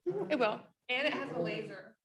It will. And it has a laser.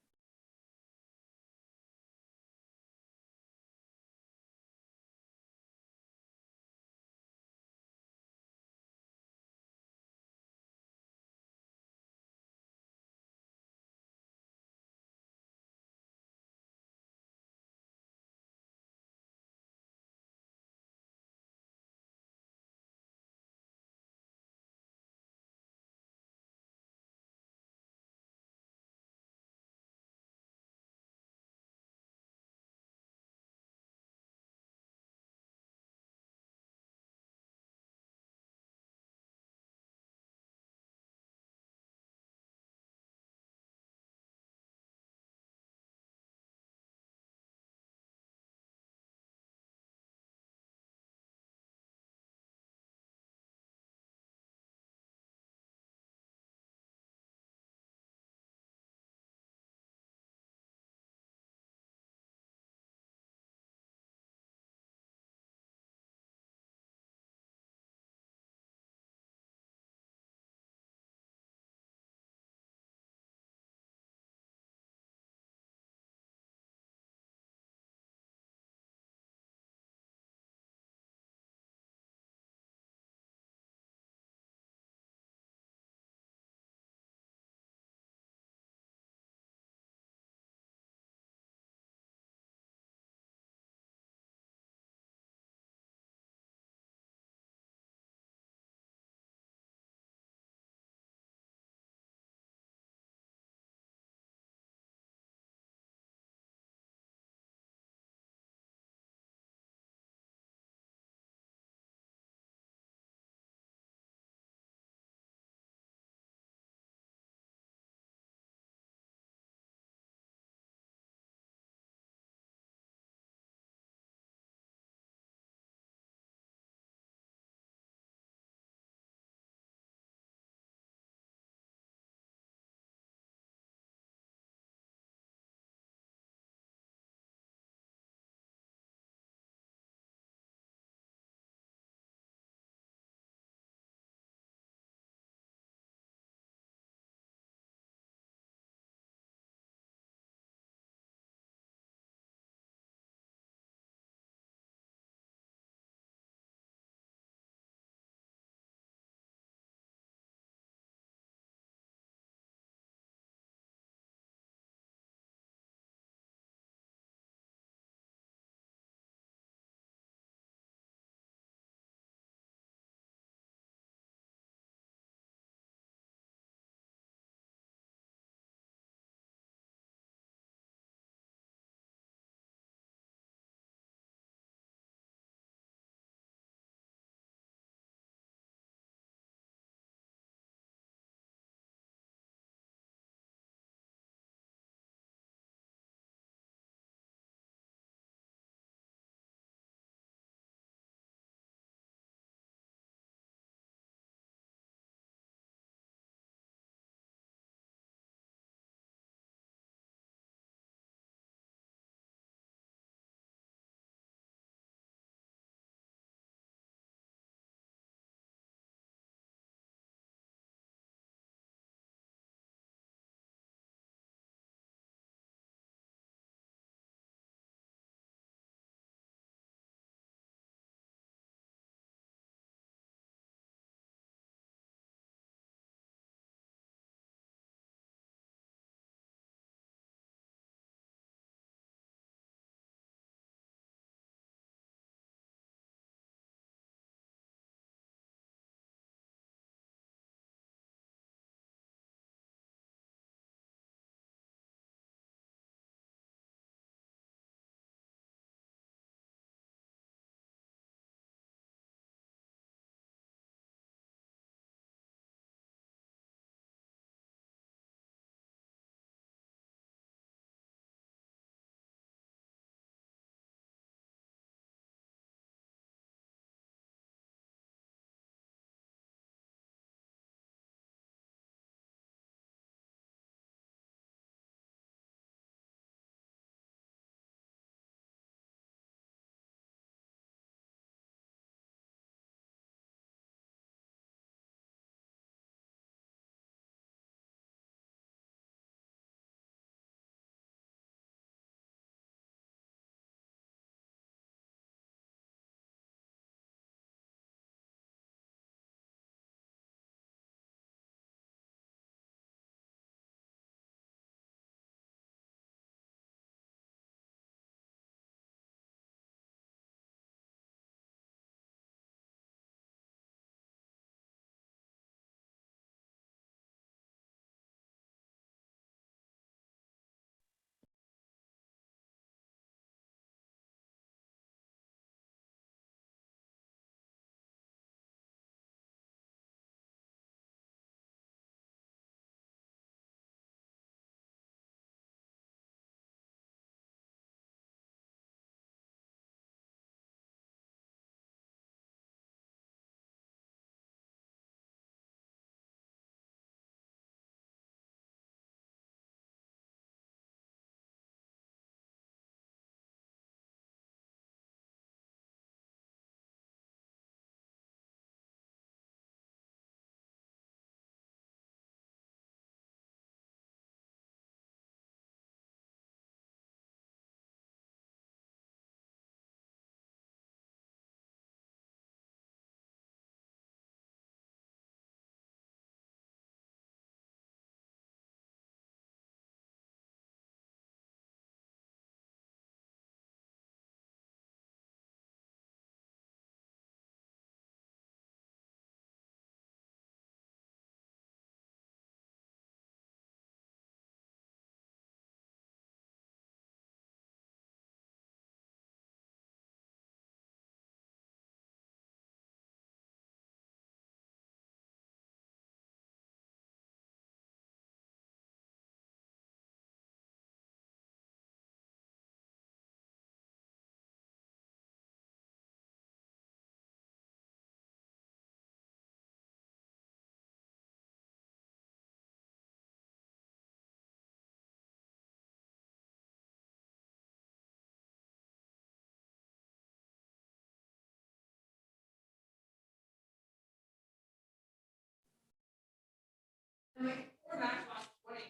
And like, four Matchbox 20.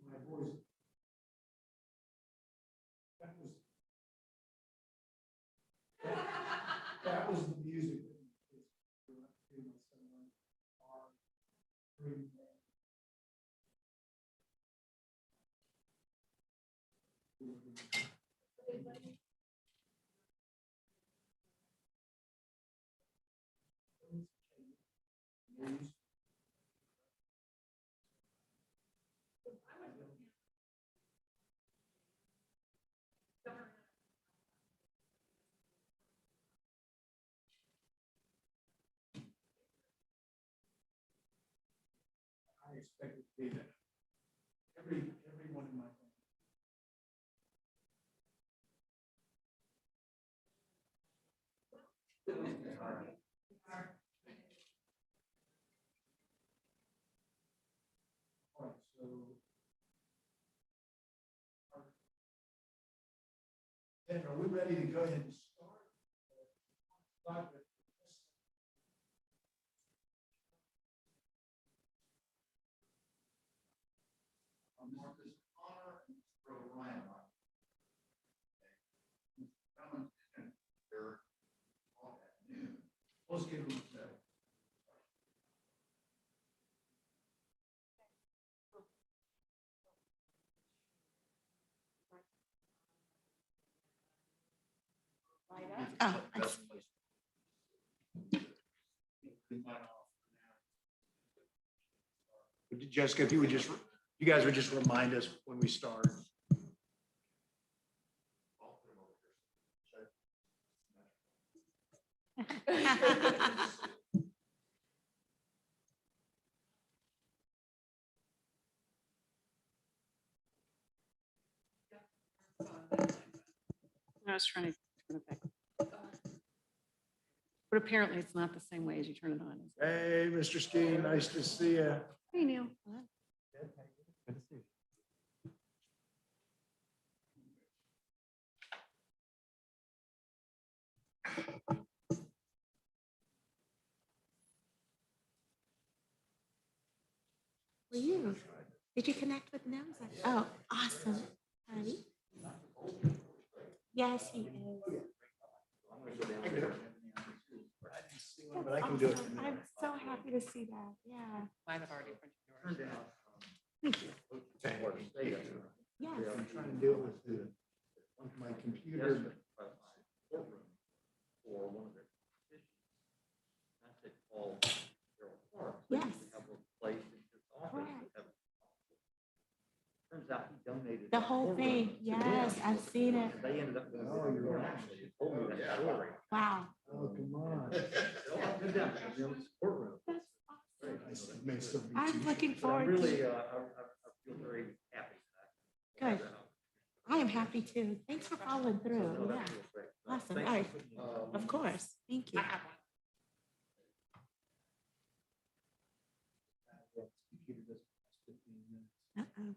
My voice. That was the music. I expect it to be that everyone in my family. All right, so. Then are we ready to go ahead and start? Marcus Connor and Ryan. They're all at noon. Let's give them a second. Oh, I see. Jessica, if you would just, you guys would just remind us when we start. I was trying to turn it back. But apparently it's not the same way as you turn it on. is it? Hey, Mr. Ski, nice to see you. Hey, Neil. Good to see you. Were you? Did you connect with them? Oh, awesome. Honey. Yes, he is. But I can do it. Awesome. I'm so happy to see that. Yeah. Mine have already printed yours. Thank you. Yes. I'm trying to do it with my computer. For one of their petitions. I said, call Gerald Clark. Yes. Have a place in his office. Correct. Have- Turns out he donated. The that whole courtroom thing. to Yes, them. I've seen it. They ended up. Going Oh, you're right. He told me that story. Wow. Oh, come on. I've been down to Jim's courtroom. That's awesome. May still be I'm too- looking So I'm forward really, to. I feel very happy. Good. I am happy too. Thanks for following through. Yeah. Awesome. All right. Of course. Thank you. I have one. Computer doesn't last 15 minutes. Uh-oh.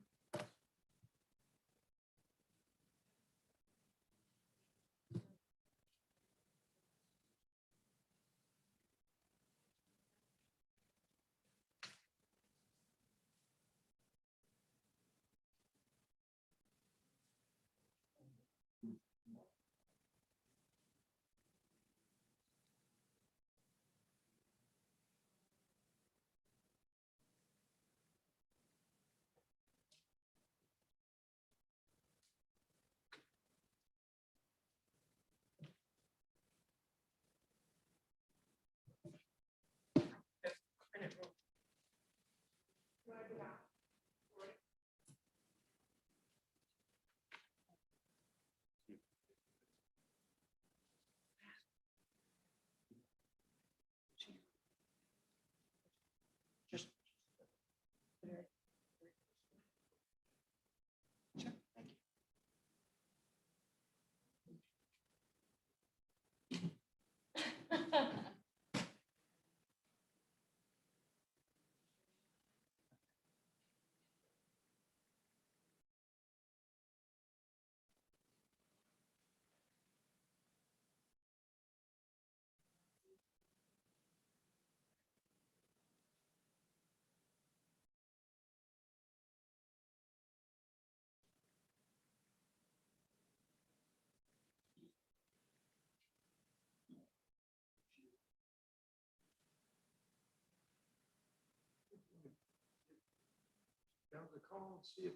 the call and see if.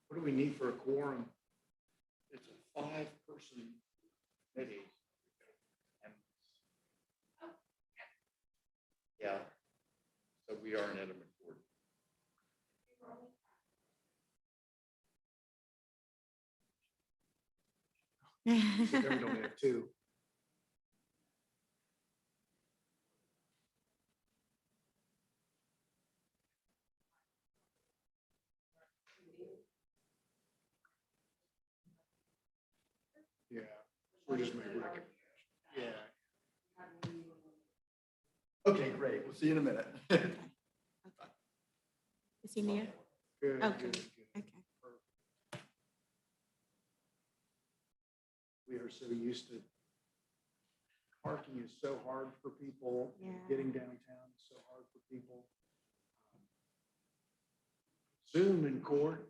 What do we need for a quorum? It's a 5-person committee. Yeah. So we are an element board. Then we only have 2. Yeah, we're just making recognition. Yeah. Okay, great. We'll see you in a minute. Is he near? Good, Okay. good, good. Okay. We are so used to parking is so hard for people. Yeah. Getting downtown is so hard for people. Zoom in court.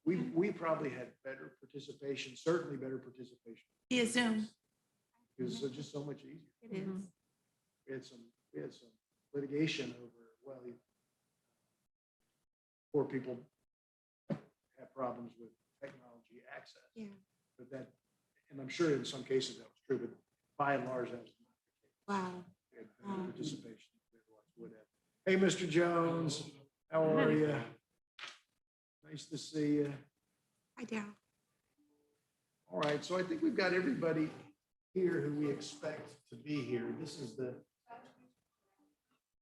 We probably had better participation, certainly better participation. Via Zoom. It was just so much easier. It is. We had some litigation over, well, poor people have problems with technology access. Yeah. But that, and I'm sure in some cases that was true, but by and large, that was not Wow. the case. We had better participation than we otherwise would have. Hey, Mr. Jones, how are you? Nice to see you. Hi, Daryl. All right, so I think we've got everybody here who we expect to be here. This is the,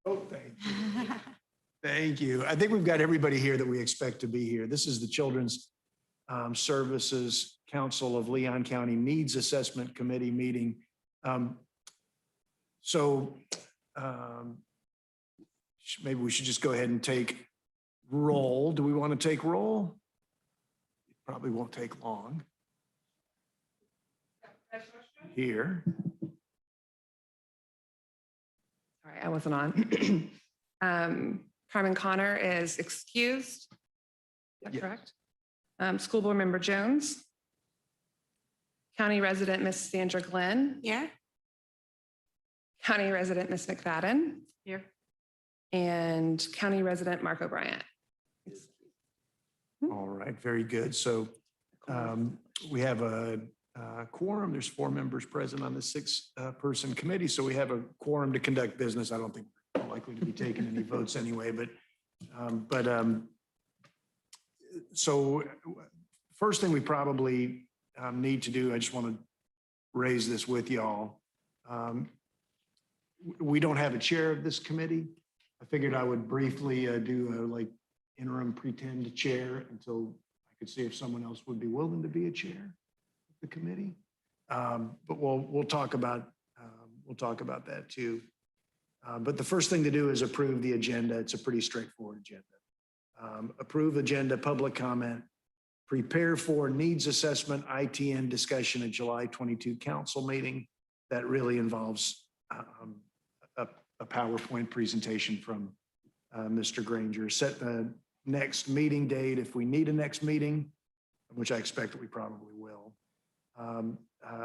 oh, thank you. Thank you. I think we've got everybody here that we expect to be here. This is the Children's Services Council of Leon County Needs Assessment Committee meeting. Maybe we should just go ahead and take roll. Do we want to take roll? It probably won't take long. Here. All right, I wasn't on. Carmen Connor is excused. Is that Yes. correct? School board member Jones. County resident, Miss Sandra Glenn. Here? County resident, Miss McFadden. Here. And county resident, Mark O'Brien. All right, very good. So we have a quorum. There's 4 members present on the 6-person committee. So we have a quorum to conduct business. I don't think we're likely to be taking any votes anyway, so first thing we probably need to do, I just want to raise this with y'all. We don't have a chair of this committee. I figured I would briefly do a like interim pretend chair until I could see if someone else would be willing to be a chair of the committee. But we'll talk about that too. But the first thing to do is approve the agenda. It's a pretty straightforward agenda. Approve agenda, public comment, prepare for needs assessment, ITN discussion at July 22 council meeting. That really involves a PowerPoint presentation from Mr. Granger. Set the next meeting date if we need a next meeting, which I expect that we probably will.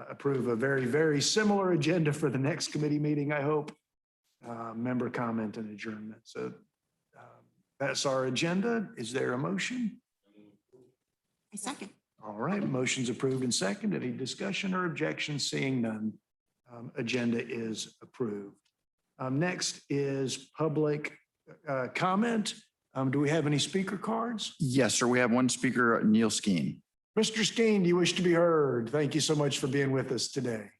Approve a very, very similar agenda for the next committee meeting, I hope. Member comment and adjournment. So that's our agenda. Is there a motion? A second. All right, motion's approved and seconded. Any discussion or objection? Seeing none, agenda is approved. Next is public comment. Do we have any speaker cards? Yes, sir. We have one speaker, Neil Skeen. Mr. Skeen, do you wish to be heard? Thank you so much for being with us today.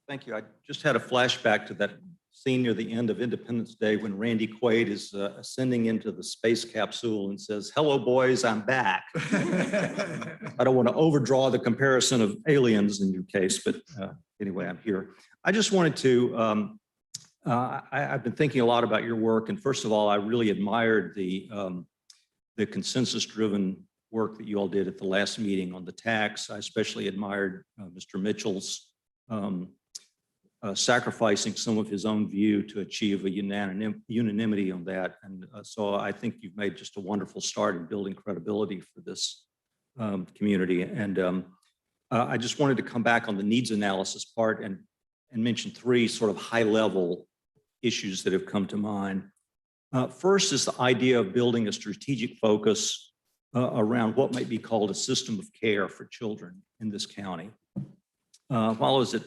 Thank you. I just had a flashback to that scene near the end of Independence Day when Randy Quaid is ascending into the space capsule and says, "Hello, boys, I'm back." I don't want to overdraw the comparison of aliens in your case, but anyway, I'm here. I just wanted to, I've been thinking a lot about your work. And first of all, I really admired the consensus-driven work that you all did at the last meeting on the tax. I especially admired Mr. Mitchell's sacrificing some of his own view to achieve a unanimity on that. And so I think you've made just a wonderful start in building credibility for this community. And I just wanted to come back on the needs analysis part and mention 3 sort of high-level issues that have come to mind. First is the idea of building a strategic focus around what might be called a system of care for children in this county. While I was at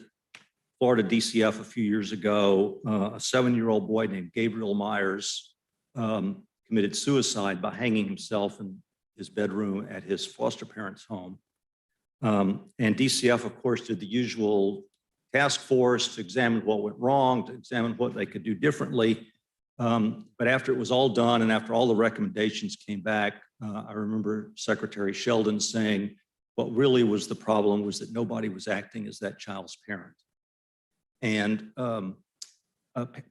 Florida DCF a few years ago, a 7-year-old boy named Gabriel Myers committed suicide by hanging himself in his bedroom at his foster parents' home. And DCF, of course, did the usual task force to examine what went wrong, to examine what they could do differently. But after it was all done and after all the recommendations came back, I remember Secretary Sheldon saying, what really was the problem was that nobody was acting as that child's parent. And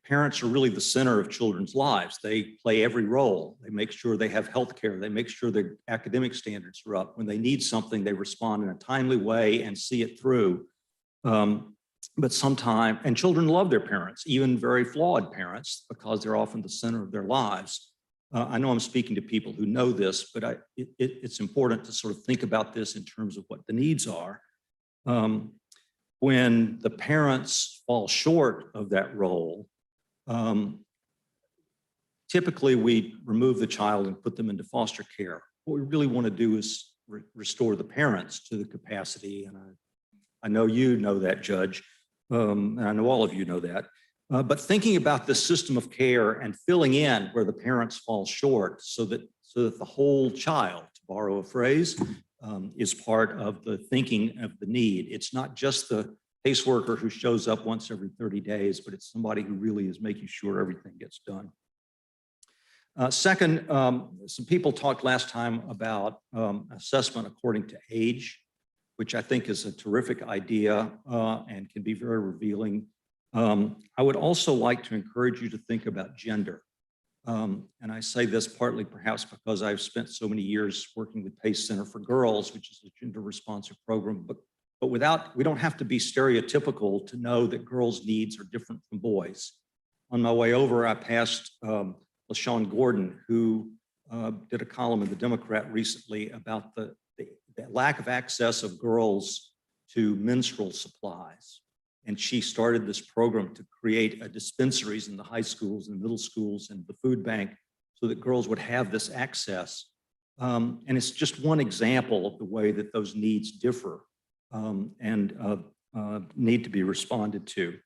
parents are really the center of children's lives. They play every role. They make sure they have health care. They make sure their academic standards are up. When they need something, they respond in a timely way and see it through. But sometimes, and children love their parents, even very flawed parents, because they're often the center of their lives. I know I'm speaking to people who know this, but it's important to sort of think about this in terms of what the needs are. When the parents fall short of that role, typically we remove the child and put them into foster care. What we really want to do is restore the parents to the capacity, and I know you know that, Judge, and I know all of you know that. But thinking about this system of care and filling in where the parents fall short so that the whole child, to borrow a phrase, is part of the thinking of the need. It's not just the caseworker who shows up once every 30 days, but it's somebody who really is making sure everything gets done. Second, some people talked last time about assessment according to age, which I think is a terrific idea and can be very revealing. I would also like to encourage you to think about gender. And I say this partly perhaps because I've spent so many years working with PACE Center for Girls, which is a gender responsive program, but we don't have to be stereotypical to know that girls' needs are different from boys. On my way over, I passed LaShawn Gordon, who did a column in the Democrat recently about the lack of access of girls to menstrual supplies. And she started this program to create dispensaries in the high schools and middle schools and the food bank so that girls would have this access. And it's just one example of the way that those needs differ and need to be responded to.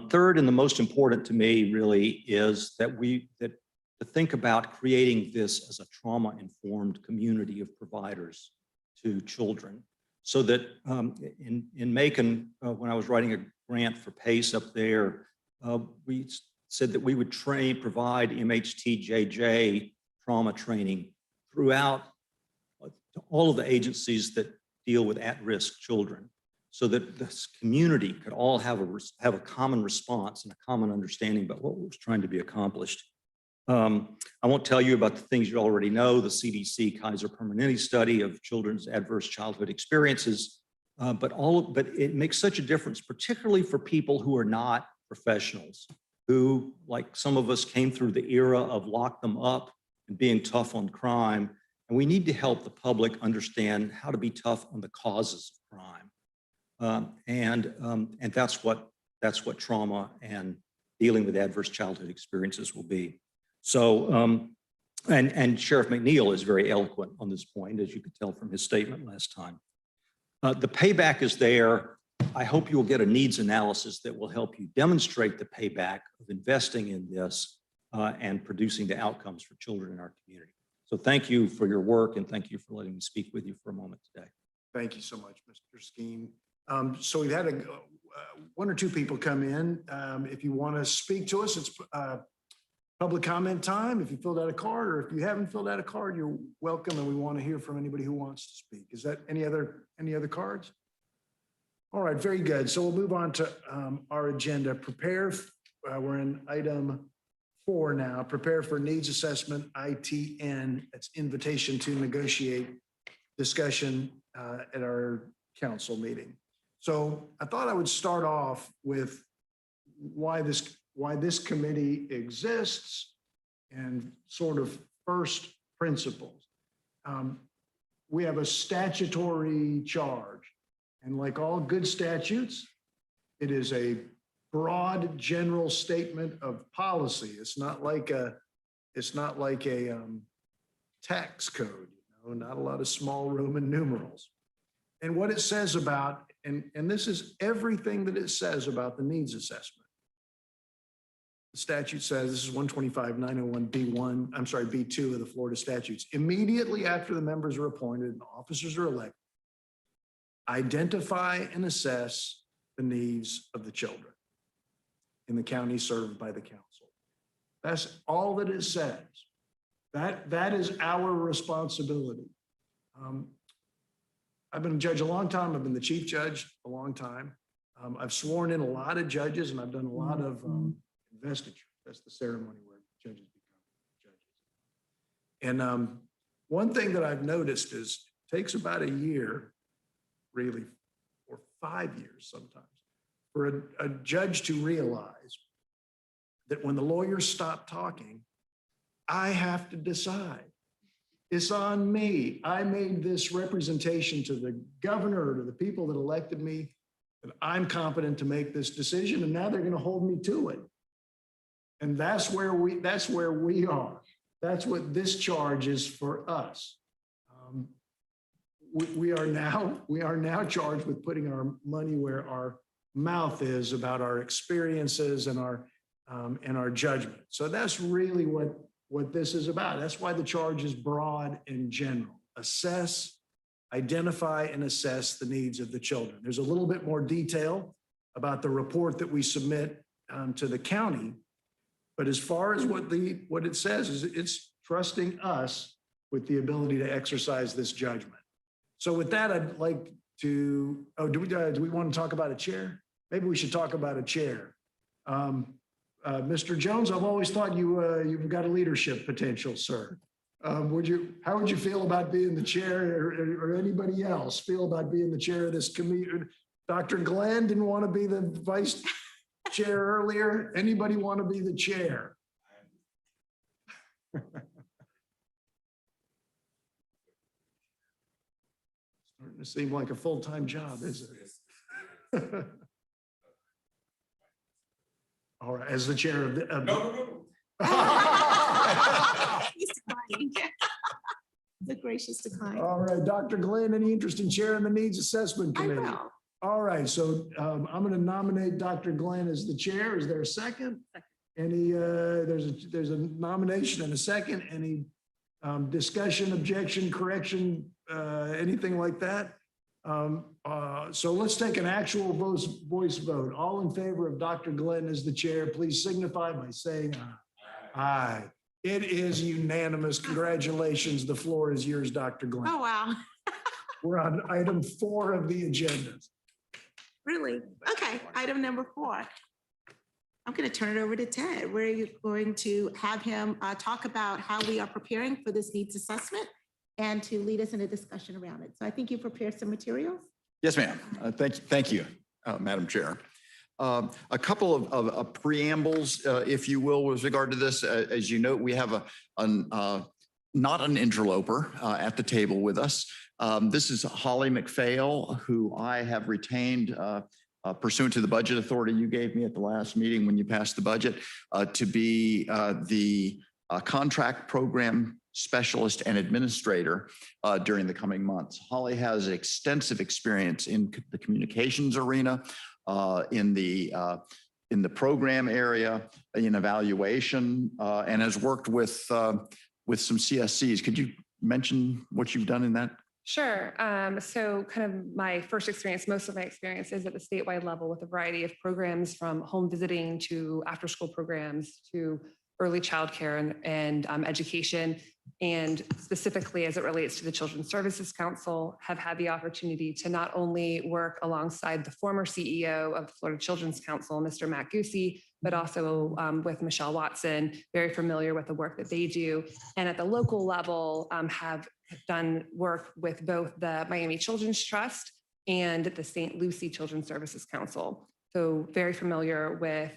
Third, and the most important to me really is that to think about creating this as a trauma-informed community of providers to children. So that in Macon, when I was writing a grant for PACE up there, we said that we would provide MHTJJ trauma training throughout all of the agencies that deal with at-risk children, so that this community could all have a common response and a common understanding about what was trying to be accomplished. I won't tell you about the things you already know, the CDC Kaiser Permanente study of children's adverse childhood experiences, but it makes such a difference, particularly for people who are not professionals, who, like some of us, came through the era of lock them up and being tough on crime. And we need to help the public understand how to be tough on the causes of crime. And that's what trauma and dealing with adverse childhood experiences will be. So, and Sheriff McNeil is very eloquent on this point, as you could tell from his statement last time. The payback is there. I hope you will get a needs analysis that will help you demonstrate the payback of investing in this and producing the outcomes for children in our community. So thank you for your work, and thank you for letting me speak with you for a moment today. Thank you so much, Mr. Skeen. So we've had one or two people come in. If you want to speak to us, it's public comment time. If you filled out a card, or if you haven't filled out a card, you're welcome, and we want to hear from anybody who wants to speak. Is that any other cards? All right, very good. So we'll move on to our agenda. We're in item 4 now. Prepare for needs assessment, ITN. That's invitation to negotiate discussion at our council meeting. So I thought I would start off with why this committee exists and sort of first principles. We have a statutory charge, and like all good statutes, it is a broad general statement of policy. It's not like a tax code, not a lot of small Roman numerals. And what it says about, and this is everything that it says about the needs assessment. The statute says, this is 125-901B1, I'm sorry, B2 of the Florida statutes. Immediately after the members are appointed and officers are elected, identify and assess the needs of the children in the county served by the council. That's all that it says. That is our responsibility. I've been a judge a long time. I've been the chief judge a long time. I've sworn in a lot of judges and I've done a lot of investiture. That's the ceremony where judges become judges. And one thing that I've noticed is it takes about a year, really, or 5 years sometimes, for a judge to realize that when the lawyers stop talking, I have to decide. It's on me. I made this representation to the governor or to the people that elected me that I'm competent to make this decision, and now they're going to hold me to it. And that's where we are. That's what this charge is for us. We are now charged with putting our money where our mouth is about our experiences and our judgment. So that's really what this is about. That's why the charge is broad and general. Assess, identify, and assess the needs of the children. There's a little bit more detail about the report that we submit to the county. But as far as what it says is it's trusting us with the ability to exercise this judgment. So with that, I'd like to, do we want to talk about a chair? Maybe we should talk about a chair. Mr. Jones, I've always thought you've got a leadership potential, sir. How would you feel about being the chair, or anybody else feel about being the chair of this committee? Dr. Glenn didn't want to be the vice chair earlier. Anybody want to be the chair? Starting to seem like a full-time job, isn't it? All right, as the chair of the. No. He's declining. The gracious decline. All right, Dr. Glenn, any interest in chairing the Needs Assessment I Committee? will. All right, so I'm going to nominate Dr. Glenn as the chair. Is there a second? Any, there's a nomination and a second. Any discussion, objection, correction, anything like that? So let's take an actual voice vote. All in favor of Dr. Glenn as the chair, please signify by saying aye. Aye. It is unanimous. Congratulations. The floor is yours, Dr. Glenn. Oh, wow. We're on item 4 of the agenda. Really? Okay, item number 4. I'm going to turn it over to Ted. We're going to have him talk about how we are preparing for this needs assessment and to lead us in a discussion around it. So I think you prepared some materials. Yes, ma'am. Thank you, Madam Chair. A couple of preambles, if you will, with regard to this. As you note, we have not an interloper at the table with us. This is Holly McPhail, who I have retained pursuant to the budget authority you gave me at the last meeting when you passed the budget to be the contract program specialist and administrator during the coming months. Holly has extensive experience in the communications arena, in the program area, in evaluation, and has worked with some CSCs. Could you mention what you've done in that? Sure. So kind of my first experience, most of my experience is at the statewide level with a variety of programs from home visiting to after school programs to early childcare and education. And specifically as it relates to the Children's Services Council, have had the opportunity to not only work alongside the former CEO of the Florida Children's Council, Mr. Matt Goosey, but also with Michelle Watson, very familiar with the work that they do. And at the local level, have done work with both the Miami Children's Trust and the St. Lucie Children's Services Council. So very familiar with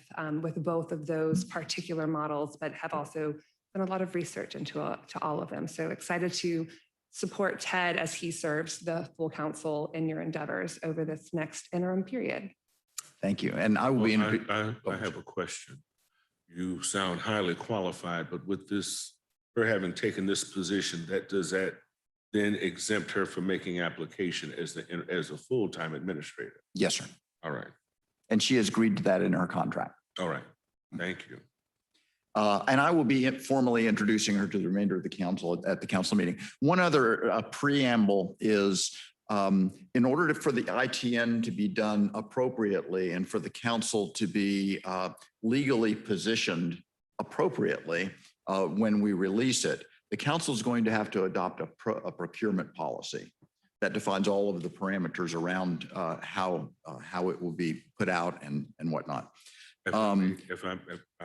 both of those particular models, but have also done a lot of research into all of them. So excited to support Ted as he serves the full council in your endeavors over this next interim period. Thank you. And I will be. I have a question. You sound highly qualified, but with this, her having taken this position, does that then exempt her from making application as a full-time administrator? Yes, sir. All right, And she has agreed to that in her contract. all right. Thank you. And I will be formally introducing her to the remainder of the council at the council meeting. One other preamble is in order for the ITN to be done appropriately and for the council to be legally positioned appropriately when we release it, the council is going to have to adopt a procurement policy that defines all of the parameters around how it will be put out and whatnot. If I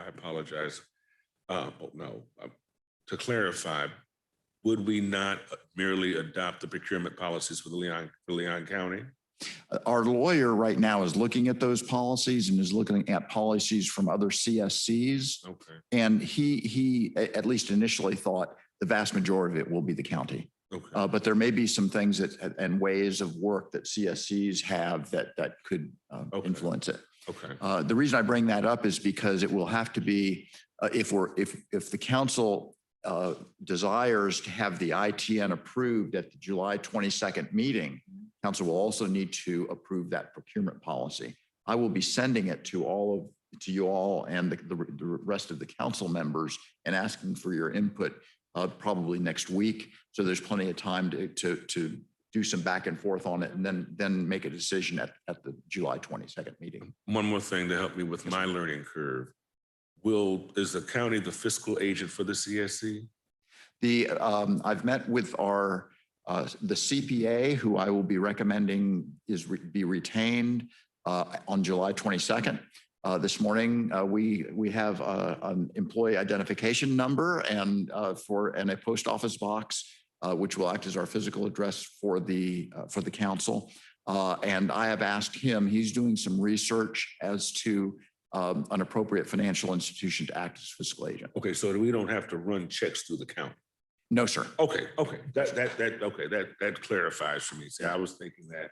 apologize. To clarify, would we not merely adopt the procurement policies for Leon County? Our lawyer right now is looking at those policies and is looking at policies from other CSCs. Okay, And he at least initially thought the vast majority of it will be the county. okay, But there may be some things and ways of work that CSCs have that could Okay. influence it. okay, The reason I bring that up is because it will have to be, if the council desires to have the ITN approved at the July 22nd meeting, council will also need to approve that procurement policy. I will be sending it to you all and the rest of the council members and asking for your input probably next week. So there's plenty of time to do some back and forth on it and then make a decision at the July 22nd meeting. One more thing to help me with my learning curve. Is the county the fiscal agent for the CSC? I've met with the CPA, who I will be recommending be retained on July 22nd. This morning, we have an employee identification number and a post office box, which will act as our physical address for the council. And I have asked him, he's doing some research as to an appropriate financial institution to act as fiscal agent. Okay, so we don't have to run checks through the county. No, sir. Okay, that clarifies for me. See, I was thinking that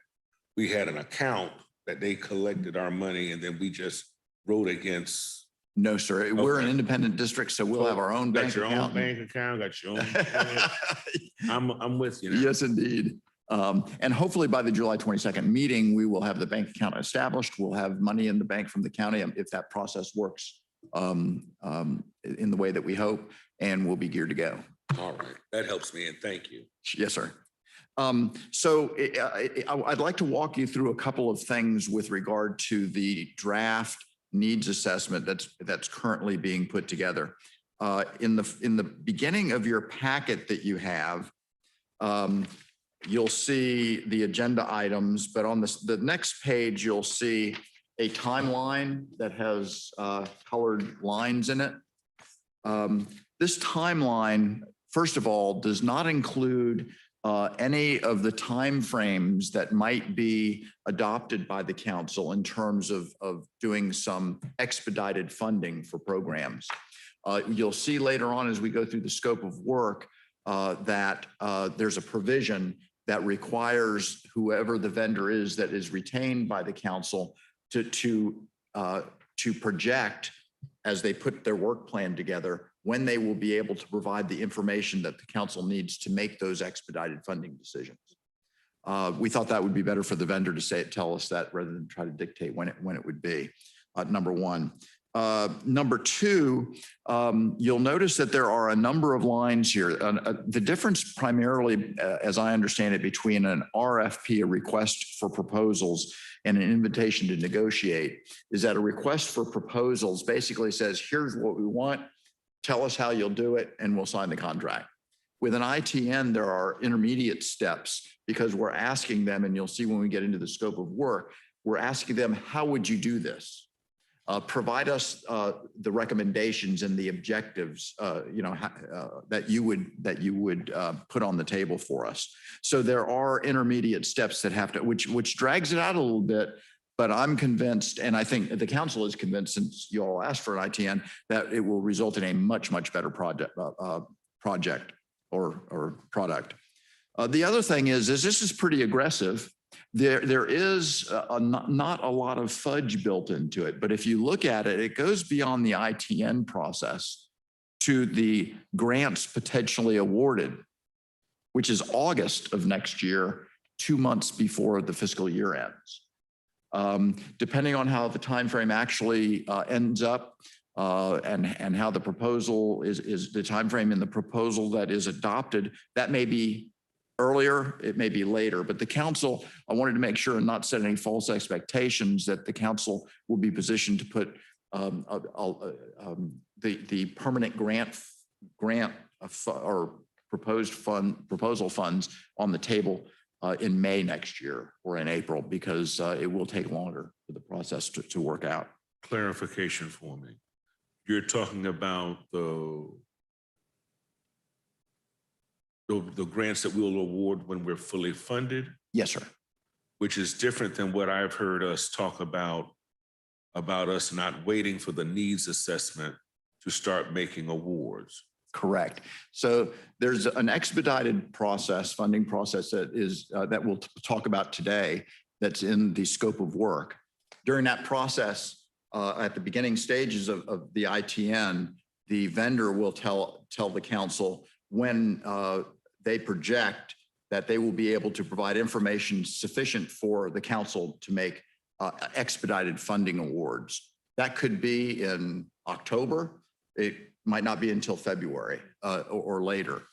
we had an account that they collected our money and then we just wrote against. No, sir. We're an Okay. independent district, so we'll have our own bank Got your account. own bank account, got your own. I'm with you now. Yes, indeed. And hopefully by the July 22nd meeting, we will have the bank account established. We'll have money in the bank from the county if that process works in the way that we hope, and we'll be geared to go. All right, that helps me and thank you. Yes, sir. So I'd like to walk you through a couple of things with regard to the draft needs assessment that's currently being put together. In the beginning of your packet that you have, you'll see the agenda items, but on the next page, you'll see a timeline that has colored lines in it. This timeline, first of all, does not include any of the timeframes that might be adopted by the council in terms of doing some expedited funding for programs. You'll see later on as we go through the scope of work that there's a provision that requires whoever the vendor is that is retained by the council to project as they put their work plan together when they will be able to provide the information that the council needs to make those expedited funding decisions. We thought that would be better for the vendor to tell us that rather than try to dictate when it would be, number one. Number two, you'll notice that there are a number of lines here. The difference primarily, as I understand it, between an RFP, a request for proposals, and an invitation to negotiate is that a request for proposals basically says, here's what we want, tell us how you'll do it, and we'll sign the contract. With an ITN, there are intermediate steps because we're asking them, and you'll see when we get into the scope of work, we're asking them, how would you do this? Provide us the recommendations and the objectives, that you would put on the table for us. So there are intermediate steps that have to, which drags it out a little bit. But I'm convinced, and I think the council is convinced, since you all asked for an ITN, that it will result in a much better project or product. The other thing is this is pretty aggressive. There is not a lot of fudge built into it, but if you look at it, it goes beyond the ITN process to the grants potentially awarded, which is August of next year, 2 months before the fiscal year ends. Depending on how the timeframe actually ends up and how the proposal is the timeframe in the proposal that is adopted, that may be earlier, it may be later, but the council, I wanted to make sure and not set any false expectations that the council will be positioned to put the permanent grant or proposal funds on the table in May next year or in April, because it will take longer for the process to work out. Clarification for me. You're talking about the grants that we'll award when we're fully funded, Yes, sir. which is different than what I've heard us talk about us not waiting for the needs assessment to start making awards. Correct. So there's an expedited process, funding process that we'll talk about today that's in the scope of work. During that process, at the beginning stages of the ITN, the vendor will tell the council when they project that they will be able to provide information sufficient for the council to make expedited funding awards. That could be in October. It might not be until February or later.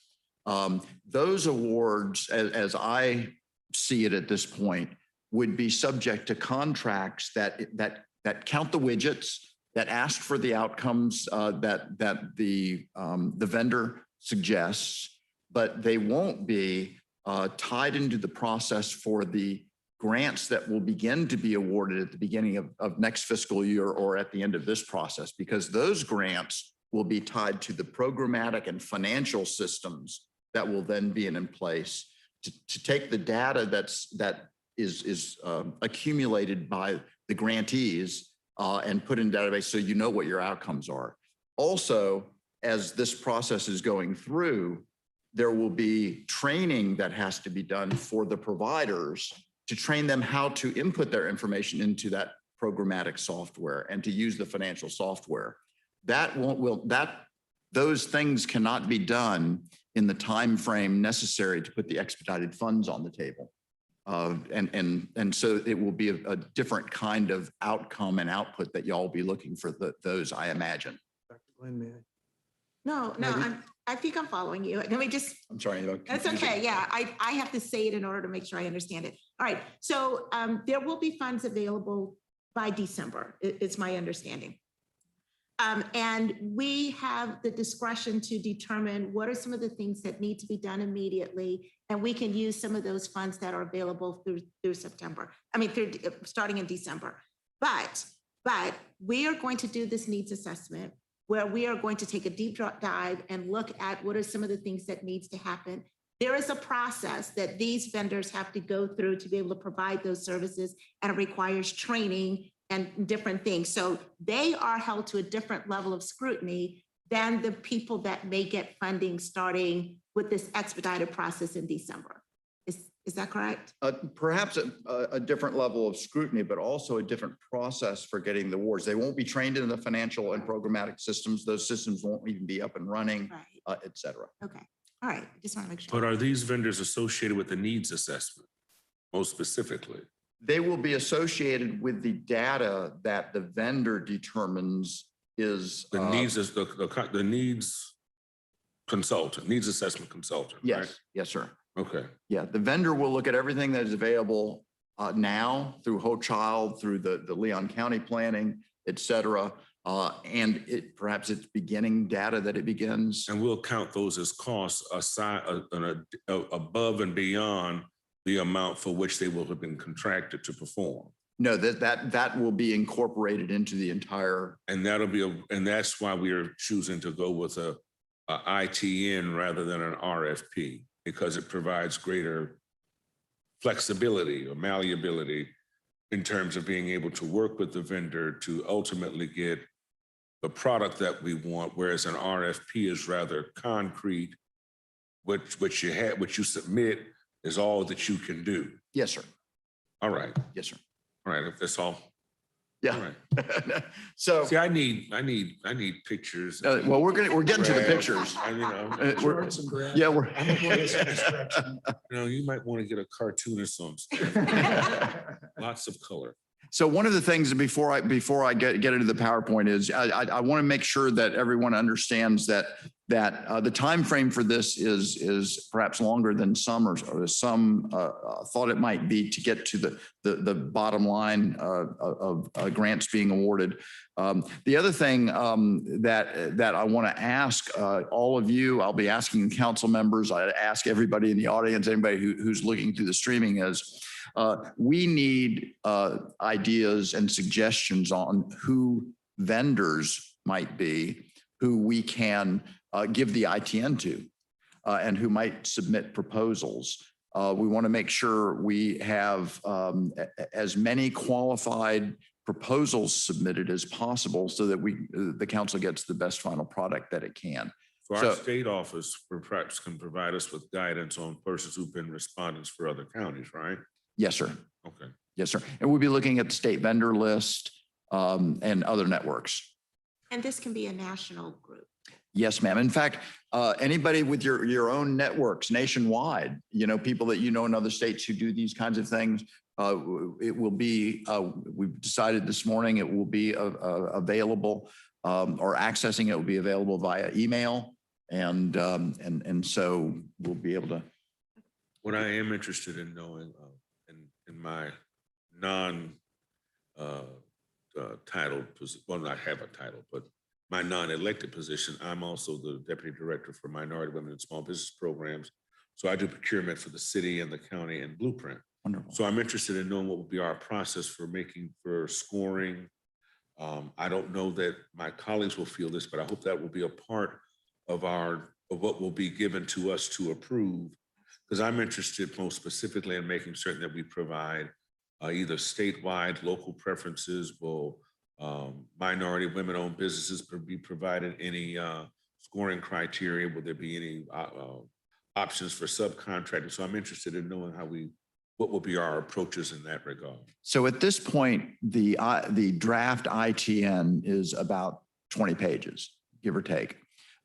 Those awards, as I see it at this point, would be subject to contracts that count the widgets, that ask for the outcomes that the vendor suggests, but they won't be tied into the process for the grants that will begin to be awarded at the beginning of next fiscal year or at the end of this process, because those grants will be tied to the programmatic and financial systems that will then be in place to take the data that is accumulated by the grantees and put in database so you know what your outcomes are. Also, as this process is going through, there will be training that has to be done for the providers to train them how to input their information into that programmatic software and to use the financial software. Those things cannot be done in the time frame necessary to put the expedited funds on the table. And so it will be a different kind of outcome and output that y'all will be looking for those, I imagine. Dr. Glenn, may I? No, I think I'm following you. Let me just, I'm sorry. that's okay. Yeah, I have to say it in order to make sure I understand it. All right. So there will be funds available by December, it's my understanding. And we have the discretion to determine what are some of the things that need to be done immediately. And we can use some of those funds that are available through September. I mean, starting in December. But we are going to do this needs assessment where we are going to take a deep dive and look at what are some of the things that needs to happen. There is a process that these vendors have to go through to be able to provide those services, and it requires training and different things. So they are held to a different level of scrutiny than the people that may get funding starting with this expedited process in December. Is that correct? Perhaps a different level of scrutiny, but also a different process for getting the awards. They won't be trained in the financial and programmatic systems. Those systems won't even be up and running, Right. et cetera. Okay. All right. I just want to make sure. But are these vendors associated with the needs assessment, most specifically? They will be associated with the data that the vendor determines is The needs is the needs consultant, needs assessment consultant, yes, right? yes, sir. Okay. Yeah, the vendor will look at everything that is available now through Whole Child, through the Leon County planning, et cetera. And perhaps it's beginning data that it begins. And we'll count those as costs aside, above and beyond the amount for which they will have been contracted to perform. No, that will be incorporated into the entire. And and that's why we are choosing to go with a ITN rather than an RFP, because it provides greater flexibility or malleability in terms of being able to work with the vendor to ultimately get the product that we want, whereas an RFP is rather concrete. What you submit is all that you can do. Yes, sir. All right, Yes, sir. all right, if that's all. All Yeah. right. So, See, I need pictures. well, we're getting to the Graphs, pictures. and, you know, We're- Charts and graphs. Yeah, we're. I'm gonna play some instruction. you know, you might want to get a cartoonist on stage. Lots of color. So one of the things before I get into the PowerPoint is I want to make sure that everyone understands that the time frame for this is perhaps longer than some or some thought it might be to get to the bottom line of grants being awarded. The other thing that I want to ask all of you, I'll be asking council members, I ask everybody in the audience, anybody who's looking through the streaming is, we need ideas and suggestions on who vendors might be who we can give the ITN to and who might submit proposals. We want to make sure we have as many qualified proposals submitted as possible so that the council gets the best final product that it can. So our So- state office perhaps can provide us with guidance on persons who've been respondents for other counties, right? Yes, sir. Okay. Yes, sir. And we'll be looking at the state vendor list and other networks. And this can be a national group. Yes, ma'am. In fact, anybody with your own networks nationwide, you know, people that you know in other states who do these kinds of things, it will be, we've decided this morning it will be available or accessing it will be available via email. And so we'll be able to. What I am interested in knowing in my titled, well, not have a title, but my non-elected position, I'm also the Deputy Director for Minority Women and Small Business Programs. So I do procurement for the city and the county and Blueprint. Wonderful. So I'm interested in knowing what will be our process for scoring. I don't know that my colleagues will feel this, but I hope that will be a part of what will be given to us to approve. Because I'm interested most specifically in making certain that we provide either statewide, local preferences, will minority women-owned businesses be provided any scoring criteria? Will there be any options for subcontractors? So I'm interested in knowing what will be our approaches in that regard. So at this point, the draft ITN is about 20 pages, give or take.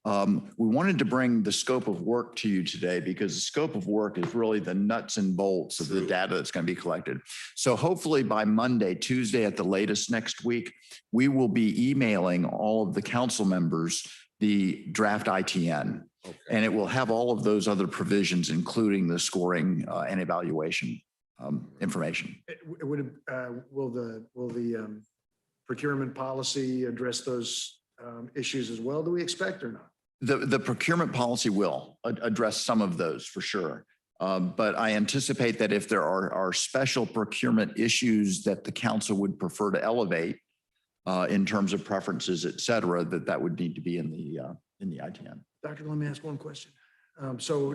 We wanted to bring the scope of work to you today because the scope of work is really the nuts and bolts of the data that's going to be collected. So hopefully by Monday, Tuesday at the latest next week, we will be emailing all of the council members the draft ITN. Okay. And it will have all of those other provisions, including the scoring and evaluation information. Will the procurement policy address those issues as well? Do we expect or not? The procurement policy will address some of those for sure. But I anticipate that if there are special procurement issues that the council would prefer to elevate in terms of preferences, et cetera, that would need to be in the ITN. Doctor, let me ask one question. So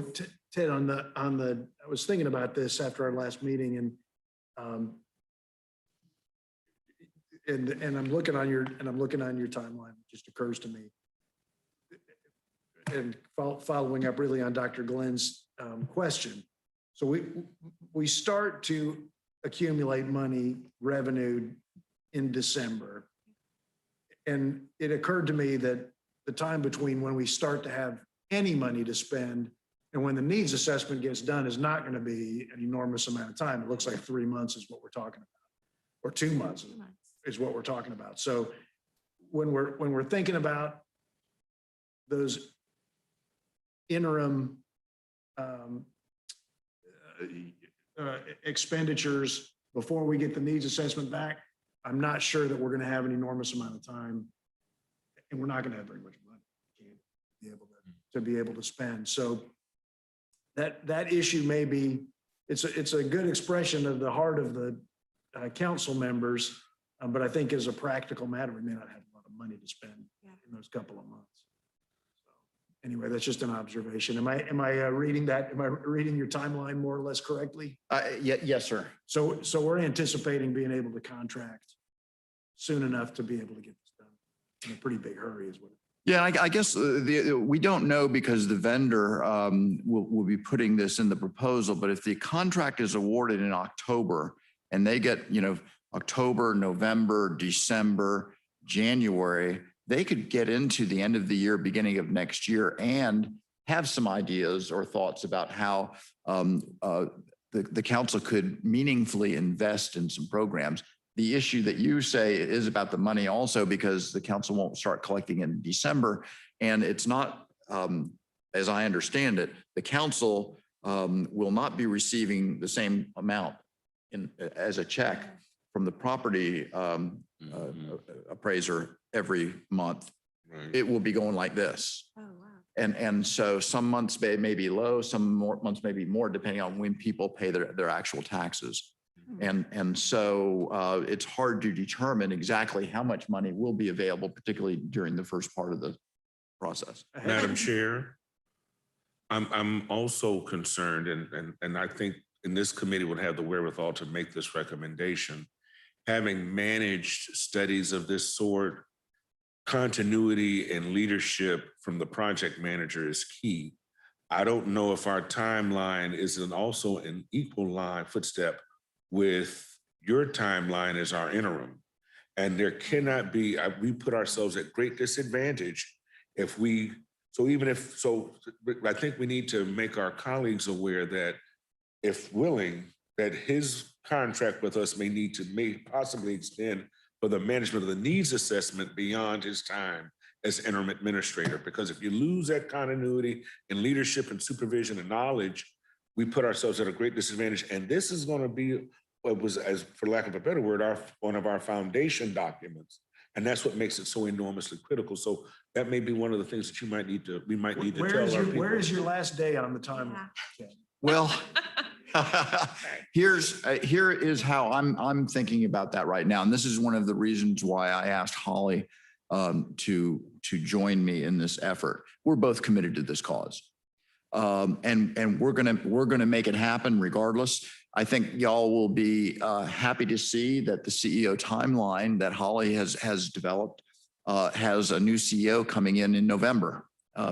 Ted, I was thinking about this after our last meeting and I'm looking on your timeline, it just occurs to me. And following up really on Dr. Glenn's question. So we start to accumulate money revenue in December. And it occurred to me that the time between when we start to have any money to spend and when the needs assessment gets done is not going to be an enormous amount of time. It looks like 3 months is what we're talking about, or 2 months is what we're talking about. So when we're thinking about those interim expenditures before we get the needs assessment back, I'm not sure that we're going to have an enormous amount of time, and we're not going to have very much money to be able to spend. So that issue may be, it's a good expression of the heart of the council members, but I think as a practical matter, we may not have a lot of money to spend in those couple of months. So anyway, that's just an observation. Am I reading that? Am I reading your timeline more or less correctly? Yes, sir. So we're anticipating being able to contract soon enough to be able to get this done in a pretty big hurry is what. Yeah, I guess we don't know because the vendor will be putting this in the proposal, but if the contract is awarded in October, and they get, October, November, December, January, they could get into the end of the year, beginning of next year, and have some ideas or thoughts about how the council could meaningfully invest in some programs. The issue that you say is about the money also, because the council won't start collecting in December. And it's not, as I understand it, the council will not be receiving the same amount as a check from the property appraiser every month. Right. It will be going like this. Oh, wow. And so some months may be low, some months may be more, depending on when people pay their actual taxes. And so it's hard to determine exactly how much money will be available, particularly during the first part of the process. Madam Chair, I'm also concerned, and I think in this committee would have the wherewithal to make this recommendation. Having managed studies of this sort, continuity and leadership from the project manager is key. I don't know if our timeline isn't also an equal line footstep with your timeline as our interim. And there cannot be, we put ourselves at great disadvantage if we, I think we need to make our colleagues aware that if willing, that his contract with us may possibly extend for the management of the needs assessment beyond his time as interim administrator. Because if you lose that continuity and leadership and supervision and knowledge, we put ourselves at a great disadvantage. And this is going to be what was, as for lack of a better word, one of our foundation documents. And that's what makes it so enormously critical. So that may be one of the things that we might need to tell our people. Where is your last day on the time? Well, here is how I'm thinking about that right now. And this is one of the reasons why I asked Holly to join me in this effort. We're both committed to this cause. And we're gonna make it happen regardless. I think y'all will be happy to see that the CEO timeline that Holly has developed has a new CEO coming in November,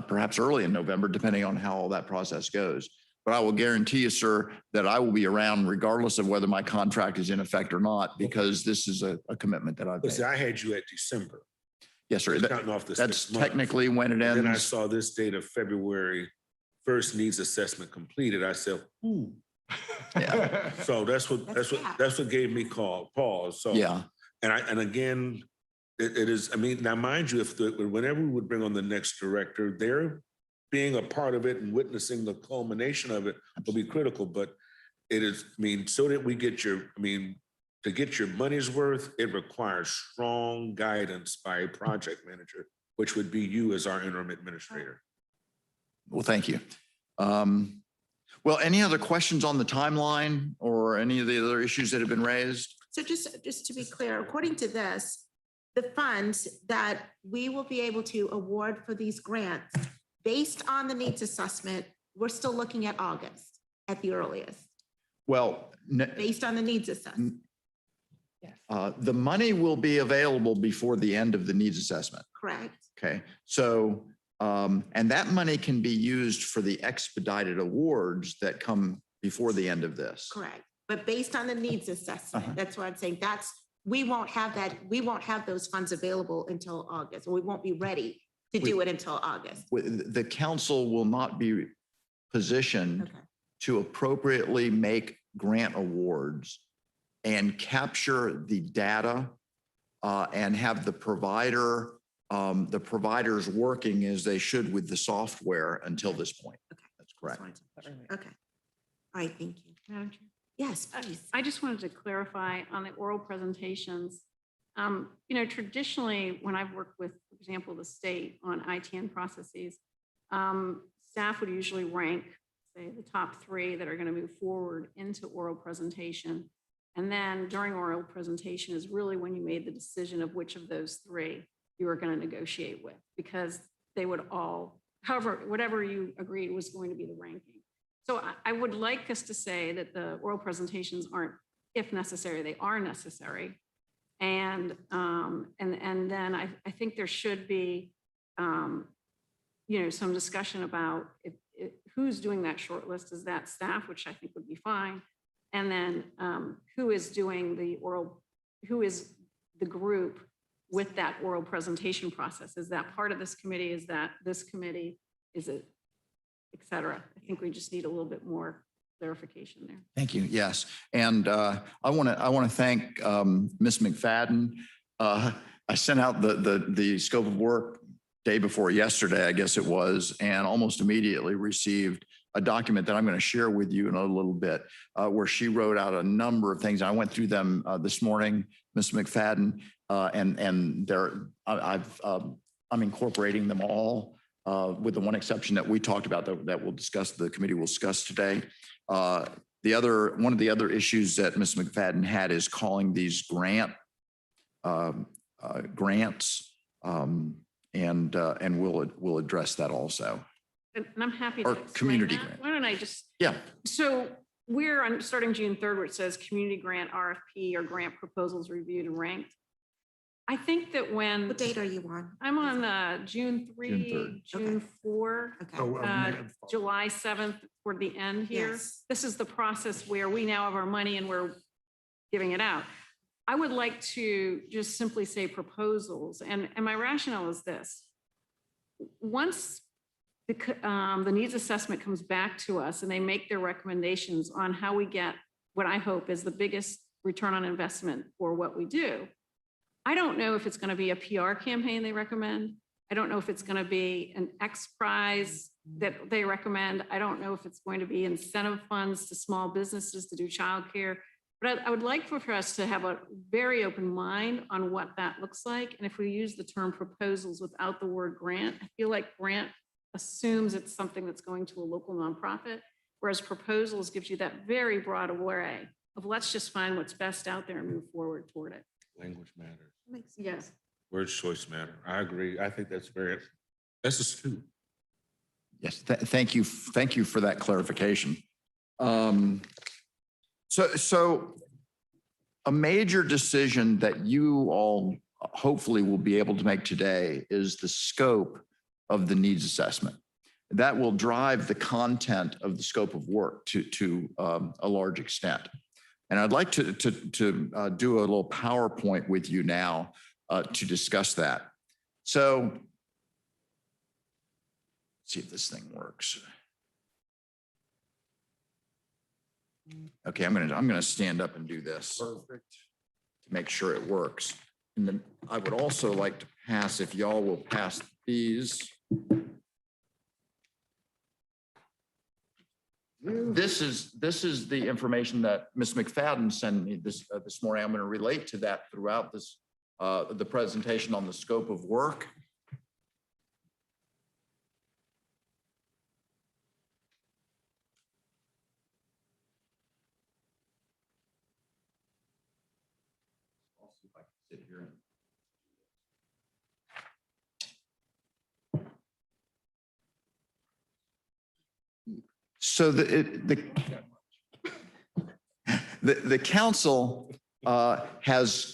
perhaps early in November, depending on how all that process goes. But I will guarantee you, sir, that I will be around regardless of whether my contract is in effect or not, because this is a commitment that I've Listen, made. I had you at December. Yes, sir. Counting off the 6 That's months. technically when it Then I ends. saw this date of February 1st needs assessment completed. I said, ooh. Yeah. So that's what gave me pause. So Yeah. and again, it is. I mean, now mind you, whenever we would bring on the next director, they're being a part of it and witnessing the culmination of it will be critical. But it is. I mean, so that we get to get your money's worth, it requires strong guidance by a project manager, which would be you as our interim administrator. Well, thank you. Well, any other questions on the timeline or any of the other issues that have been raised? So just to be clear, according to this, the funds that we will be able to award for these grants, based on the needs assessment, we're still looking at August at the earliest, Well, based on the needs assessment, the money will be available before the end of the needs assessment. correct? Okay, so, and that money can be used for the expedited awards that come before the end of this. Correct. But based on the needs assessment, that's what I'm saying. We won't have those funds available until August, or we won't be ready to do it until August. The council will not be positioned Okay. to appropriately make grant awards and capture the data and have the providers working as they should with the software until this point. Okay. That's correct. Okay. All right, thank you. Madam Chair? Yes, please. I just wanted to clarify on the oral presentations. Traditionally, when I've worked with, for example, the state on ITN processes, staff would usually rank, say, the top 3 that are going to move forward into oral presentation. And then during oral presentation is really when you made the decision of which of those 3 you were going to negotiate with, because they would all, however, whatever you agreed was going to be the ranking. So I would like us to say that the oral presentations aren't, if necessary, they are necessary. And then I think there should be, some discussion about who's doing that short list. Is that staff, which I think would be fine? And then who is doing who is the group with that oral presentation process? Is that part of this committee? Is that this committee? Is it, et cetera? I think we just need a little bit more clarification there. Thank you. Yes. And I want to thank Ms. McFadden. I sent out the scope of work day before yesterday, I guess it was, and almost immediately received a document that I'm going to share with you in a little bit, where she wrote out a number of things. I went through them this morning, Ms. McFadden, and I'm incorporating them all with the one exception that we talked about that we'll discuss, the committee will discuss today. One of the other issues that Ms. McFadden had is calling these grants, and we'll address that also. And I'm happy to Or explain community that. grant. Why don't I just, Yeah. so we're on starting June 3rd, where it says community grant RFP or grant proposals reviewed and ranked. I think that when What date are you on? I'm on June 3, June 3rd. June 4, Okay. July 7th, toward the end here. Yes. This is the process where we now have our money and we're giving it out. I would like to just simply say proposals, and my rationale is this. Once the needs assessment comes back to us and they make their recommendations on how we get what I hope is the biggest return on investment for what we do, I don't know if it's going to be a PR campaign they recommend. I don't know if it's going to be an X prize that they recommend. I don't know if it's going to be incentive funds to small businesses to do childcare. But I would like for us to have a very open mind on what that looks like. And if we use the term proposals without the word grant, I feel like grant assumes it's something that's going to a local nonprofit, whereas proposals gives you that very broad array of let's just find what's best out there and move forward toward it. Language matters. Yes. Words choice matter. I agree. I think that's astute. Yes. Thank you. Thank you for that clarification. So a major decision that you all hopefully will be able to make today is the scope of the needs assessment. That will drive the content of the scope of work to a large extent. And I'd like to do a little PowerPoint with you now to discuss that. So let's see if this thing works. Okay, I'm gonna stand up and do this. Perfect. To make sure it works. And then I would also like to pass, if y'all will pass these. This is the information that Ms. McFadden sent me this morning. I'm going to relate to that throughout this the presentation on the scope of work. I'll see if I can sit here. So the council has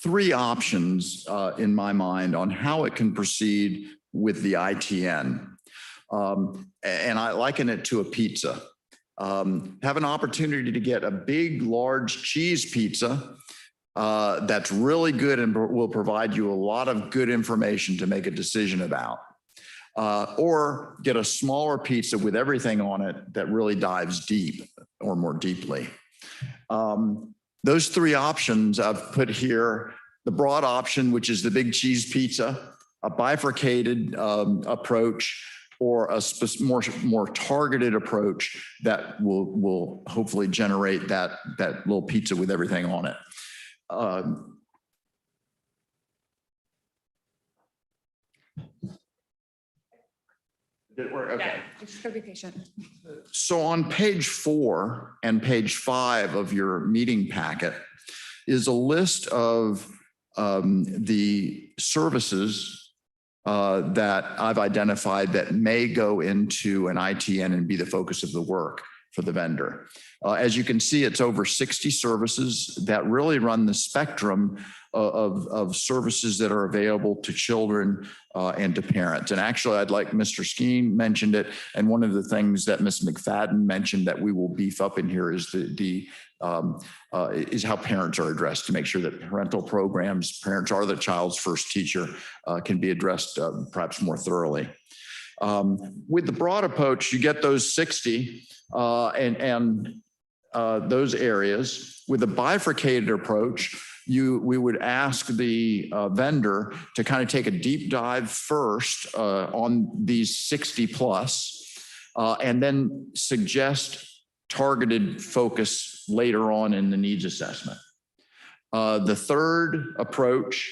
three options in my mind on how it can proceed with the ITN. And I liken it to a pizza. Have an opportunity to get a big, large cheese pizza that's really good and will provide you a lot of good information to make a decision about. Or get a smaller pizza with everything on it that really dives deep or more deeply. Those three options I've put here: the broad option, which is the big cheese pizza, a bifurcated approach, or a more targeted approach that will hopefully generate that little pizza with everything on it. Did it work? Okay. Just gotta be patient. So on page 4 and page 5 of your meeting packet is a list of the services that I've identified that may go into an ITN and be the focus of the work. for the vendor. As you can see, it's over 60 services that really run the spectrum of services that are available to children and to parents. And actually, I'd like Mr. Skeen mentioned it. And one of the things that Ms. McFadden mentioned that we will beef up in here is is how parents are addressed, to make sure that parental programs, parents are the child's first teacher, can be addressed perhaps more thoroughly. With the broad approach, you get those 60 and those areas. With a bifurcated approach, we would ask the vendor to kind of take a deep dive first on these 60 plus, and then suggest targeted focus later on in the needs assessment. The third approach,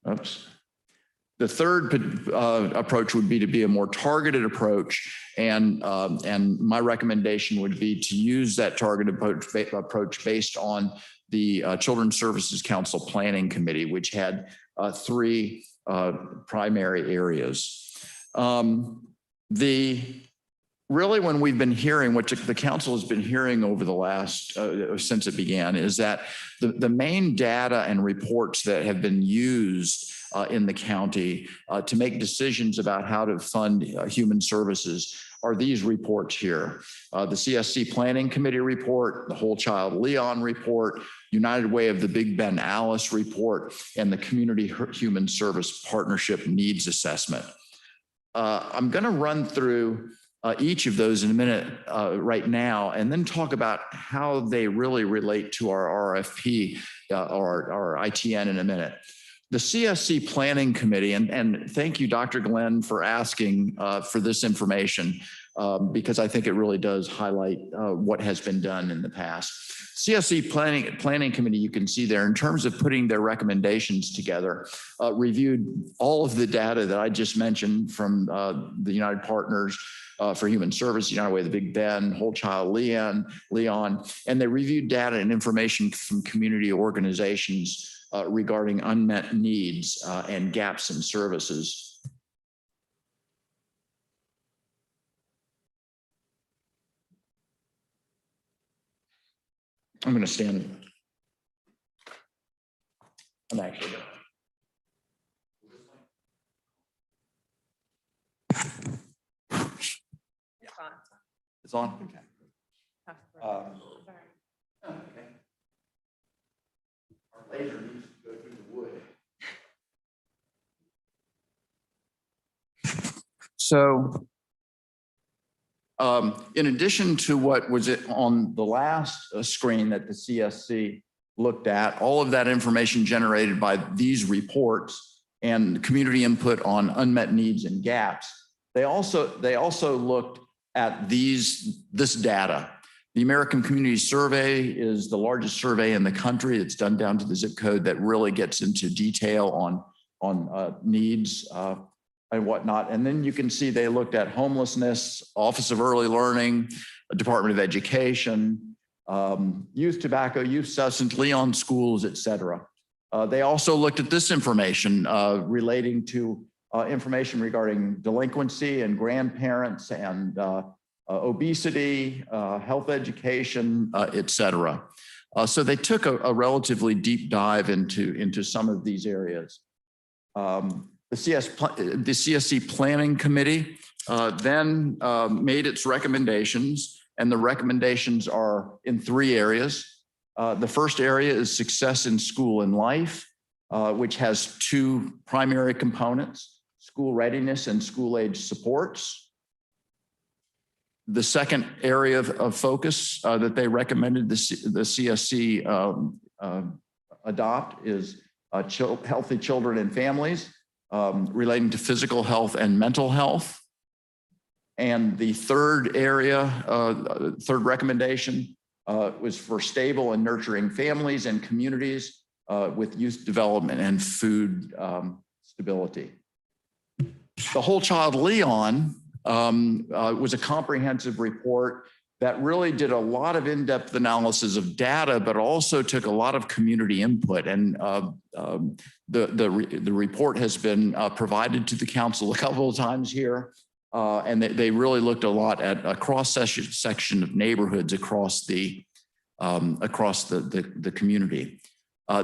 the third approach would be to be a more targeted approach, and my recommendation would be to use that targeted approach based on the Children's Services Council Planning Committee, which had 3 primary areas. Really, when we've been hearing, what the council has been hearing over the last, since it began, is that the main data and reports that have been used in the county to make decisions about how to fund human services are these reports here. The CSC Planning Committee report, the Whole Child Leon report, United Way of the Big Ben Alice report, and the Community Human Service Partnership Needs Assessment. I'm going to run through each of those in a minute right now, and then talk about how they really relate to our RFP or our ITN in a minute. The CSC Planning Committee, and thank you, Dr. Glenn, for asking for this information, because I think it really does highlight what has been done in the past. CSC Planning Committee, you can see there, in terms of putting their recommendations together, reviewed all of the data that I just mentioned from the United Partners for Human Service, United Way of the Big Ben, Whole Child Leon, and they reviewed data and information from community organizations regarding unmet needs and gaps in services. I'm going to stand. I'm actually going to. It's on. Okay. Okay. Our laser needs to go through the wood. So, in addition to what was it on the last screen that the CSC looked at, all of that information generated by these reports and community input on unmet needs and gaps, they also looked at this data. The American Community Survey is the largest survey in the country. It's done down to the zip code that really gets into detail on needs and whatnot. And then you can see they looked at homelessness, Office of Early Learning, Department of Education, youth tobacco, youth substance, Leon schools, et cetera. They also looked at this information relating to information regarding delinquency and grandparents and obesity, health education, et cetera. So they took a relatively deep dive into some of these areas. The CSC Planning Committee then made its recommendations, and the recommendations are in 3 areas. The first area is success in school and life, which has 2 primary components: school readiness and school age supports. The second area of focus that they recommended the CSC adopt is healthy children and families, relating to physical health and mental health. And the third area, third recommendation was for stable and nurturing families and communities with youth development and food stability. The Whole Child Leon was a comprehensive report that really did a lot of in-depth analysis of data, but also took a lot of community input. And the report has been provided to the council a couple of times here. And they really looked a lot at a section of neighborhoods across the community.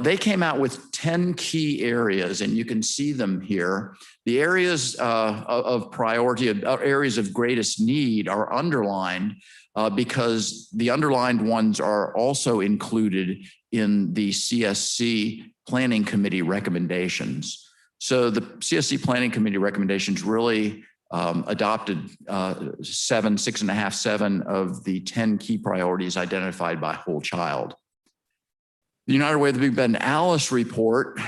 They came out with 10 key areas, and you can see them here. The areas of priority, areas of greatest need are underlined because the underlined ones are also included in the CSC Planning Committee recommendations. So the CSC Planning Committee recommendations really adopted 7 of the 10 key priorities identified by Whole Child. The United Way of the Big Bend Alice report,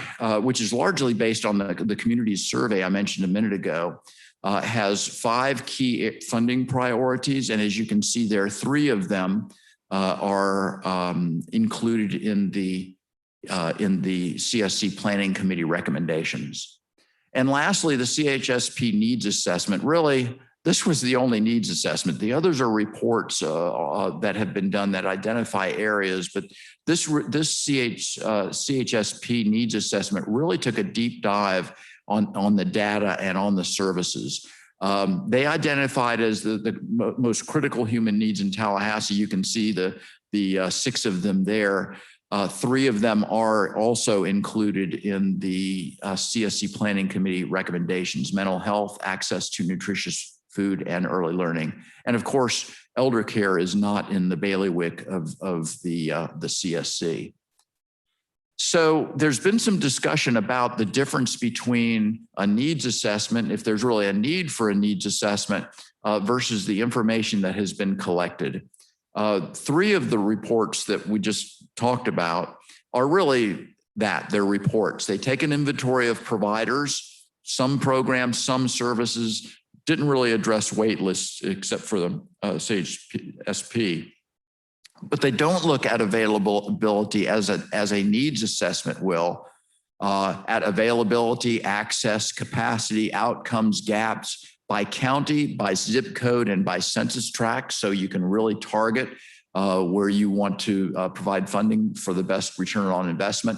which is largely based on the community's survey I mentioned a minute ago, has 5 key funding priorities. And as you can see there, 3 of them are included in the CSC Planning Committee recommendations. And lastly, the CHSP needs assessment. Really, this was the only needs assessment. The others are reports that have been done that identify areas, but this CHSP needs assessment really took a deep dive on the data and on the services. They identified as the most critical human needs in Tallahassee. You can see the 6 of them there. 3 of them are also included in the CSC Planning Committee recommendations: mental health, access to nutritious food, and early learning. And of course, elder care is not in the bailiwick of the CSC. So there's been some discussion about the difference between a needs assessment, if there's really a need for a needs assessment, versus the information that has been collected. 3 of the reports that we just talked about are really that, they're reports. They take an inventory of providers, some programs, some services, didn't really address wait lists except for the CHSP. But they don't look at availability as a needs assessment will, at availability, access, capacity, outcomes, gaps by county, by zip code, and by census tract. So you can really target where you want to provide funding for the best return on investment.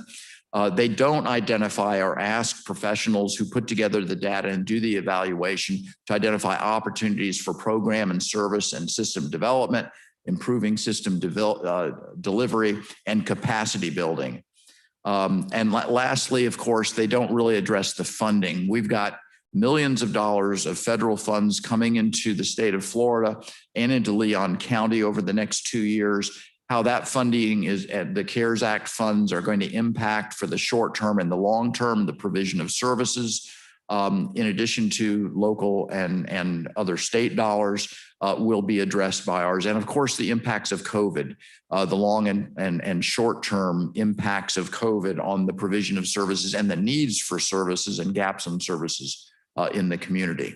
They don't identify or ask professionals who put together the data and do the evaluation to identify opportunities for program and service and system development, improving system delivery, and capacity building. And lastly, of course, they don't really address the funding. We've got millions of dollars of federal funds coming into the state of Florida and into Leon County over the next 2 years. How that funding is, the CARES Act funds are going to impact for the short term and the long term, the provision of services, in addition to local and other state dollars, will be addressed by ours. And of course, the impacts of COVID, the long and short term impacts of COVID on the provision of services and the needs for services and gaps in services in the community.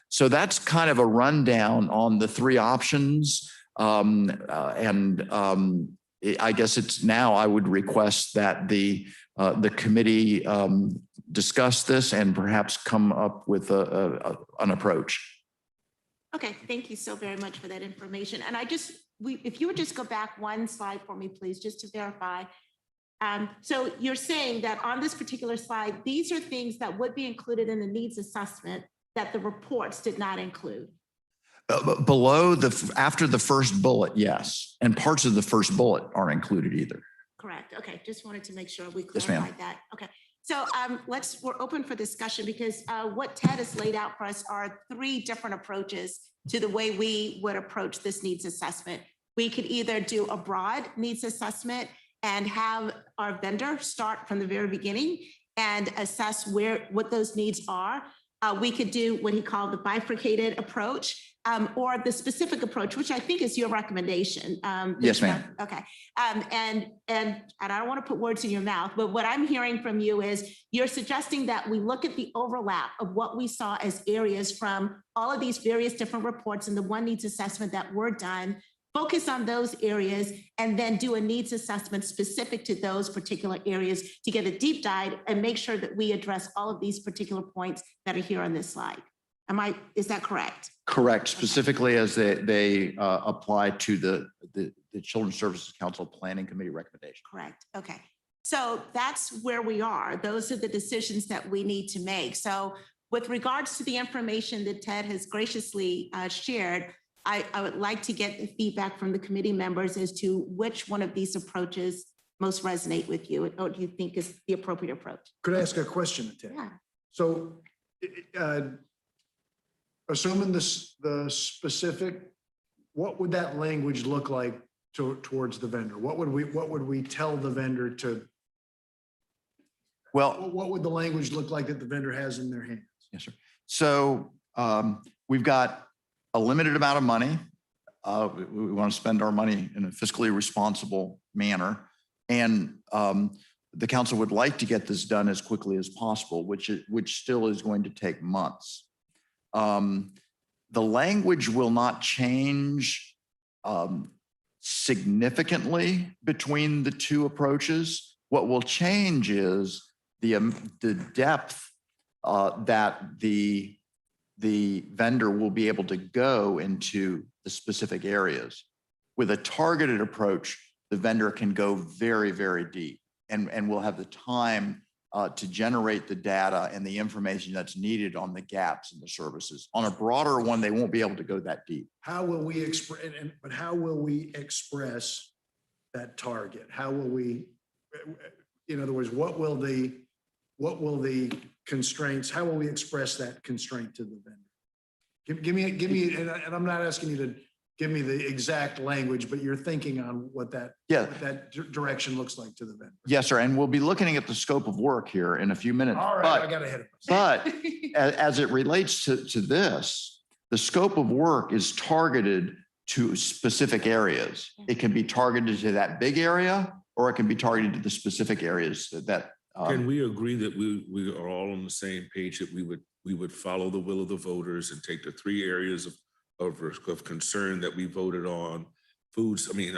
So that's kind of a rundown on the 3 options. I guess it's now I would request that the committee discuss this and perhaps come up with an approach. Okay, thank you so very much for that information. And if you would just go back 1 slide for me, please, just to verify. So you're saying that on this particular slide, these are things that would be included in the needs assessment that the reports did not include. Below after the first bullet, yes. And parts of the first bullet aren't included either. Correct. Okay, just wanted to make sure we Yes, clarified that. Okay. So we're open for discussion because what Ted has laid out for us are 3 different approaches to the way we would approach this needs assessment. We could either do a broad needs assessment and have our vendor start from the very beginning and assess what those needs are. We could do what he called the bifurcated approach, or the specific approach, which I think is your recommendation. Yes, ma'am. Okay. And I don't want to put words in your mouth, but what I'm hearing from you is you're suggesting that we look at the overlap of what we saw as areas from all of these various different reports and the one needs assessment that were done, focus on those areas, and then do a needs assessment specific to those particular areas to get a deep dive and make sure that we address all of these particular points that are here on this slide. Is that correct? Correct, specifically as they apply to the Children's Services Council Planning Committee recommendation. Correct. Okay. So that's where we are. Those are the decisions that we need to make. So with regards to the information that Ted has graciously shared, I would like to get the feedback from the committee members as to which one of these approaches most resonate with you, or do you think is the appropriate approach? Could I ask a question, Ted? Yeah. So, assuming the specific, what would that language look like towards the vendor? What would we tell the vendor to, Well, what would the language look like that the vendor has in their hands? yes, sir. So we've got a limited amount of money. We want to spend our money in a fiscally responsible manner. And the council would like to get this done as quickly as possible, which still is going to take months. The language will not change significantly between the two approaches. What will change is the depth that the vendor will be able to go into the specific areas. With a targeted approach, the vendor can go very, very deep and will have the time to generate the data and the information that's needed on the gaps in the services. On a broader one, they won't be able to go that deep. How will we express, but how will we express that target? How will we, in other words, what will the constraints, how will we express that constraint to the vendor? Give me, and I'm not asking you to give me the exact language, but you're thinking on what that, what that direction looks like to the vendor. Yes, sir. And we'll be looking at the scope of work here in a few minutes. All right, I got ahead of myself. But as it relates to this, the scope of work is targeted to specific areas. It can be targeted to that big area, or it can be targeted to the specific areas that. Can we agree that we are all on the same page, that we would follow the will of the voters and take the 3 areas of concern that we voted on? Foods, I mean,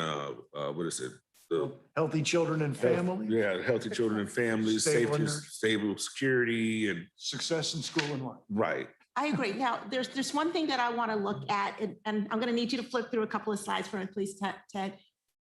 what is it? The Healthy children and families. Yeah, healthy children and families, Stable safety, and- stable security, and Success in school and life. right. I agree. Now, there's one thing that I want to look at, and I'm going to need you to flip through a couple of slides for me, please, Ted.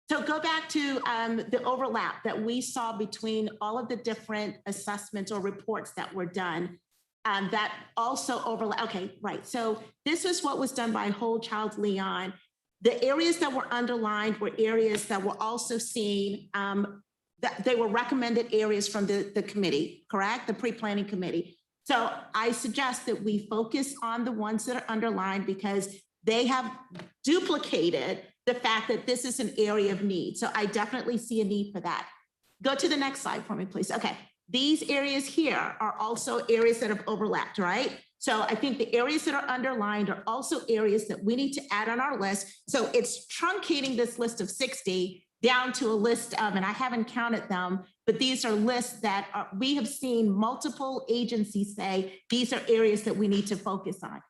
So go back to the overlap that we saw between all of the different assessments or reports that were done. That also overlap. Okay, right. So this is what was done by Whole Child Leon. The areas that were underlined were areas that were also seen, that they were recommended areas from the committee, correct? The pre-planning committee. So I suggest that we focus on the ones that are underlined because they have duplicated the fact that this is an area of need. So I definitely see a need for that. Go to the next slide for me, please. Okay, these areas here are also areas that have overlapped, right? So I think the areas that are underlined are also areas that we need to add on our list. So it's truncating this list of 60 down to a list of, and I haven't counted them, but these are lists that we have seen multiple agencies say, these are areas that we need to focus on.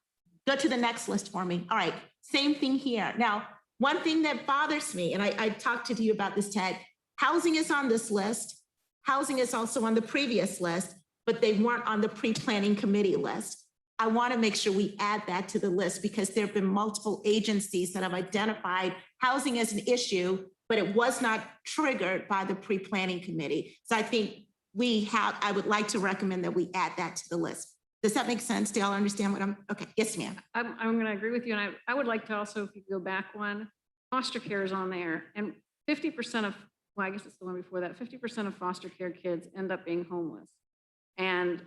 Go to the next list for me. All right, same thing here. Now, one thing that bothers me, and I talked to you about this, Ted, housing is on this list. Housing is also on the previous list, but they weren't on the pre-planning committee list. I want to make sure we add that to the list because there have been multiple agencies that have identified housing as an issue, but it was not triggered by the pre-planning committee. So I think I would like to recommend that we add that to the list. Does that make sense? Do y'all understand what okay, yes, ma'am. I'm going to agree with you. And I would like to also, if you go back one, foster care is on there. And 50% of, well, I guess it's the one before that, 50% of foster care kids end up being homeless. And,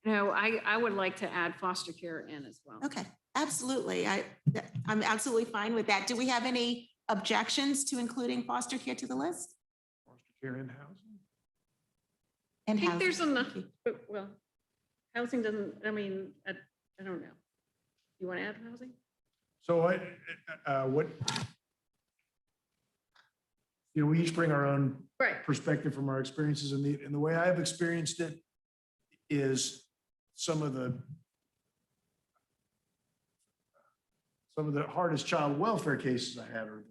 you know, I would like to add foster care in as well. Okay, absolutely. I'm absolutely fine with that. Do we have any objections to including foster care to the list? Foster care and housing. And I think housing. there's enough, but, well, housing doesn't, I mean, I don't know. You want to add housing? So we each bring our own Right. perspective from our experiences, and the way I've experienced it is some of the hardest child welfare cases I had are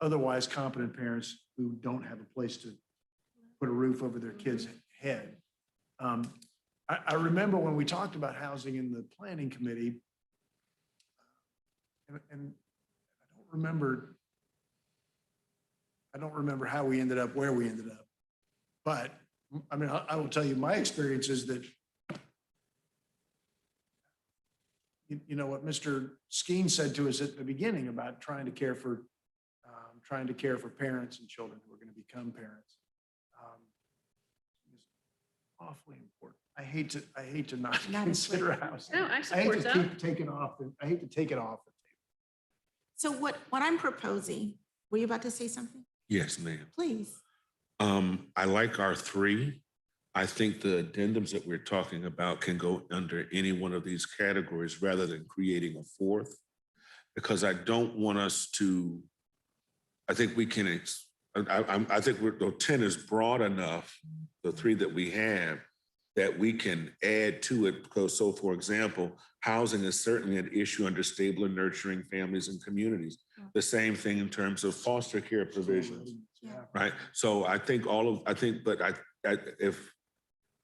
otherwise competent parents who don't have a place to put a roof over their kid's head. I remember when we talked about housing in the planning committee, and I don't remember how we ended up where we ended up. But I mean, I will tell you, my experience is that you know, what Mr. Skeen said to us at the beginning about trying to care for parents and children who are going to become parents. Is awfully important. I hate to not Not consider housing. No, I I hate support to that. keep taking off, I hate to take it off. So what I'm proposing, were you about to say something? Yes, ma'am. Please. I like our three. I think the addendums that we're talking about can go under any one of these categories rather than creating a fourth. Because I don't want us to, I think we can, I think the 10 is broad enough, the three that we have, that we can add to it. Because so for example, housing is certainly an issue under stable and nurturing families and communities. The same thing in terms of foster care provisions, Yeah. right? So I think but if,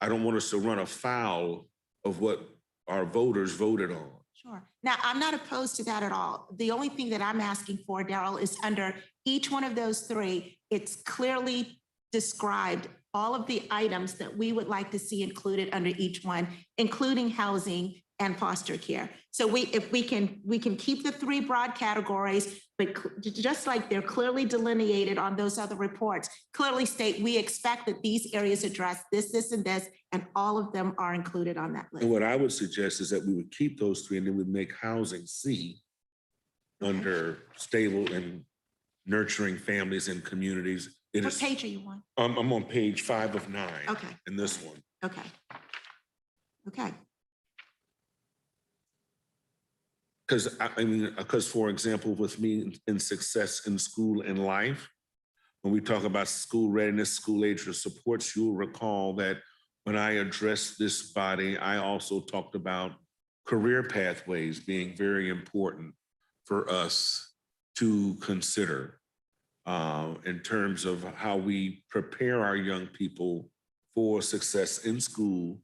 I don't want us to run afoul of what our voters voted on. Sure. Now, I'm not opposed to that at all. The only thing that I'm asking for, Daryl, is under each one of those three, it's clearly described all of the items that we would like to see included under each one, including housing and foster care. So if we can keep the three broad categories, but just like they're clearly delineated on those other reports, clearly state we expect that these areas address this, this, and this, and all of them are included on that list. And what I would suggest is that we would keep those three and then we'd make housing C under stable and nurturing families and communities. It What is, page are you on? I'm on page 5 of 9. Okay. In this one. Okay. Okay. Because for example, with me in success in school and life, when we talk about school readiness, school age supports, you'll recall that when I addressed this body, I also talked about career pathways being very important for us to consider in terms of how we prepare our young people for success in school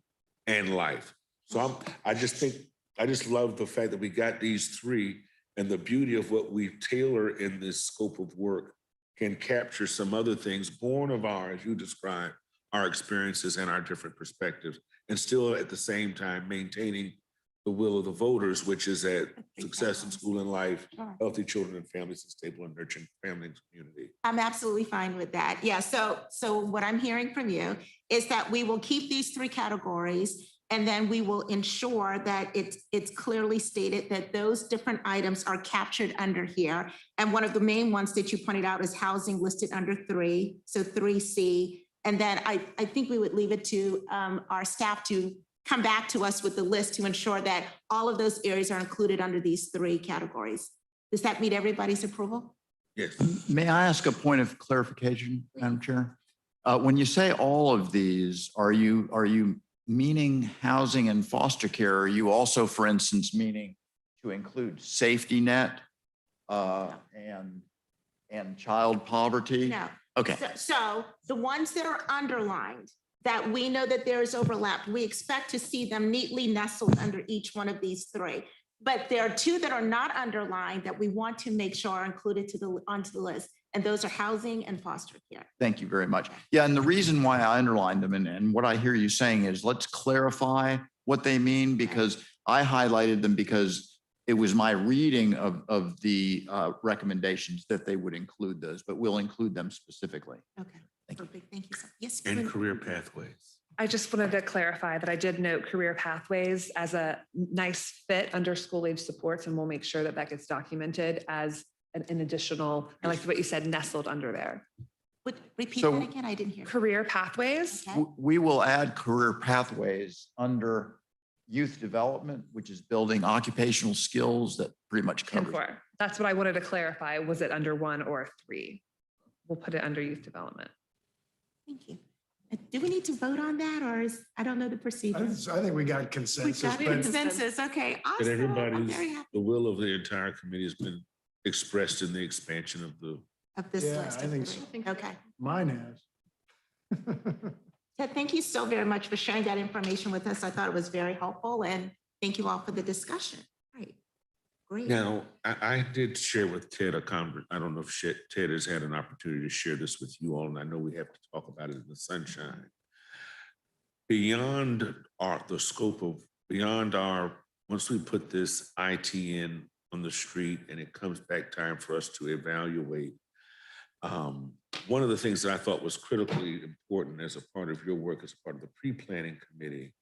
and life. So I just love the fact that we got these three, and the beauty of what we tailor in this scope of work can capture some other things born of our, as you described, our experiences and our different perspectives, and still at the same time maintaining the will of the voters, which is that success in school and life, Sure. healthy children and families, and stable and nurturing family and community. I'm absolutely fine with that. Yeah, so what I'm hearing from you is that we will keep these three categories, and then we will ensure that it's clearly stated that those different items are captured under here. And one of the main ones that you pointed out is housing listed under 3, so 3C. And then I think we would leave it to our staff to come back to us with the list to ensure that all of those areas are included under these 3 categories. Does that meet everybody's approval? Yes. May I ask a point of clarification, Madam Chair? When you say all of these, are you meaning housing and foster care? Are you also, for instance, meaning to include safety net and child poverty? No. Okay. So the ones that are underlined, that we know that there is overlap, we expect to see them neatly nestled under each one of these 3. But there are 2 that are not underlined that we want to make sure are included onto the list. And those are housing and foster care. Thank you very much. Yeah, and the reason why I underlined them and what I hear you saying is let's clarify what they mean, because I highlighted them because it was my reading of the recommendations that they would include those, but we'll include them specifically. Okay, perfect. Thank you. Yes. And career pathways. I just wanted to clarify that I did note career pathways as a nice fit under school age supports, and we'll make sure that that gets documented as an additional, I like what you said, nestled under there. Repeat So- that again. I didn't hear. Career pathways. Okay. We will add career pathways under youth development, which is building occupational skills that pretty much 10 covers. 4. That's what I wanted to clarify. Was it under 1 or 3? We'll put it under youth development. Thank you. Do we need to vote on that, or I don't know the procedure? I think we got We consensus, got but consensus. Okay. And Awesome. I'm everybody's, very happy the will of the entire committee has been expressed in the expansion of the. of this Yeah, list. I of think 3. so. Okay. mine has. Ted, thank you so very much for sharing that information with us. I thought it was very helpful, and thank you all for the discussion. Right. Great. Now, I did share with Ted I don't know if Ted has had an opportunity to share this with you all, and I know we have to talk about it in the sunshine. Beyond our once we put this ITN on the street and it comes back time for us to evaluate, one of the things that I thought was critically important as a part of your work, as a part of the pre-planning committee,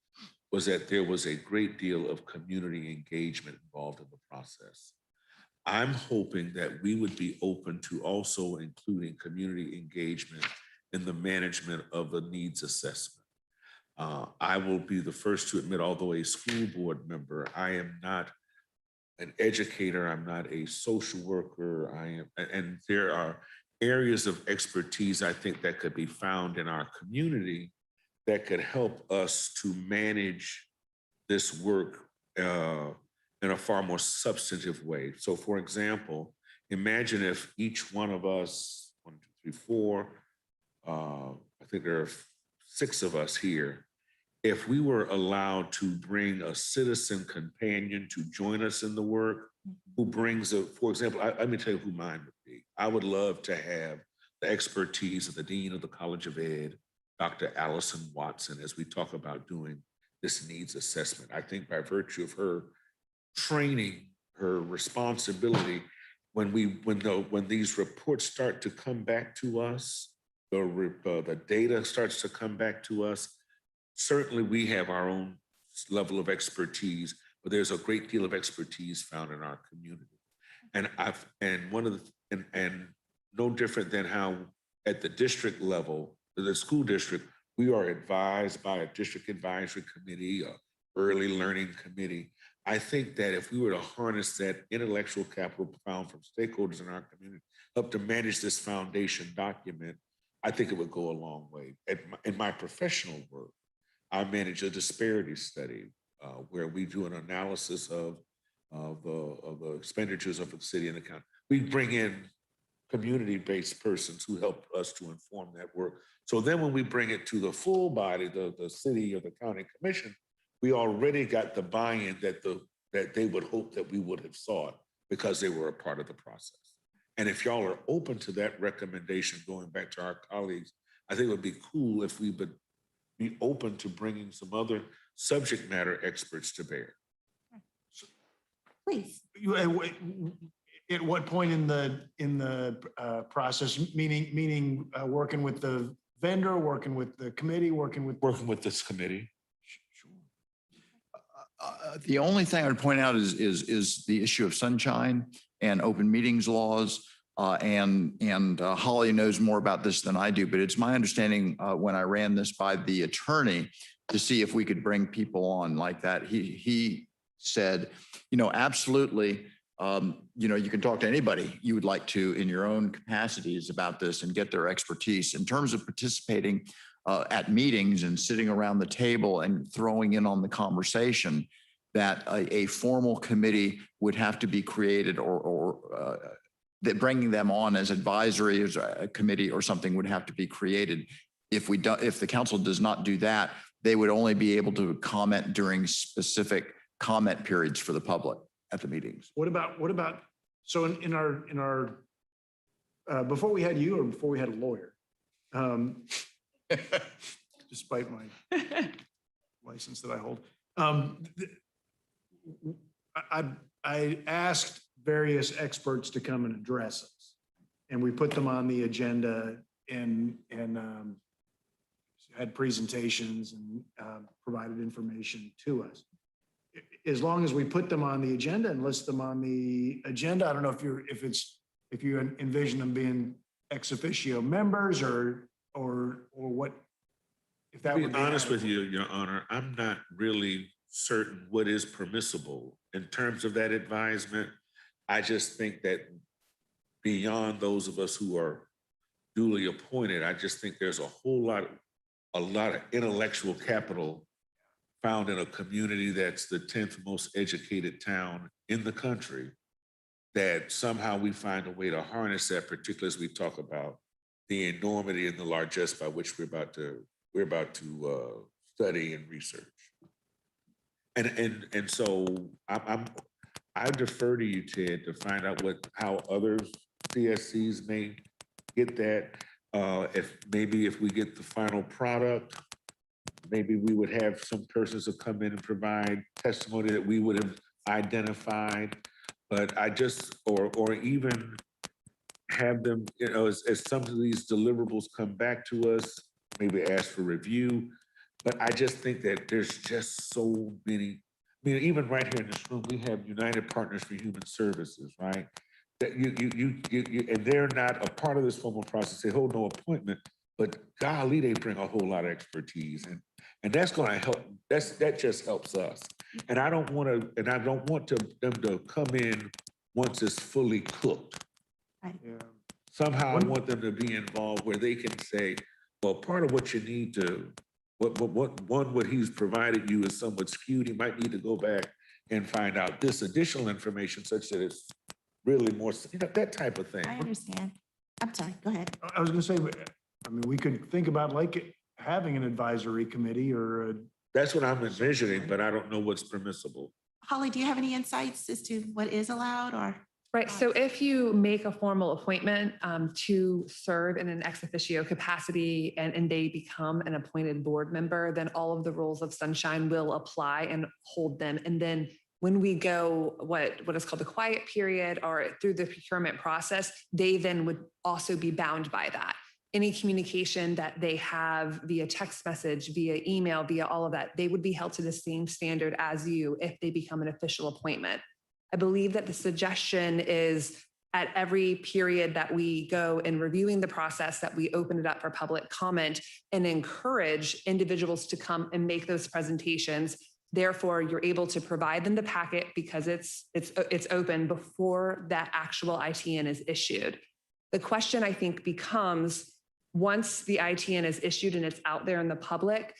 was that there was a great deal of community engagement involved in the process. I'm hoping that we would be open to also including community engagement in the management of the needs assessment. I will be the first to admit, although a school board member, I am not an educator, I'm not a social worker, and there are areas of expertise I think that could be found in our community that could help us to manage this work in a far more substantive way. So for example, imagine if each one of us, 1, 2, 3, 4, I think there are 6 of us here, if we were allowed to bring a citizen companion to join us in the work, who brings for example, let me tell you who mine would be. I would love to have the expertise of the Dean of the College of Ed, Dr. Allison Watson, as we talk about doing this needs assessment. I think by virtue of her training, her responsibility, when these reports start to come back to us, the data starts to come back to us, certainly we have our own level of expertise, but there's a great deal of expertise found in our community. And no different than how at the district level, the school district, we are advised by a district advisory committee, a early learning committee. I think that if we were to harness that intellectual capital found from stakeholders in our community, help to manage this foundation document, I think it would go a long way. In my professional work, I manage a disparity study where we do an analysis of the expenditures of the city and the county. We bring in community-based persons who help us to inform that work. So then when we bring it to the full body, the city or the county commission, we already got the buy-in that they would hope that we would have sought because they were a part of the process. And if y'all are open to that recommendation, going back to our colleagues, I think it would be cool if we would be open to bringing some other subject matter experts to bear. Please. At what point in the process, meaning working with the vendor, working with the committee, working with this committee? The only thing I would point out is the issue of sunshine and open meetings laws. And Holly knows more about this than I do, but it's my understanding when I ran this by the attorney to see if we could bring people on like that. He said, absolutely, you can talk to anybody you would like to in your own capacities about this and get their expertise. In terms of participating at meetings and sitting around the table and throwing in on the conversation, that a formal committee would have to be created or that bringing them on as advisory as a committee or something would have to be created. If the council does not do that, they would only be able to comment during specific comment periods for the public at the meetings. What about, so in our, before we had you or before we had a lawyer, despite my license that I hold, I asked various experts to come and address us. And we put them on the agenda and had presentations and provided information to us. As long as we put them on the agenda and list them on the agenda, I don't know if you envision them being ex officio members or what, if that would To be honest with you, Your Honor, I'm not really certain what is permissible in terms of that advisement. I just think that beyond those of us who are duly appointed, I just think there's a lot of intellectual capital found in a community that's the 10th most educated town in the country, that somehow we find a way to harness that, particularly as we talk about the enormity and the largesse by which we're about to study and research. And so I defer to you, Ted, to find out how other CSCs may get that. If we get the final product, maybe we would have some persons to come in and provide testimony that we would have identified. But I just, or even have them, you know, as some of these deliverables come back to us, maybe ask for review. But I just think that there's just so many, I mean, even right here in this room, we have United Partners for Human Services, right? That you, and they're not a part of this formal process. They hold no appointment, but golly, they bring a whole lot of expertise, and that's going to help. That just helps us. And I don't want to, and I don't want them to come in once it's fully cooked. Yeah. Somehow I want them to be involved where they can say, well, part of what you need to, what he's provided you is somewhat skewed. You might need to go back and find out this additional information such that it's really more, you know, that type of thing. I understand. I'm sorry, go ahead. I was gonna say, I mean, we could think about like having an advisory committee or a. That's what I'm envisioning, but I don't know what's permissible. Holly, do you have any insights as to what is allowed or? Right. So if you make a formal appointment to serve in an ex officio capacity and they become an appointed board member, then all of the rules of sunshine will apply and hold them. And then when we go what is called the quiet period or through the procurement process, they then would also be bound by that. Any communication that they have via text message, via email, via all of that, they would be held to the same standard as you if they become an official appointment. I believe that the suggestion is at every period that we go in reviewing the process, that we open it up for public comment and encourage individuals to come and make those presentations. Therefore, you're able to provide them the packet because it's open before that actual ITN is issued. The question I think becomes, once the ITN is issued and it's out there in the public,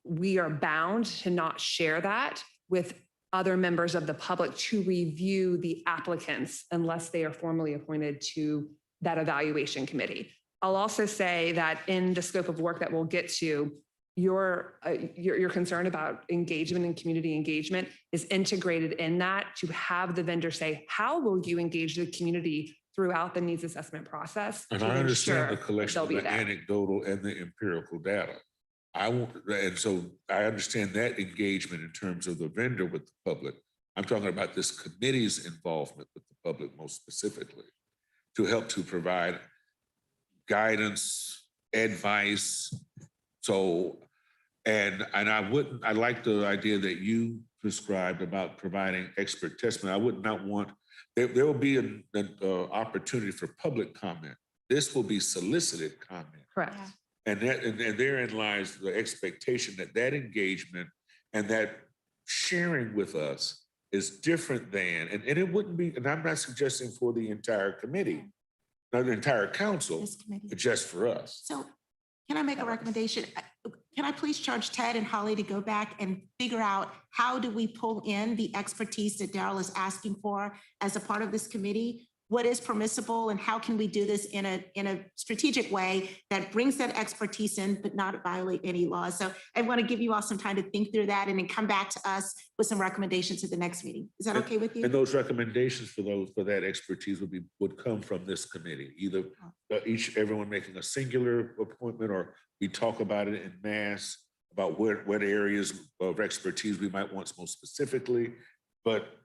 we are bound to not share that with other members of the public to review the applicants unless they are formally appointed to that evaluation committee. I'll also say that in the scope of work that we'll get to, your concern about engagement and community engagement is integrated in that to have the vendor say, how will you engage the community throughout the needs assessment process? And to I understand the ensure collection of they'll the be there. anecdotal and the empirical data. And so I understand that engagement in terms of the vendor with the public. I'm talking about this committee's involvement with the public most specifically to help to provide guidance, advice. So, and I like the idea that you prescribed about providing expert testimony. I would not want, there will be an opportunity for public comment. This will be solicited comment. Correct. Yeah. And therein lies the expectation that that engagement and that sharing with us is different than, and it wouldn't be, and I'm not suggesting for the entire committee, not the entire council, This committee. but just for us. So can I make a recommendation? Can I please charge Ted and Holly to go back and figure out how do we pull in the expertise that Darrell is asking for as a part of this committee? What is permissible and how can we do this in a strategic way that brings that expertise in, but not violate any laws? So I want to give you all some time to think through that and then come back to us with some recommendations at the next meeting. Is that okay with you? And those recommendations for that expertise would come from this committee, either everyone making a singular appointment, or we talk about it in mass about what areas of expertise we might want most specifically, but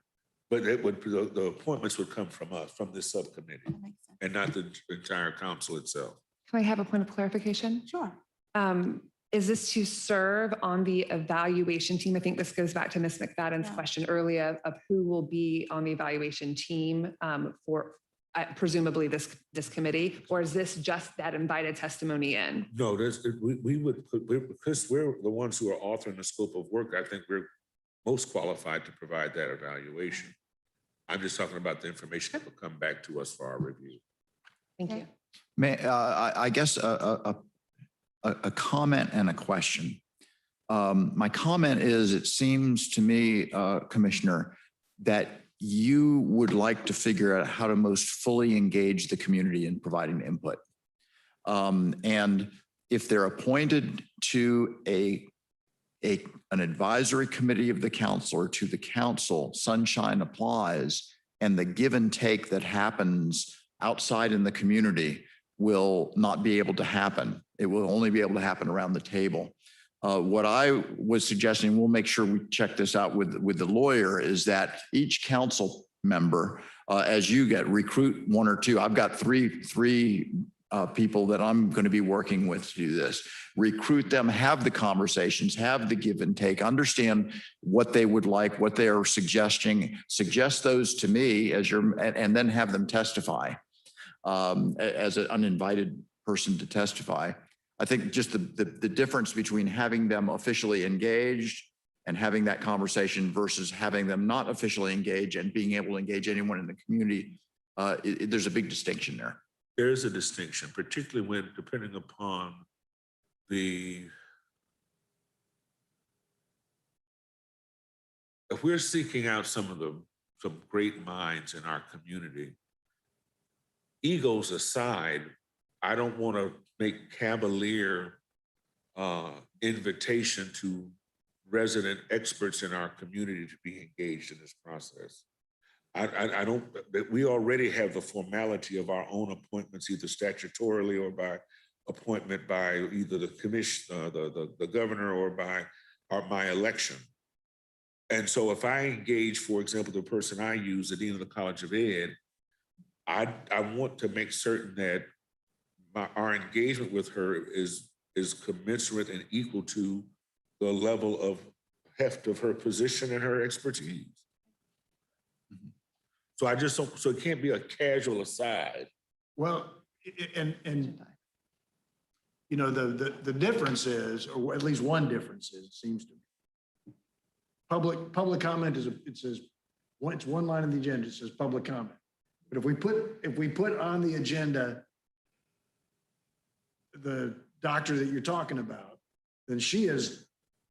it would, the appointments would come from us, from this subcommittee, That makes sense. and not the entire council itself. Can I have a point of clarification? Sure. Is this to serve on the evaluation team? I think this goes back to Ms. McFadden's Yeah. question earlier of who will be on the evaluation team for presumably this committee, or is this just that invited testimony in? No, we would put, because we're the ones who are authoring the scope of work, I think we're most qualified to provide that evaluation. I'm just talking about the information that will come back to us for our review. Thank Okay. you. I guess a comment and a question. My comment is, it seems to me, Commissioner, that you would like to figure out how to most fully engage the community in providing input. And if they're appointed to an advisory committee of the council or to the council, sunshine applies, and the give and take that happens outside in the community will not be able to happen. It will only be able to happen around the table. What I was suggesting, we'll make sure we check this out with the lawyer, is that each council member, as you recruit one or two. I've got three people that I'm going to be working with to do this. Recruit them, have the conversations, have the give and take, understand what they would like, what they are suggesting, suggest those to me and then have them testify as an uninvited person to testify. I think just the difference between having them officially engaged and having that conversation versus having them not officially engaged and being able to engage anyone in the community, there's a big distinction there. There is a distinction, particularly when, depending upon if we're seeking out some great minds in our community, egos aside, I don't want to make cavalier invitation to resident experts in our community to be engaged in this process. I don't, we already have the formality of our own appointments, either statutorily or by appointment by either the commission, the governor, or by my election. And so if I engage, for example, the person I use, the Dean of the College of Ed, I want to make certain that our engagement with her is commensurate and equal to the level of heft of her position and her expertise. So I just don't, so it can't be a casual aside. Well, and you know, the difference is, or at least one difference is, it seems to me, public comment is, it's one line on the agenda, it says public comment. But if we put on the agenda the doctor that you're talking about, then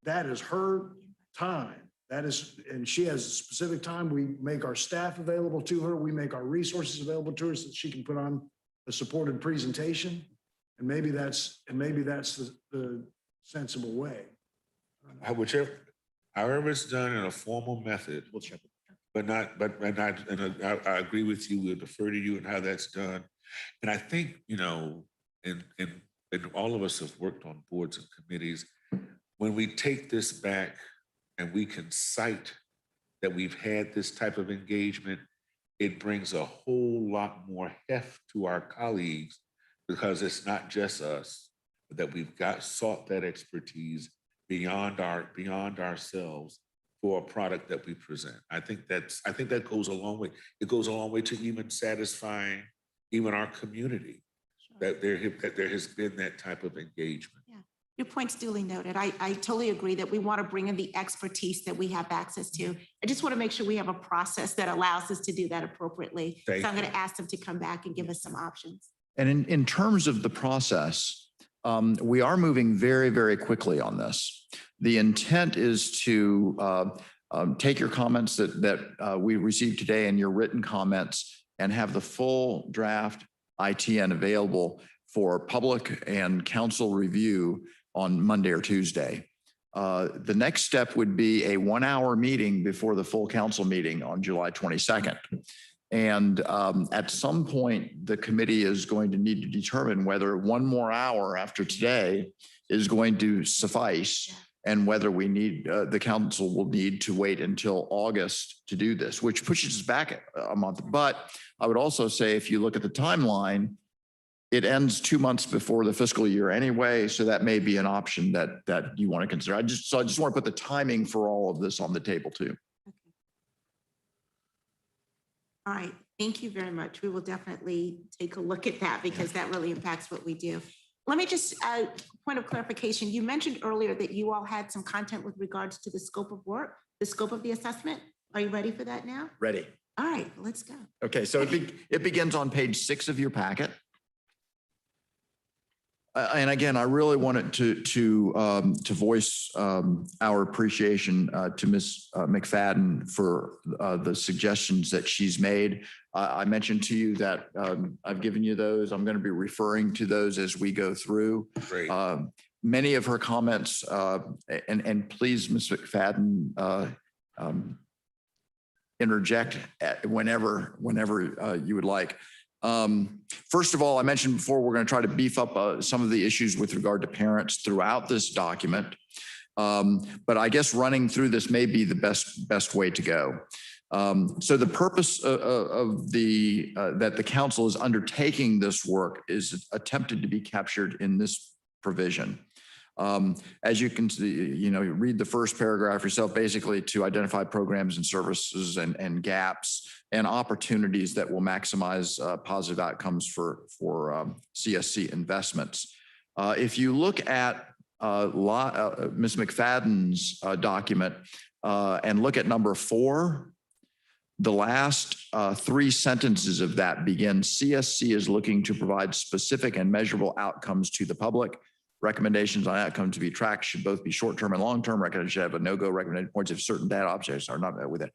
that is her time. And she has a specific time. We make our staff available to her. We make our resources available to her so that she can put on a supported presentation. And maybe that's the sensible way. However it's done in a formal method, but I agree with you. We'll defer to you and how that's done. And I think, you know, and all of us have worked on boards and committees. When we take this back and we can cite that we've had this type of engagement, it brings a whole lot more heft to our colleagues, because it's not just us, but that we've sought that expertise beyond ourselves for a product that we present. I think that goes a long way. It goes a long way to even satisfying even our community, that there has been that type of engagement. Yeah, your point's duly noted. I totally agree that we want to bring in the expertise that we have access to. I just want to make sure we have a process that allows us to do that appropriately. So I'm going to ask them to come back and give us some options. And in terms of the process, we are moving very, very quickly on this. The intent is to take your comments that we received today and your written comments and have the full draft ITN available for public and council review on Monday or Tuesday. The next step would be a 1-hour meeting before the full council meeting on July 22nd. And at some point, the committee is going to need to determine whether 1 more hour after today is going to suffice, and whether we need, the council will need to wait until August to do this, which pushes us back a month. But I would also say, if you look at the timeline, it ends 2 months before the fiscal year anyway. So that may be an option that you want to consider. I just want to put the timing for all of this on the table too. Okay. All right, thank you very much. We will definitely take a look at that, because that really impacts what we do. Let me just, point of clarification, you mentioned earlier that you all had some content with regards to the scope of work, the scope of the assessment. Are you ready for that now? Ready. All right, let's go. Okay, so it begins on page 6 of your packet. And again, I really wanted to voice our appreciation to Ms. McFadden for the suggestions that she's made. I mentioned to you that I've given you those. I'm going to be referring to those as we go through. Great. Many of her comments, and please, Ms. McFadden, interject whenever you would like. First of all, I mentioned before, we're going to try to beef up some of the issues with regard to parents throughout this document. But I guess running through this may be the best way to go. So the purpose of that the council is undertaking this work is attempted to be captured in this provision. As you can see, read the first paragraph yourself, basically to identify programs and services and gaps and opportunities that will maximize positive outcomes for CSC investments. If you look at Ms. McFadden's document and look at number 4, the last 3 sentences of that begin, CSC is looking to provide specific and measurable outcomes to the public. Recommendations on outcomes to be tracked should both be short-term and long-term. Recommendations should have a no-go recommended points if certain data objects are not met with it.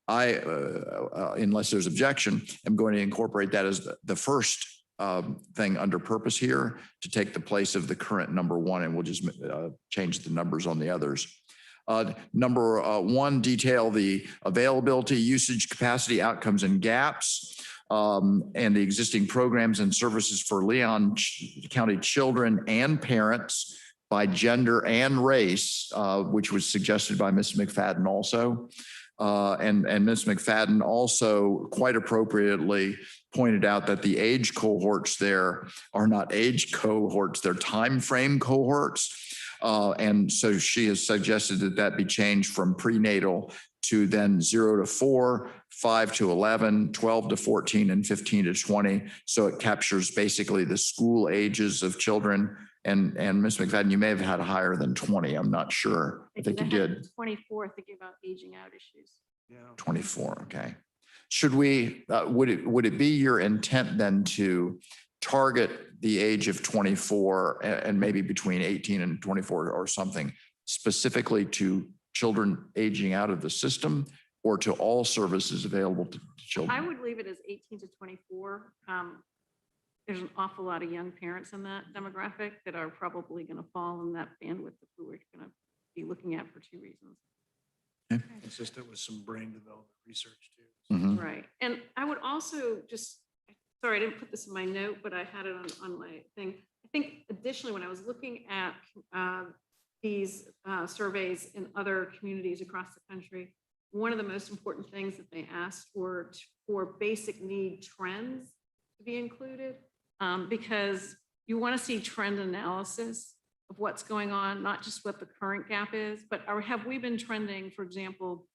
Unless there's objection, I'm going to incorporate that as the first thing under purpose here to take the place of the current number 1, and we'll just change the numbers on the others. Number 1, detail the availability, usage, capacity, outcomes, and gaps, and the existing programs and services for Leon County children and parents by gender and race, which was suggested by Ms. McFadden also. And Ms. McFadden also quite appropriately pointed out that the age cohorts there are not age cohorts, they're time frame cohorts. And so she has suggested that that be changed from prenatal to then 0 to 4, 5 to 11, 12 to 14, and 15 to 20. So it captures basically the school ages of children. And Ms. McFadden, you may have had higher than 20. I'm not sure. I think you did. 24, thinking about aging out issues. 24. Okay. Should we, would it be your intent then to target the age of 24 and maybe between 18 and 24 or something specifically to children aging out of the system or to all services available to children? I would leave it as 18 to 24. There's an awful lot of young parents in that demographic that are probably going to fall in that bandwidth that we're going to be looking at for 2 reasons. Consistent with some brain development research too. Mhm. Right. And I would also just, sorry, I didn't put this in my note, but I had it on my thing. I think additionally, when I was looking at these surveys in other communities across the country, one of the most important things that they asked for basic need trends to be included, because you want to see trend analysis of what's going on, not just what the current gap is, but have we been trending, for example,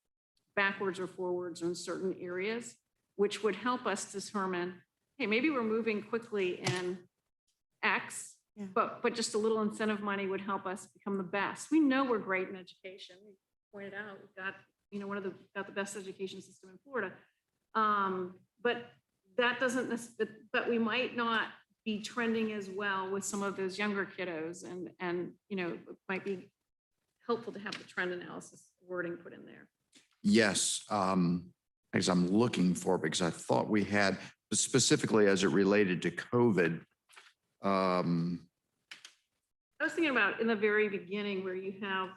backwards or forwards in certain areas, which would help us determine, hey, maybe we're moving quickly in X, but just a little incentive money would help us become the best. We know we're great in education. We pointed out we've got, got the best education system in Florida. But that doesn't, but we might not be trending as well with some of those younger kiddos, and it might be helpful to have the trend analysis wording put in there. Yes, as I'm looking for, because I thought we had specifically as it related to COVID. I was thinking about in the very beginning where you have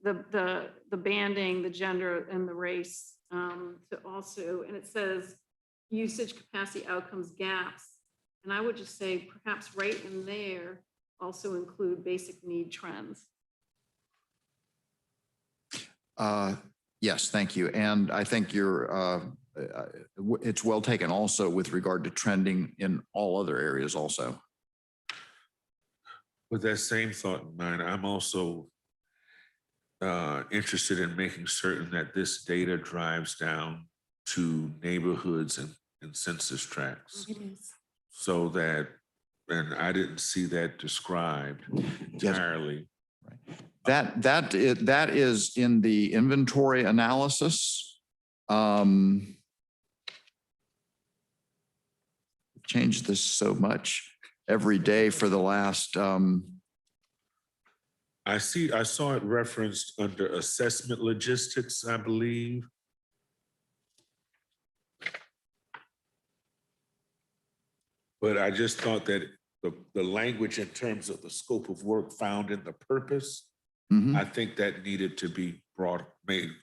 the banding, the gender, and the race to also, and it says usage, capacity, outcomes, gaps. And I would just say perhaps right in there also include basic need trends. Yes, thank you. And I think it's well taken also with regard to trending in all other areas also. With that same thought in mind, I'm also interested in making certain that this data drives down to neighborhoods and census tracts. It is. So that, and I didn't see that described entirely. Right. That is in the inventory analysis. Changed this so much every day for the last. I saw it referenced under assessment logistics, I believe. But I just thought that the language in terms of the scope of work found in the purpose, I think that needed to be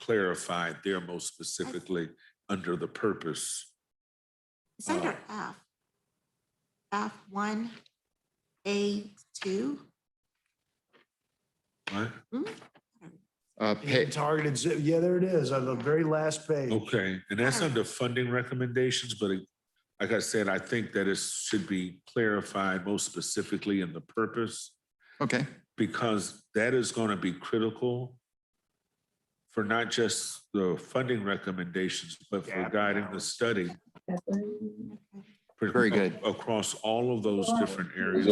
clarified there most specifically under the purpose. It's under F. F1, A2. Right? Targeted, yeah, there it is on the very last page. Okay, and that's under funding recommendations, but like I said, I think that it should be clarified most specifically in the purpose, Okay, because that is going to be critical for not just the funding recommendations, but for guiding the study. Very good. Across all of those different areas.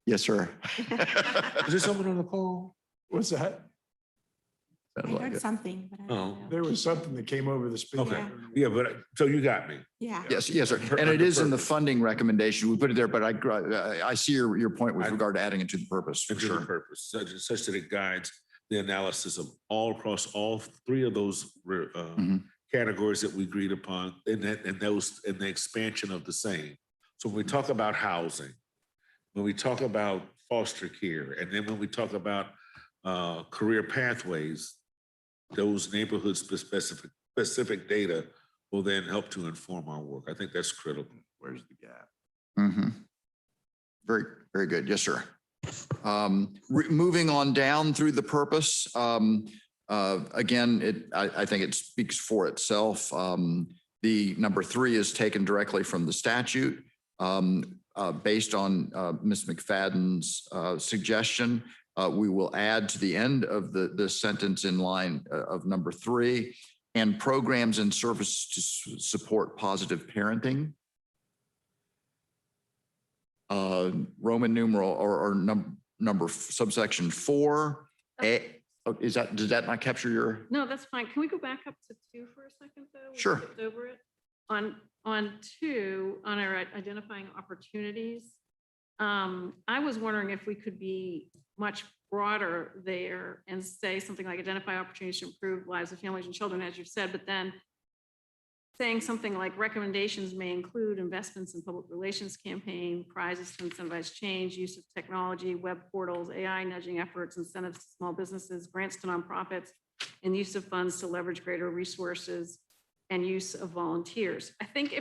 yes, sir. Is there someone on the call? What's that? I heard something, but I don't know. There was something that came over the speaker. Okay, yeah, but, so you got me. Yeah. Yes, yes, sir. And it is in the funding recommendation. We put it there, but I see your point with regard to adding it to the purpose, for Into the sure. purpose, such that it guides the analysis of all across all three of those categories that we agreed upon, and the expansion of the same. So when we talk about housing, when we talk about foster care, and then when we talk about career pathways, those neighborhood specific data will then help to inform our work. I think that's critical. Where's the gap? Very, very good. Yes, sir. Moving on down through the purpose. Again, I think it speaks for itself. The number 3 is taken directly from the statute. Based on Ms. McFadden's suggestion, we will add to the end of the sentence in line of number 3, and programs and services to support positive parenting. Roman numeral or number subsection 4. Does that not capture your? No, that's fine. Can we go back up to 2 for a second, though? We Sure. skipped over it. On 2, on our identifying opportunities, I was wondering if we could be much broader there and say something like identify opportunities to improve lives of families and children, as you've said, but then saying something like recommendations may include investments in public relations campaign, prizes to incentivize change, use of technology, web portals, AI nudging efforts, incentives to small businesses, grants to nonprofits, and use of funds to leverage greater resources and use of volunteers. I think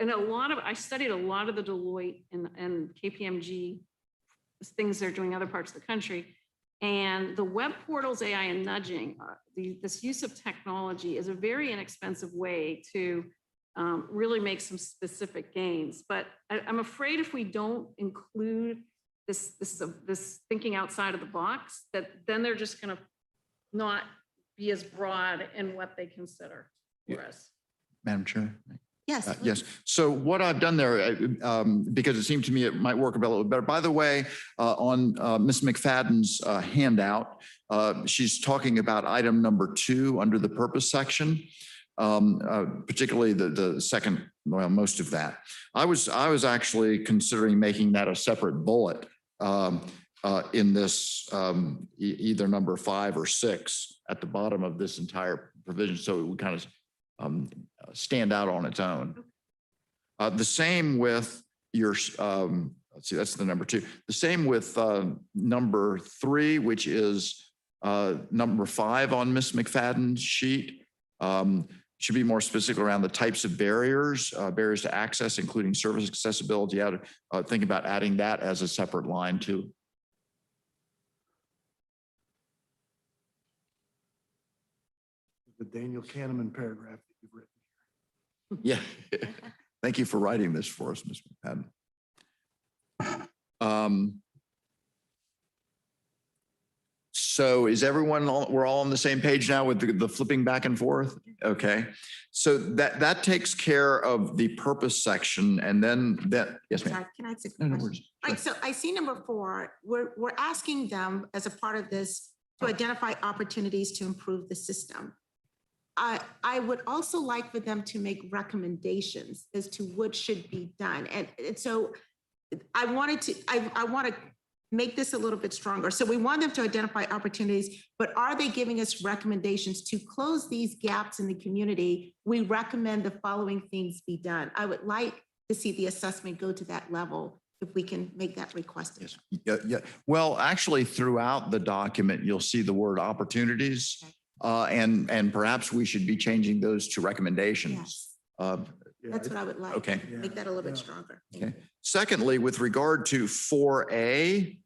I studied a lot of the Deloitte and KPMG things they're doing in other parts of the country. And the web portals, AI and nudging, this use of technology is a very inexpensive way to really make some specific gains. But I'm afraid if we don't include this thinking outside of the box, that then they're just going to not be as broad in what they consider for us. Madam Chair? Yes. Yes. So what I've done there, because it seemed to me it might work a little better. By the way, on Ms. McFadden's handout, she's talking about item number 2 under the purpose section, particularly the second, well, most of that. I was actually considering making that a separate bullet in this either number 5 or 6 at the bottom of this entire provision, so it would kind of stand out on its own. The same with your, let's see, that's the number 2. The same with number 3, which is number 5 on Ms. McFadden's sheet. Should be more specific around the types of barriers to access, including service accessibility. Think about adding that as a separate line too. The Daniel Kahneman paragraph that you've written. Yeah. Thank you for writing this for us, Ms. McFadden. So is everyone, we're all on the same page now with the flipping back and forth? Okay. So that takes care of the purpose section, and then that, yes, ma'am. Sorry, can I ask a No, no question? worries. All right, so I see number 4, we're asking them as a part of this to identify opportunities to improve the system. I would also like for them to make recommendations as to what should be done. And so I want to make this a little bit stronger. So we want them to identify opportunities, but are they giving us recommendations to close these gaps in the community? We recommend the following things be done. I would like to see the assessment go to that level if we can make that request. Yes. Yeah. Well, actually, throughout the document, you'll see the word opportunities. And perhaps we should be changing those to recommendations. Yes, Uh, Yeah, that's what I would like. Okay. Make that a little bit Yeah. stronger. Okay. Secondly, with regard to 4A,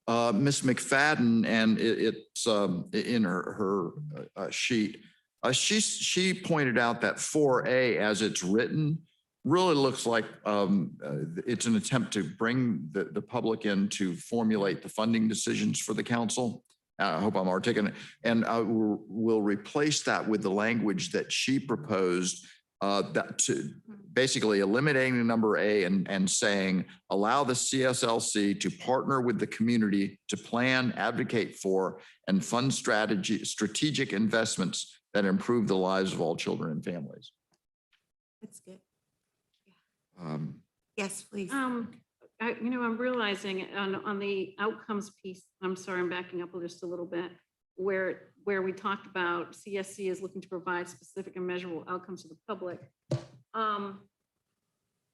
Ms. McFadden, and it's in her sheet, she pointed out that 4A as it's written really looks like it's an attempt to bring the public in to formulate the funding decisions for the council. I hope I'm articulating, and we'll replace that with the language that she proposed, that to basically eliminating number A and saying, allow the CSLC to partner with the community to plan, advocate for, and fund strategic investments that improve the lives of all children and families. That's good. Um, Yes, please. I'm realizing on the outcomes piece, I'm sorry, I'm backing up just a little bit, where we talked about CSC is looking to provide specific and measurable outcomes to the public.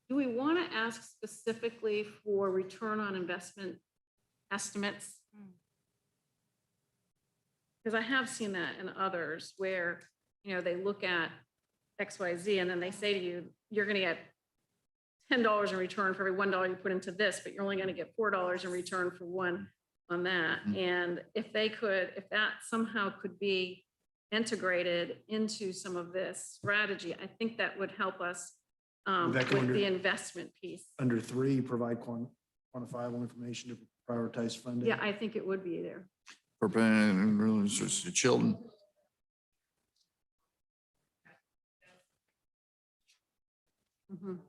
Do we want to ask specifically for return on investment estimates? Because I have seen that in others where, they look at XYZ and then they say to you, you're going to get $10 in return for every $1 you put into this, but you're only going to get $4 in return for one on that. And if that somehow could be integrated into some of this strategy, I think that would help us Would that go with under- the investment piece. Under 3, provide quantifiable information to prioritize funding. Yeah, I think it would be there. for children. Mhm.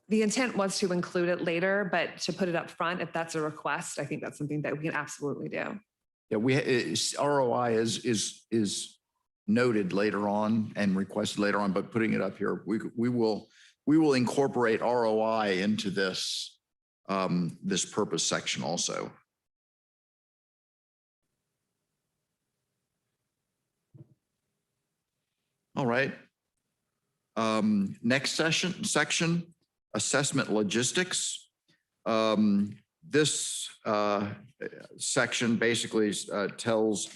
The intent was to include it later, but to put it up front, if that's a request, I think that's something that we can absolutely do. Yeah, ROI is noted later on and requested later on, but putting it up here, we will incorporate ROI into this this purpose section also. All right. Next section, assessment logistics. This section basically tells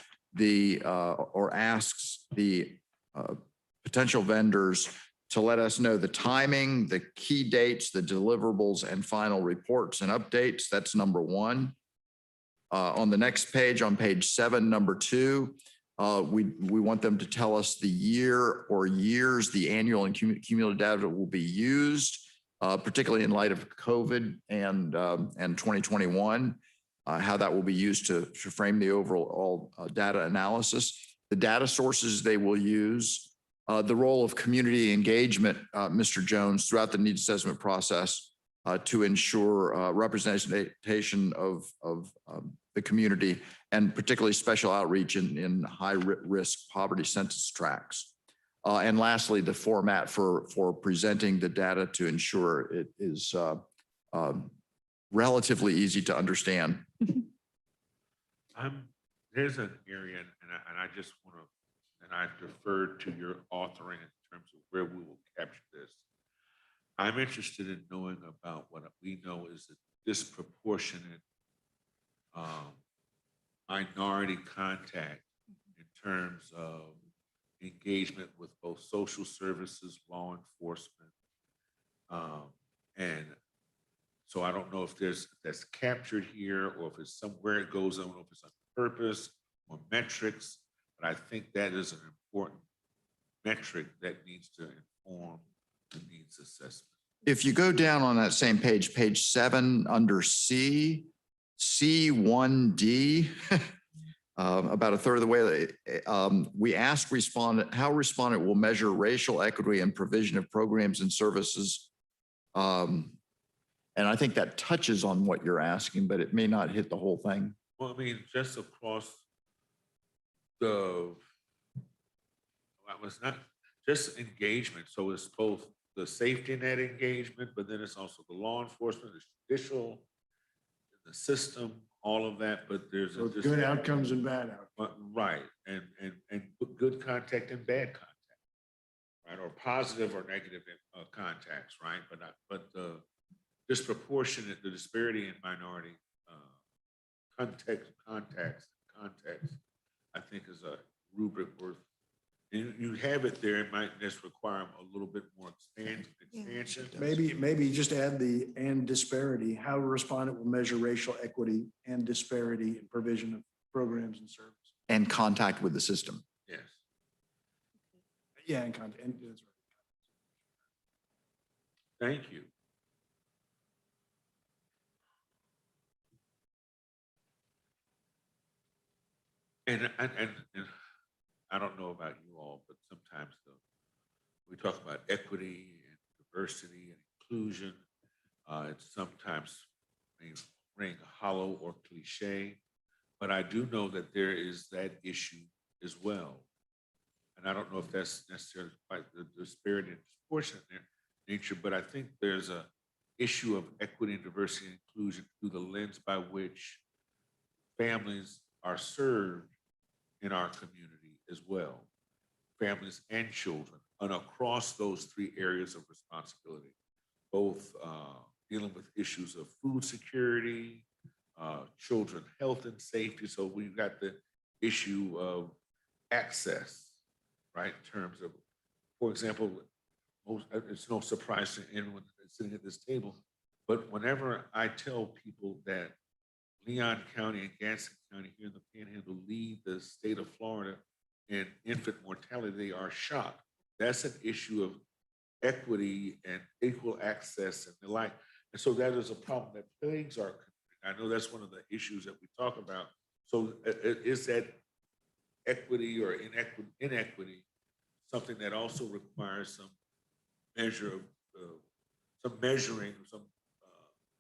or asks the potential vendors to let us know the timing, the key dates, the deliverables, and final reports and updates. That's number 1. On the next page, on page 7, number 2, we want them to tell us the year or years the annual and cumulative data will be used, particularly in light of COVID and 2021, how that will be used to frame the overall data analysis, the data sources they will use, the role of community engagement, Mr. Jones, throughout the needs assessment process to ensure representation of the community, and particularly special outreach in high-risk poverty census tracts. And lastly, the format for presenting the data to ensure it is relatively easy to understand. There's an area, and I just want to, and I deferred to your authoring in terms of where we will capture this. I'm interested in knowing about what we know is a disproportionate minority contact in terms of engagement with both social services, law enforcement. And so I don't know if that's captured here or if it's somewhere it goes, I don't know if it's on purpose or metrics, but I think that is an important metric that needs to inform the needs assessment. If you go down on that same page, page 7 under C, C1D, about a third of the way, we asked respondent how respondent will measure racial equity and provision of programs and services. And I think that touches on what you're asking, but it may not hit the whole thing. Well, I mean, just across the, it was not just engagement. So it's both the safety net engagement, but then it's also the law enforcement, the judicial, the system, all of that. But there's So good outcomes and bad outcomes. Right, and good contact and bad contact, right, or positive or negative contacts, right? But disproportionate, the disparity in minority context, I think is a rubric worth. And you have it there, it might just require a little bit more expansion. Maybe just add the and disparity, how a respondent will measure racial equity and disparity in provision of programs and services. And contact with the system. Yes. Yeah, and content, and that's right. Thank you. And I don't know about you all, but sometimes we talk about equity and diversity and inclusion. It sometimes may ring hollow or cliche, but I do know that there is that issue as well. And I don't know if that's necessarily quite the disparity and disproportionate nature, but I think there's a issue of equity and diversity and inclusion through the lens by which families are served in our community as well, families and children, and across those three areas of responsibility, both dealing with issues of food security, children health and safety. So we've got the issue of access, right? In terms of, for example, it's no surprise to anyone sitting at this table, but whenever I tell people that Leon County and Gaston County here in the Panhandle lead the state of Florida in infant mortality, they are shocked. That's an issue of equity and equal access and the like. And so that is a problem that plagues our community. I know that's one of the issues that we talk about. So is that equity or inequity something that also requires some measure of, some measuring, some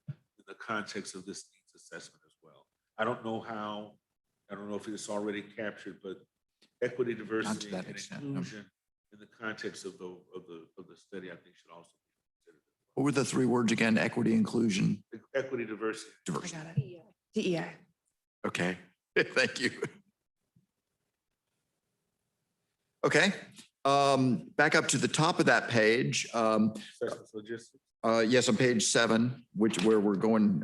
in the context of this needs assessment as well? I don't know how, I don't know if it's already captured, but equity, diversity, and inclusion in the context of the study, I think should also be considered. What were the three words again? Equity, inclusion, Equity, diversity. diversity. I got it. DEI. Okay, thank you. Okay, back up to the top of that page. Assessments, logistics. Yes, on page 7, where we're going,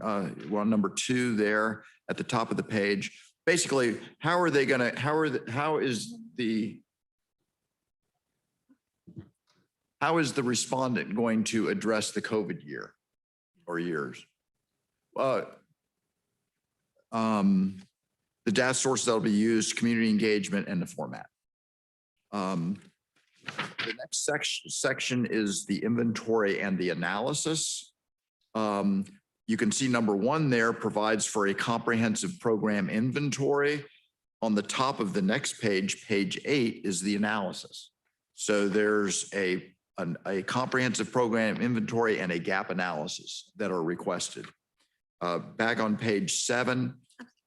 we're on number 2 there at the top of the page. Basically, how is the respondent going to address the COVID year or years? The data sources that will be used, community engagement, and the format. The next section is the inventory and the analysis. You can see number 1 there provides for a comprehensive program inventory. On the top of the next page, page 8, is the analysis. So there's a comprehensive program inventory and a gap analysis that are requested. Back on page 7.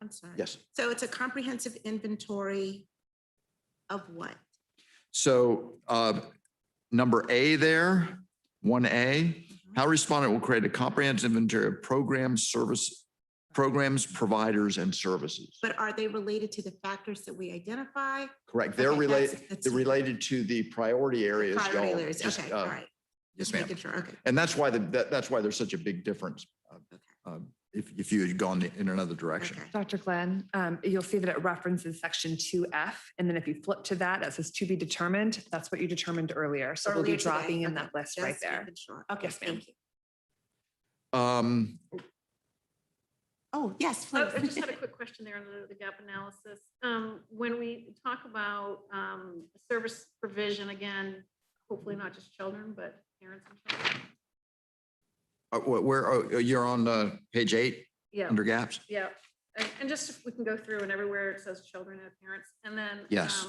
I'm sorry. Yes. So it's a comprehensive inventory of what? So number A there, 1A, how respondent will create a comprehensive inventory of programs, providers, and services. But are they related to the factors that we identify? Correct. They're Okay, related. that's- They're related to the priority areas. Priority y'all areas. just, Okay, all right. Yes, Just ma'am. making sure. Okay. And that's why that's why there's such a big difference. If you had gone in another direction. Okay. Dr. Glenn, you'll see that it references section 2F. And then if you flip to that, it says to be determined. That's what you determined earlier. So we'll Earlier be today. dropping in Okay, that list right just there. making sure. Okay, Yes, ma'am. thank you. Oh, yes, I please. just had a quick question there on the gap analysis. When we talk about service provision, again, hopefully not just children, but parents and children. You're on page 8 Yeah, under gaps? yeah. And just if we can go through and everywhere it says children and parents. And then Yes.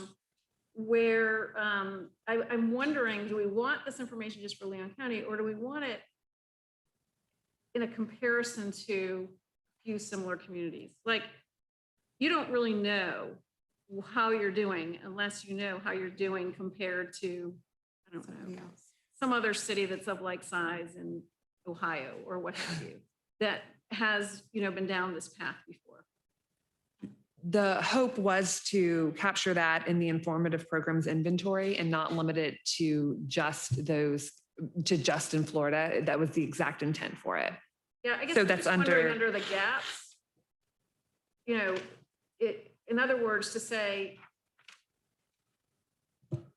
where I'm wondering, do we want this information just for Leon County, or do we want it in a comparison to a few similar communities? Like, you don't really know how you're doing unless you know how you're doing compared to, I don't know, some other city that's of like size in Ohio or what have you, that has, been down this path before. The hope was to capture that in the informative programs inventory and not limit it to just in Florida. That was the exact intent for it. Yeah, I guess So I'm that's just wondering under- under the gaps, in other words, to say,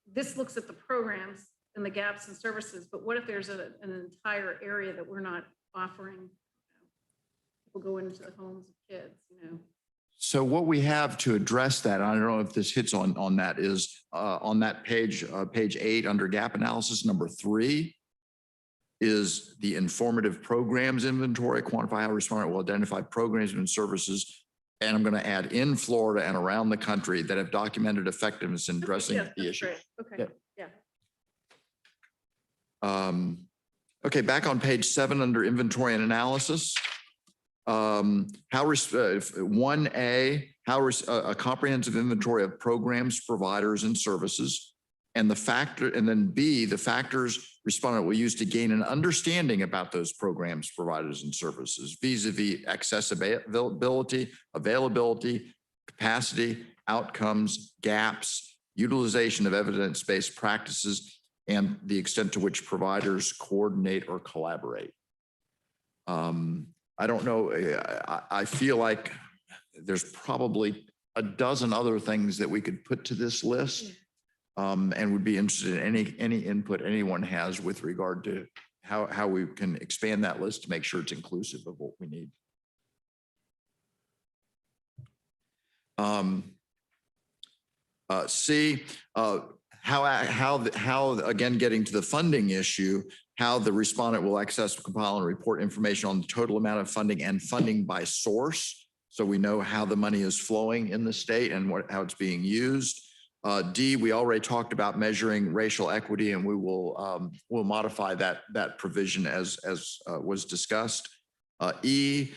this looks at the programs and the gaps and services, but what if there's an entire area that we're not offering? People go into the homes of kids. So what we have to address that, I don't know if this hits on that, is on that page, page 8 under gap analysis, number 3 is the informative programs inventory, quantify how respondent will identify programs and services. And I'm going to add in Florida and around the country that have documented effectiveness in addressing Yeah, the that's issue. great. Okay, Yeah. yeah. Okay, back on page 7 under inventory and analysis. 1A, a comprehensive inventory of programs, providers, and services. And then B, the factors respondent will use to gain an understanding about those programs, providers, and services vis-a-vis accessibility, availability, capacity, outcomes, gaps, utilization of evidence-based practices, and the extent to which providers coordinate or collaborate. I don't know, I feel like there's probably a dozen other things that we could put to this list. And would be interested in any input anyone has with regard to how we can expand that list to make sure it's inclusive of what we need. C, how again, getting to the funding issue, how the respondent will access, compile, and report information on the total amount of funding and funding by source. So we know how the money is flowing in the state and how it's being used. D, we already talked about measuring racial equity, and we will we'll modify that provision as was discussed. E,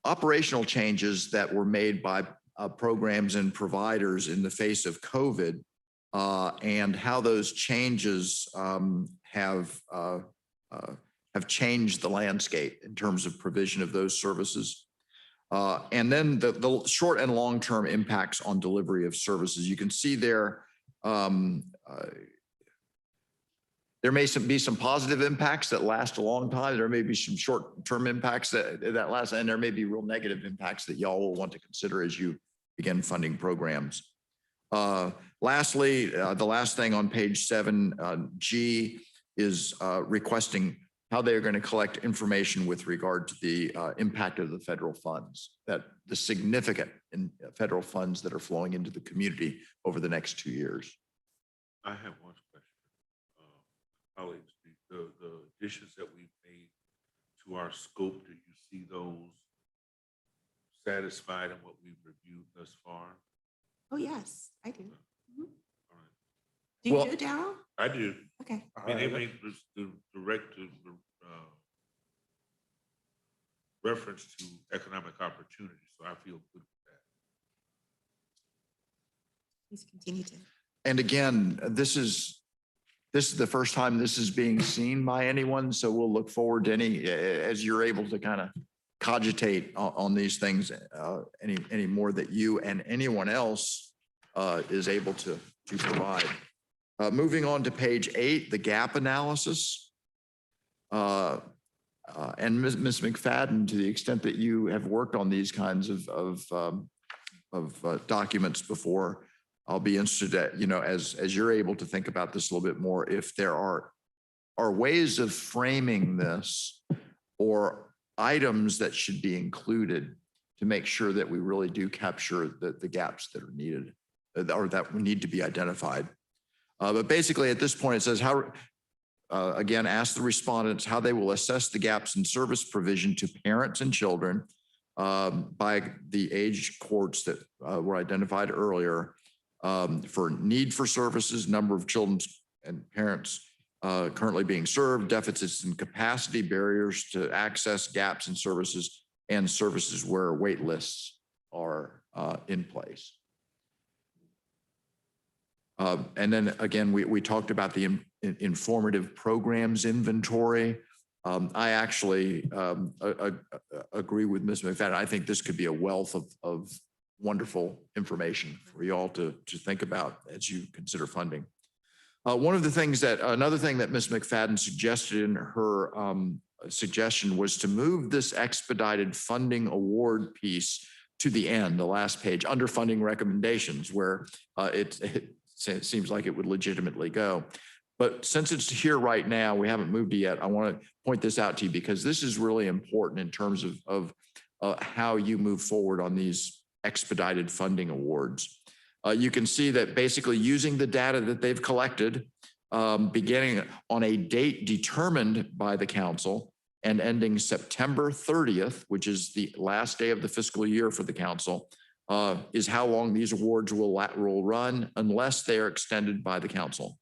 operational changes that were made by programs and providers in the face of COVID, and how those changes have changed the landscape in terms of provision of those services. And then the short and long-term impacts on delivery of services. You can see there, there may be some positive impacts that last a long time. There may be some short-term impacts that last, and there may be real negative impacts that y'all will want to consider as you begin funding programs. Lastly, the last thing on page 7, G, is requesting how they are going to collect information with regard to the impact of the federal funds, that the significant federal funds that are flowing into the community over the next 2 years. I have one question. Colleagues, the additions that we've made to our scope, do you see those satisfied in what we've reviewed thus far? Oh, yes, I do. All right. Do you Well- do, Darryl? I do. Okay. I mean, they made the direct reference to economic opportunity, so I feel good with that. Please continue to. And again, this is the first time this is being seen by anyone. So we'll look forward to any, as you're able to kind of cogitate on these things, any more that you and anyone else is able to provide. Moving on to page 8, the gap analysis. And Ms. McFadden, to the extent that you have worked on these kinds of documents before, I'll be interested at, as you're able to think about this a little bit more, if there are ways of framing this or items that should be included to make sure that we really do capture the gaps that are needed or that need to be identified. But basically at this point, it says again, ask the respondents how they will assess the gaps in service provision to parents and children by the age cohorts that were identified earlier for need for services, number of children and parents currently being served, deficits in capacity, barriers to access, gaps in services, and services where wait lists are in place. And then again, we talked about the informative programs inventory. I actually agree with Ms. McFadden. I think this could be a wealth of wonderful information for you all to think about as you consider funding. Another thing that Ms. McFadden suggested in her suggestion was to move this expedited funding award piece to the end, the last page, under funding recommendations, where it seems like it would legitimately go. But since it's here right now, we haven't moved it yet. I want to point this out to you because this is really important in terms of how you move forward on these expedited funding awards. You can see that basically using the data that they've collected, beginning on a date determined by the council and ending September 30th, which is the last day of the fiscal year for the council, is how long these awards will run unless they are extended by the council.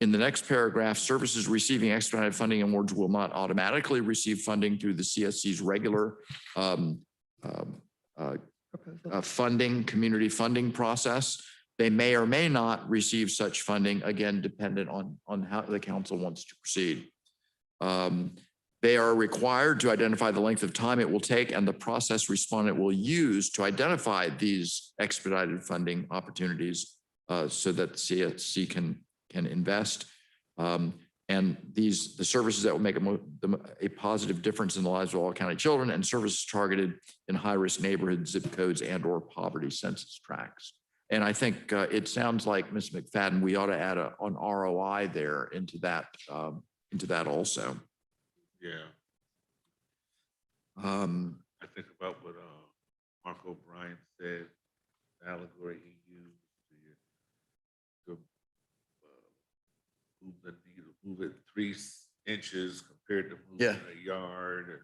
In the next paragraph, services receiving expedited funding awards will not automatically receive funding through the CSC's regular community funding process. They may or may not receive such funding, again, dependent on how the council wants to proceed. They are required to identify the length of time it will take and the process respondent will use to identify these expedited funding opportunities so that CSC can invest. And the services that will make a positive difference in the lives of all county children and services targeted in high-risk neighborhoods, zip codes, and/or poverty census tracts. And I think it sounds like, Ms. McFadden, we ought to add an ROI there into that also. Yeah. I think about what Mark O'Brien said, the allegory he used, to move the needle, move it 3 inches compared to moving a yard.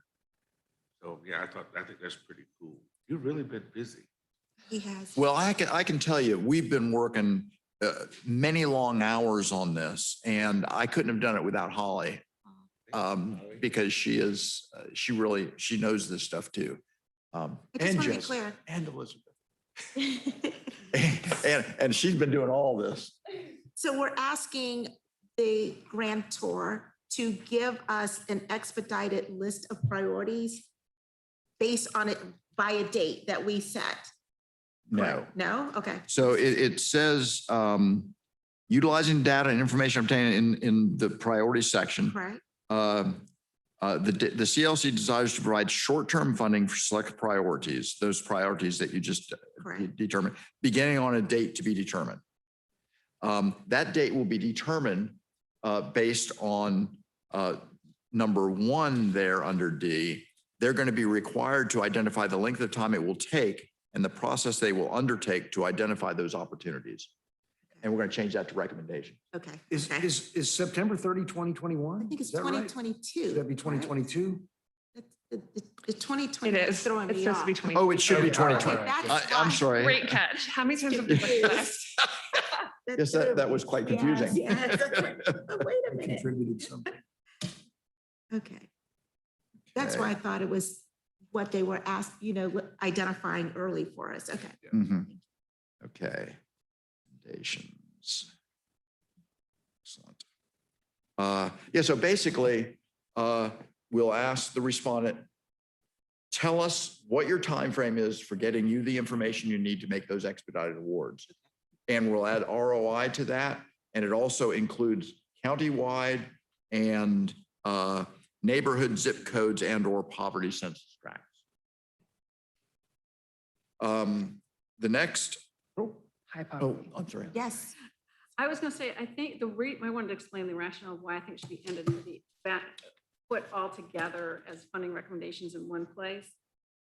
So yeah, I think that's pretty cool. You've really been busy. He has. Well, I can tell you, we've been working many long hours on this, and I couldn't have done it without Holly. Because she knows this stuff too. I just want to be Jess, clear. and Elizabeth. and she's been doing all this. So we're asking the grantor to give us an expedited list of priorities based on it by a date that we set. No. No? Okay. So it says utilizing data and information obtained in the priority section. Right. The CLC desires to provide short-term funding for select priorities, those priorities that you just determined, beginning on a date to be determined. That date will be determined based on number 1 there under D. They're going to be required to identify the length of time it will take and the process they will undertake to identify those opportunities. And we're going to change that to recommendation. Okay. Is September 30, 2021? I think it's Is that right? 2022. Should that be 2022? The 2020. It is. Throwing It's me supposed to be off. 20. Oh, it should be Okay, all right, 2020. all right. I'm sorry. Great catch. How many times have we put that? Yes, that was quite confusing. Yes. Oh, wait a minute. Contributed something. Okay. That's why I thought it was what they were asked, identifying early for us. Okay. Mhm. Okay. Recommendations. Excellent. Yeah, so basically, we'll ask the respondent, tell us what your time frame is for getting you the information you need to make those expedited awards. And we'll add ROI to that. And it also includes countywide and neighborhood zip codes and/or poverty census tracts. The next, High poverty. I'm sorry. Yes. I was going to say, I think I wanted to explain the rationale of why I think it should be ended and be put all together as funding recommendations in one place.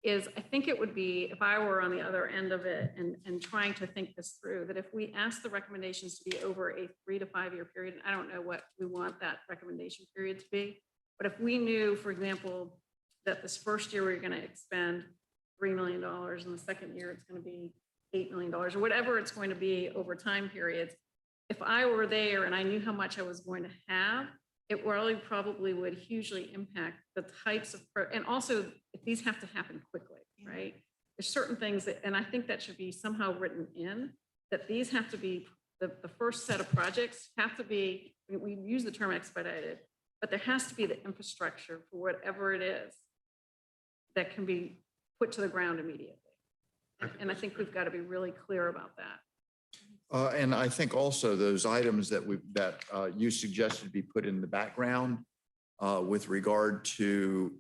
Is I think it would be, if I were on the other end of it and trying to think this through, that if we ask the recommendations to be over a 3 to 5 year period, and I don't know what we want that recommendation period to be, but if we knew, for example, that this first year we're going to expend $3 million and the second year it's going to be $8 million or whatever it's going to be over time periods, if I were there and I knew how much I was going to have, it really probably would hugely impact the types of, and also if these have to happen quickly, right? There's certain things that, and I think that should be somehow written in, that these have to be, the first set of projects have to be, we use the term expedited, but there has to be the infrastructure for whatever it is that can be put to the ground immediately. And I think we've got to be really clear about that. And I think also those items that you suggested be put in the background, with regard to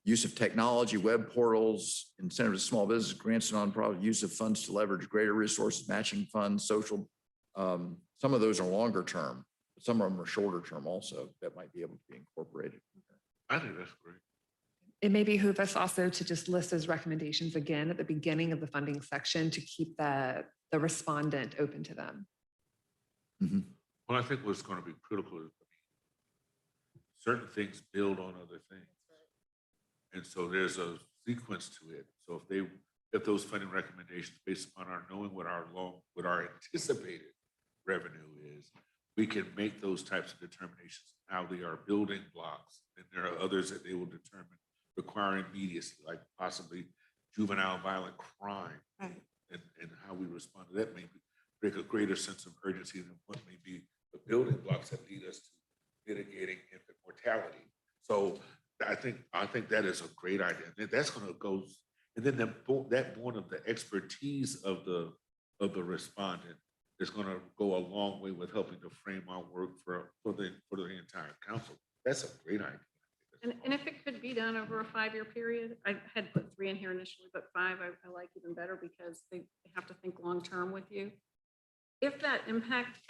use of technology, web portals, incentives to small business, grants to nonprofit, use of funds to leverage greater resources, matching funds, social. Some of those are longer term, but some of them are shorter term also that might be able to be incorporated. I think that's great. It may behoove us also to just list those recommendations again at the beginning of the funding section to keep the respondent open to them. Mhm. Well, I think what's going to be critical is certain things build on other things. And so there's a sequence to it. So if those funding recommendations based upon our knowing what our anticipated revenue is, we can make those types of determinations, how they are building blocks. And there are others that they will determine require immediacy, like possibly juvenile violent crime. Right. And how we respond to that may create a greater sense of urgency than what may be the building blocks that lead us to mitigating infant mortality. So I think that is a great idea. And that's going to go, and then that born of the expertise of the respondent is going to go a long way with helping to frame our work for the entire council. That's a great idea. And if it could be done over a 5-year period, I had put 3 in here initially, but 5 I like even better because they have to think long-term with you. If that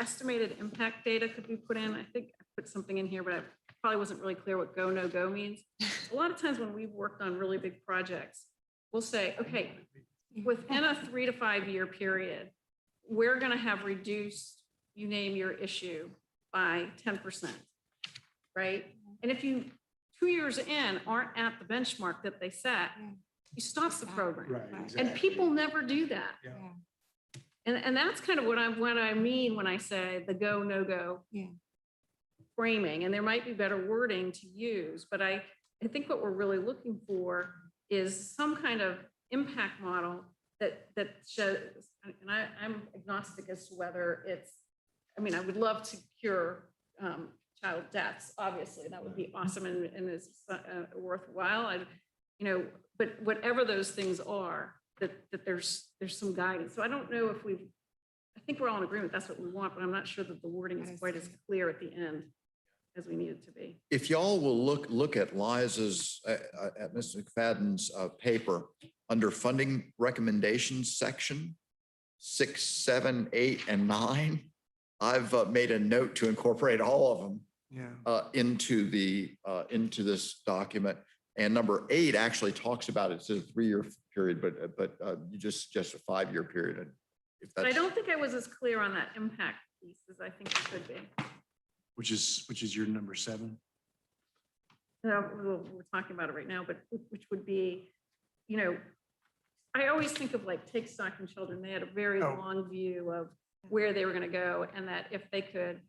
estimated impact data could be put in, I think I put something in here, but I probably wasn't really clear what go, no go means. A lot of times when we've worked on really big projects, we'll say, okay, within a 3 to 5 year period, we're going to have reduced, you name your issue, by 10%, right? And if you 2 years in aren't at the benchmark that they set, you stop the program. Right, And exactly. people never do that. Yeah. And that's kind of what I mean when I say the go, no go framing. And there might be better wording to use, but I think what we're really looking for is some kind of impact model that shows, and I'm agnostic as to whether it's, I mean, I would love to cure child deaths, obviously, that would be awesome and is worthwhile. But whatever those things are, that there's some guidance. So I don't know if I think we're all in agreement that's what we want, but I'm not sure that the wording is quite as clear at the end as we need it to be. If y'all will look at Liza's, at Mr. McFadden's paper under funding recommendations section 6, 7, 8, and 9, I've made a note to incorporate all of them into this document. And number 8 actually talks about it. It's a 3-year period, but you just a 5-year period. But I don't think I was as clear on that impact piece as I think it could be. Which is your number 7? No, we're talking about it right now, but which would be, I always think of like Take Stock in Children. They had a very long view of where they were going to go, and that if they could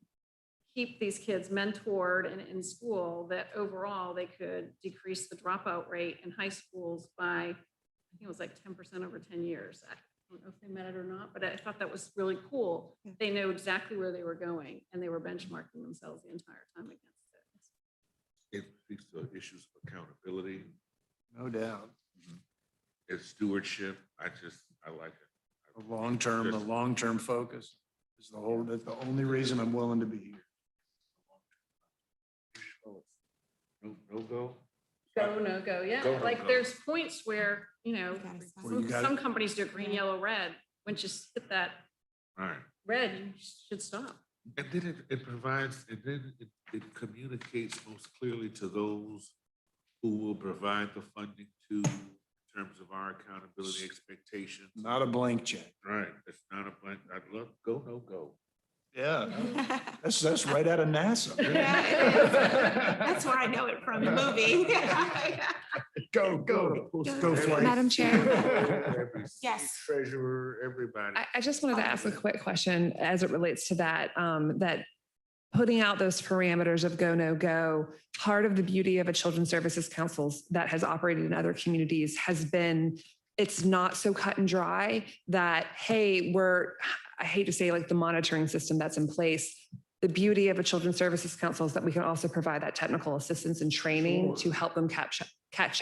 keep these kids mentored and in school, that overall they could decrease the dropout rate in high schools by, I think it was like 10% over 10 years. I don't know if they met it or not, but I thought that was really cool. They know exactly where they were going, and they were benchmarking themselves the entire time against it. It speaks to issues of accountability. No doubt. It's stewardship. I like it. The long-term focus is that's the only reason I'm willing to be here. No go. Go, no go, yeah. Go, no Like go. there's points where, Well, you gotta- some companies do it green, yellow, red. Once you hit that All right. red, you should stop. And then it provides, and then it communicates most clearly to those who will provide the funding to, in terms of our accountability expectations. Not a blank check. Right, it's not a blank, I'd love, go, no go. Yeah, that's right out of NASA. That's where I know it from, the movie. Go flight. Madam Chair. Every Yes. state treasurer, everybody. I just wanted to ask a quick question as it relates to that, that putting out those parameters of go, no go, part of the beauty of a Children's Services Council that has operated in other communities has been, it's not so cut and dry that, hey, I hate to say like the monitoring system that's in place. The beauty of a Children's Services Council is that we can also provide that technical assistance and training to help them catch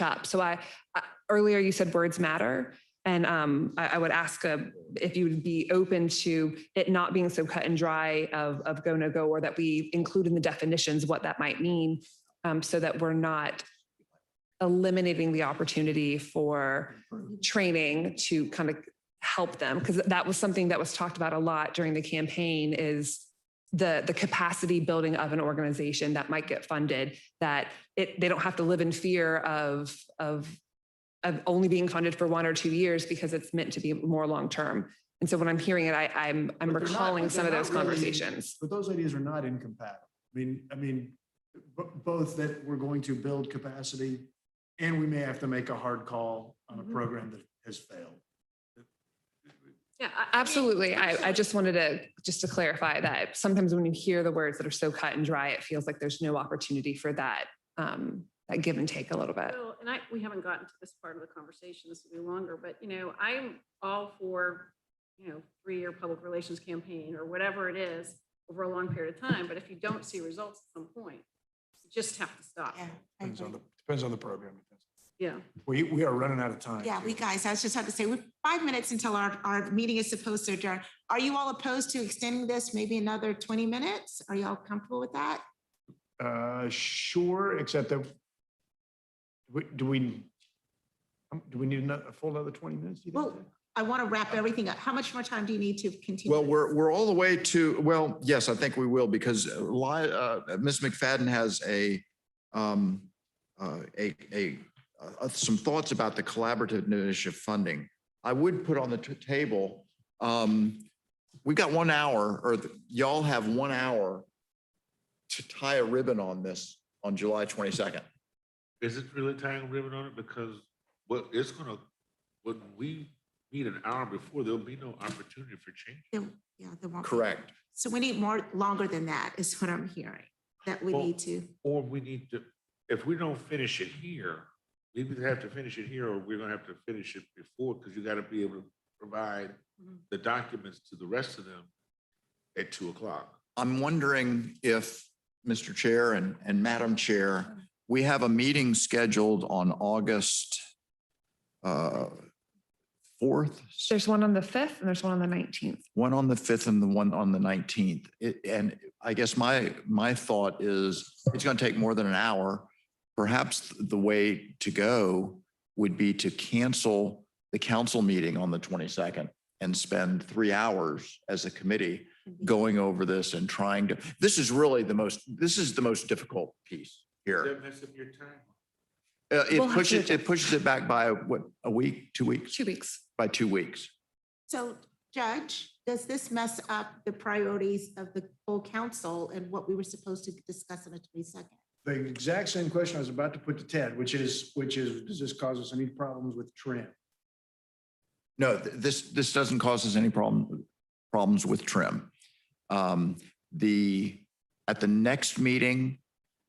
up. So earlier you said words matter. And I would ask if you would be open to it not being so cut and dry of go, no go, or that we include in the definitions what that might mean, so that we're not eliminating the opportunity for training to kind of help them. Because that was something that was talked about a lot during the campaign, is the capacity building of an organization that might get funded, that they don't have to live in fear of only being funded for 1 or 2 years because it's meant to be more long-term. And so when I'm hearing it, I'm But they're not- recalling some of they're those not really- conversations. But those ideas are not incompatible. I mean, both that we're going to build capacity and we may have to make a hard call on a program that has failed. Yeah, absolutely. I just wanted to clarify that sometimes when you hear the words that are so cut and dry, it feels like there's no opportunity for that, that give and take a little bit. Well, and we haven't gotten to this part of the conversation, this will be longer, but I'm all for, 3-year public relations campaign or whatever it is over a long period of time. But if you don't see results at some point, you just have to stop. Yeah, I Depends agree. on the program. Yeah. We are running out of time. Yeah, I was just about to say, we're 5 minutes until our meeting is supposed to adjourn. Are you all opposed to extending this maybe another 20 minutes? Are you all comfortable with that? Sure, except that do we need a full another 20 minutes? do you think? Well, I want to wrap everything up. How much more time do you need to continue? Well, we're all the way to, well, yes, I think we will, because Ms. McFadden has some thoughts about the collaborative initiative funding. I would put on the table, we've got 1 hour, or y'all have 1 hour to tie a ribbon on this on July 22nd. Is it really tying a ribbon on it? Because when we meet an hour before, there'll be no opportunity for change. Yeah, there won't be. Correct. So we need longer than that is what I'm hearing, that we Well, need to. Or we need to, if we don't finish it here, we either have to finish it here or we're gonna have to finish it before, because you gotta be able to provide the documents to the rest of them at 2 o'clock. I'm wondering if, Mr. Chair and Madam Chair, we have a meeting scheduled on August 4th, There's one on the 5th and there's one on the 19th. one on the 5th and the one on the 19th. And I guess my thought is it's going to take more than an hour. Perhaps the way to go would be to cancel the council meeting on the 22nd and spend 3 hours as a committee going over this and trying to, this is the most difficult piece here. That mess up your time. We'll have to It pushes it back by what, a week, 2 weeks? 2 weeks. By 2 weeks. So Judge, does this mess up the priorities of the full council and what we were supposed to discuss on the 22nd? The exact same question I was about to put to Ted, which is, does this cause us any problems with trim? No, this doesn't cause us any problems with trim. At the next meeting,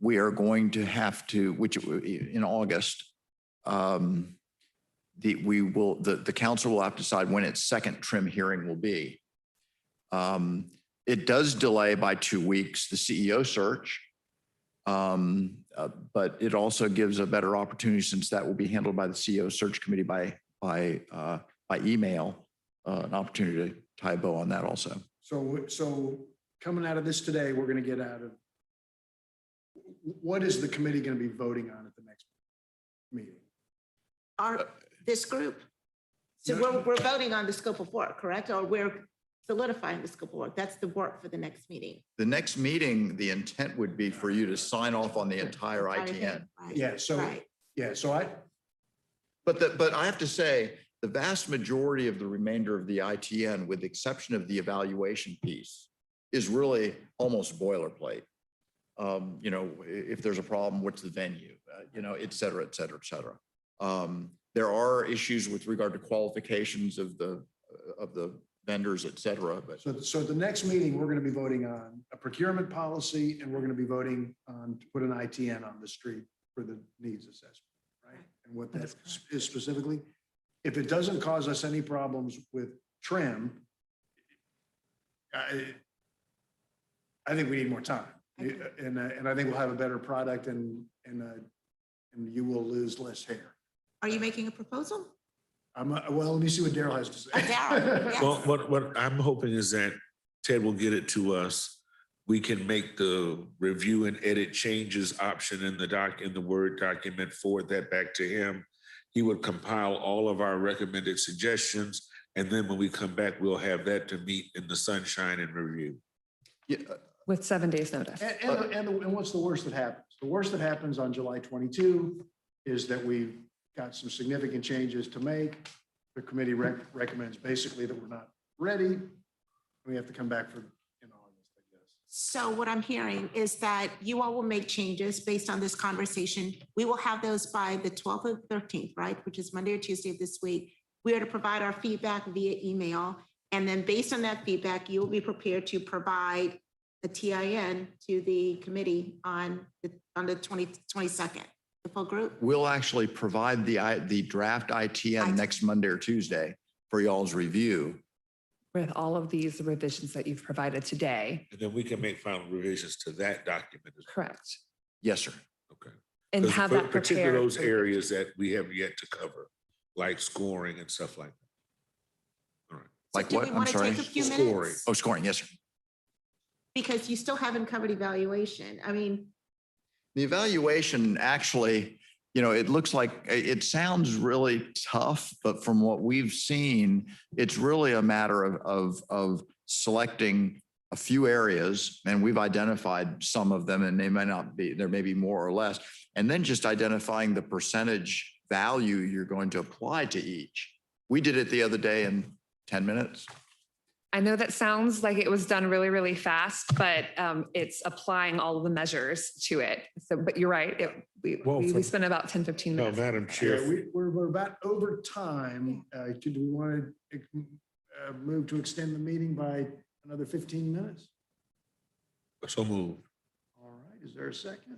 we are going to have to, which in August, the council will have to decide when its second trim hearing will be. It does delay by 2 weeks the CEO search, but it also gives a better opportunity, since that will be handled by the CEO search committee by email, an opportunity to tie a bow on that also. So coming out of this today, we're going to get out of, what is the committee going to be voting on at the next meeting? This group? So we're voting on the scope of work, correct? Or we're solidifying the scope of work? That's the work for the next meeting. The next meeting, the intent would be for you to sign off on the entire ITN. Right, Yeah, so, right. But I have to say, the vast majority of the remainder of the ITN, with the exception of the evaluation piece, is really almost boilerplate. If there's a problem, what's the venue, et cetera, et cetera, et cetera. There are issues with regard to qualifications of the vendors, et cetera, but so at the next meeting, we're going to be voting on a procurement policy, and we're going to be voting on to put an ITN on the street for the needs assessment, right? And what that is specifically. If it doesn't cause us any problems with trim, I think we need more time. And I think we'll have a better product, and you will lose less hair. Are you making a proposal? Well, let me see what Daryl has to say. Daryl, yes. Well, what I'm hoping is that Ted will get it to us. We can make the review and edit changes option in the Word document, forward that back to him. He would compile all of our recommended suggestions. And then when we come back, we'll have that to meet in the sunshine and review. Yeah, With 7 days notice. And what's the worst that happens? The worst that happens on July 22 is that we've got some significant changes to make. The committee recommends basically that we're not ready. We have to come back for in August, I guess. So what I'm hearing is that you all will make changes based on this conversation. We will have those by the 12th or 13th, right? Which is Monday or Tuesday of this week. We are to provide our feedback via email. And then based on that feedback, you will be prepared to provide a TIN to the committee on the 22nd, the full group. we'll actually provide the draft ITN next Monday or Tuesday for y'all's review. With all of these revisions that you've provided today. And then we can make final revisions to that document. as well. Correct. Yes, sir. Okay. And 'Cause have for that particular prepared. those areas that we have yet to cover, like scoring and stuff like that. All right. Like Do what? we I'm want to sorry. take a few Scoring. minutes? Oh, scoring. Yes, sir. Because you still haven't covered evaluation. I mean, The evaluation actually, it looks like, it sounds really tough, but from what we've seen, it's really a matter of selecting a few areas, and we've identified some of them, and they may not be, there may be more or less, and then just identifying the percentage value you're going to apply to each. We did it the other day in 10 minutes. I know that sounds like it was done really, really fast, but it's applying all of the measures to it. So, but you're right. We spent about 10, 15 No, minutes. Madam Yeah, Chair, we're about over time. Do we want to move to extend the meeting by another 15 minutes? so moved. All right, is there a second?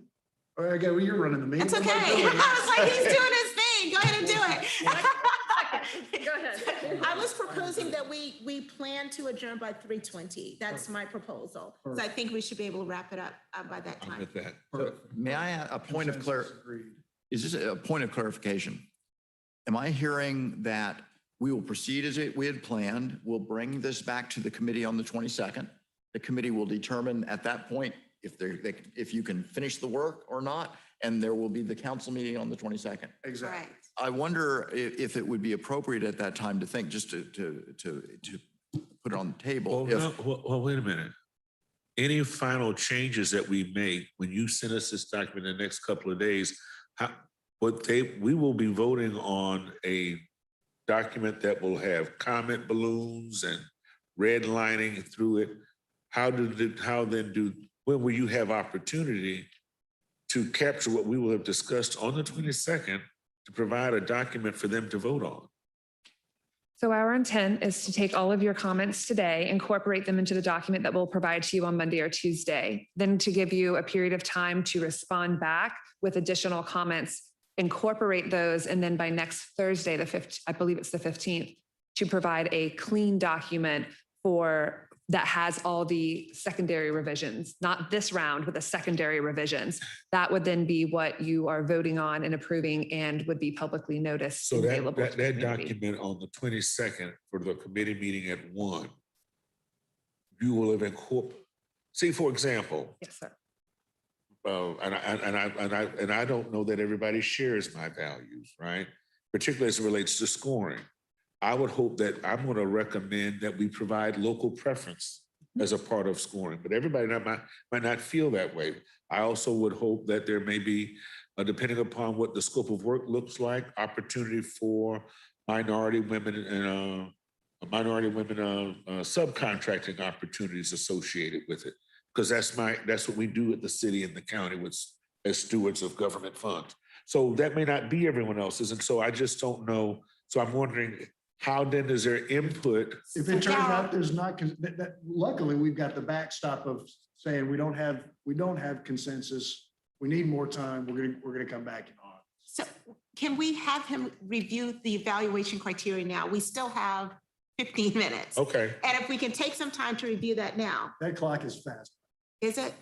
All right, well, you're running the meeting. it's okay. What am I doing? I was like, he's doing his thing. Go ahead and do it. Go ahead. I was proposing that we plan to adjourn by 3:20. That's my proposal. So I think we should be able to wrap it up by that I'm time. with that. May I add a point of Consensus agreed. Is this a point of clarification? Am I hearing that we will proceed as we had planned? We'll bring this back to the committee on the 22nd. The committee will determine at that point if you can finish the work or not, and there will be the council meeting on the 22nd. Exactly. Right. I wonder if it would be appropriate at that time to think, just to put it on the table. Well, no, well, wait a minute. Any final changes that we make, when you send us this document in the next couple of days, we will be voting on a document that will have comment balloons and redlining through it. When will you have opportunity to capture what we will have discussed on the 22nd to provide a document for them to vote on? So our intent is to take all of your comments today, incorporate them into the document that we'll provide to you on Monday or Tuesday, then to give you a period of time to respond back with additional comments, incorporate those, and then by next Thursday, the 5th, I believe it's the 15th, to provide a clean document that has all the secondary revisions, not this round, but the secondary revisions. That would then be what you are voting on and approving and would be publicly noticed. So and available to that the community. document on the 22nd for the committee meeting at 1, you will have incorporated, see, for example, Yes, sir. and I don't know that everybody shares my values, right? Particularly as it relates to scoring. I would hope that I'm going to recommend that we provide local preference as a part of scoring, but everybody might not feel that way. I also would hope that there may be, depending upon what the scope of work looks like, opportunity for minority women and subcontracting opportunities associated with it. Because that's what we do at the city and the county as stewards of government funds. So that may not be everyone else's. And so I just don't know. So I'm wondering, how then is there input? If it turns out there's not, luckily, we've got the backstop of saying we don't have consensus. We need more time. We're gonna come back in August. So can we have him review the evaluation criteria now? We still have 15 minutes. Okay. And if we can take some time to review that now, That clock is fast. is it?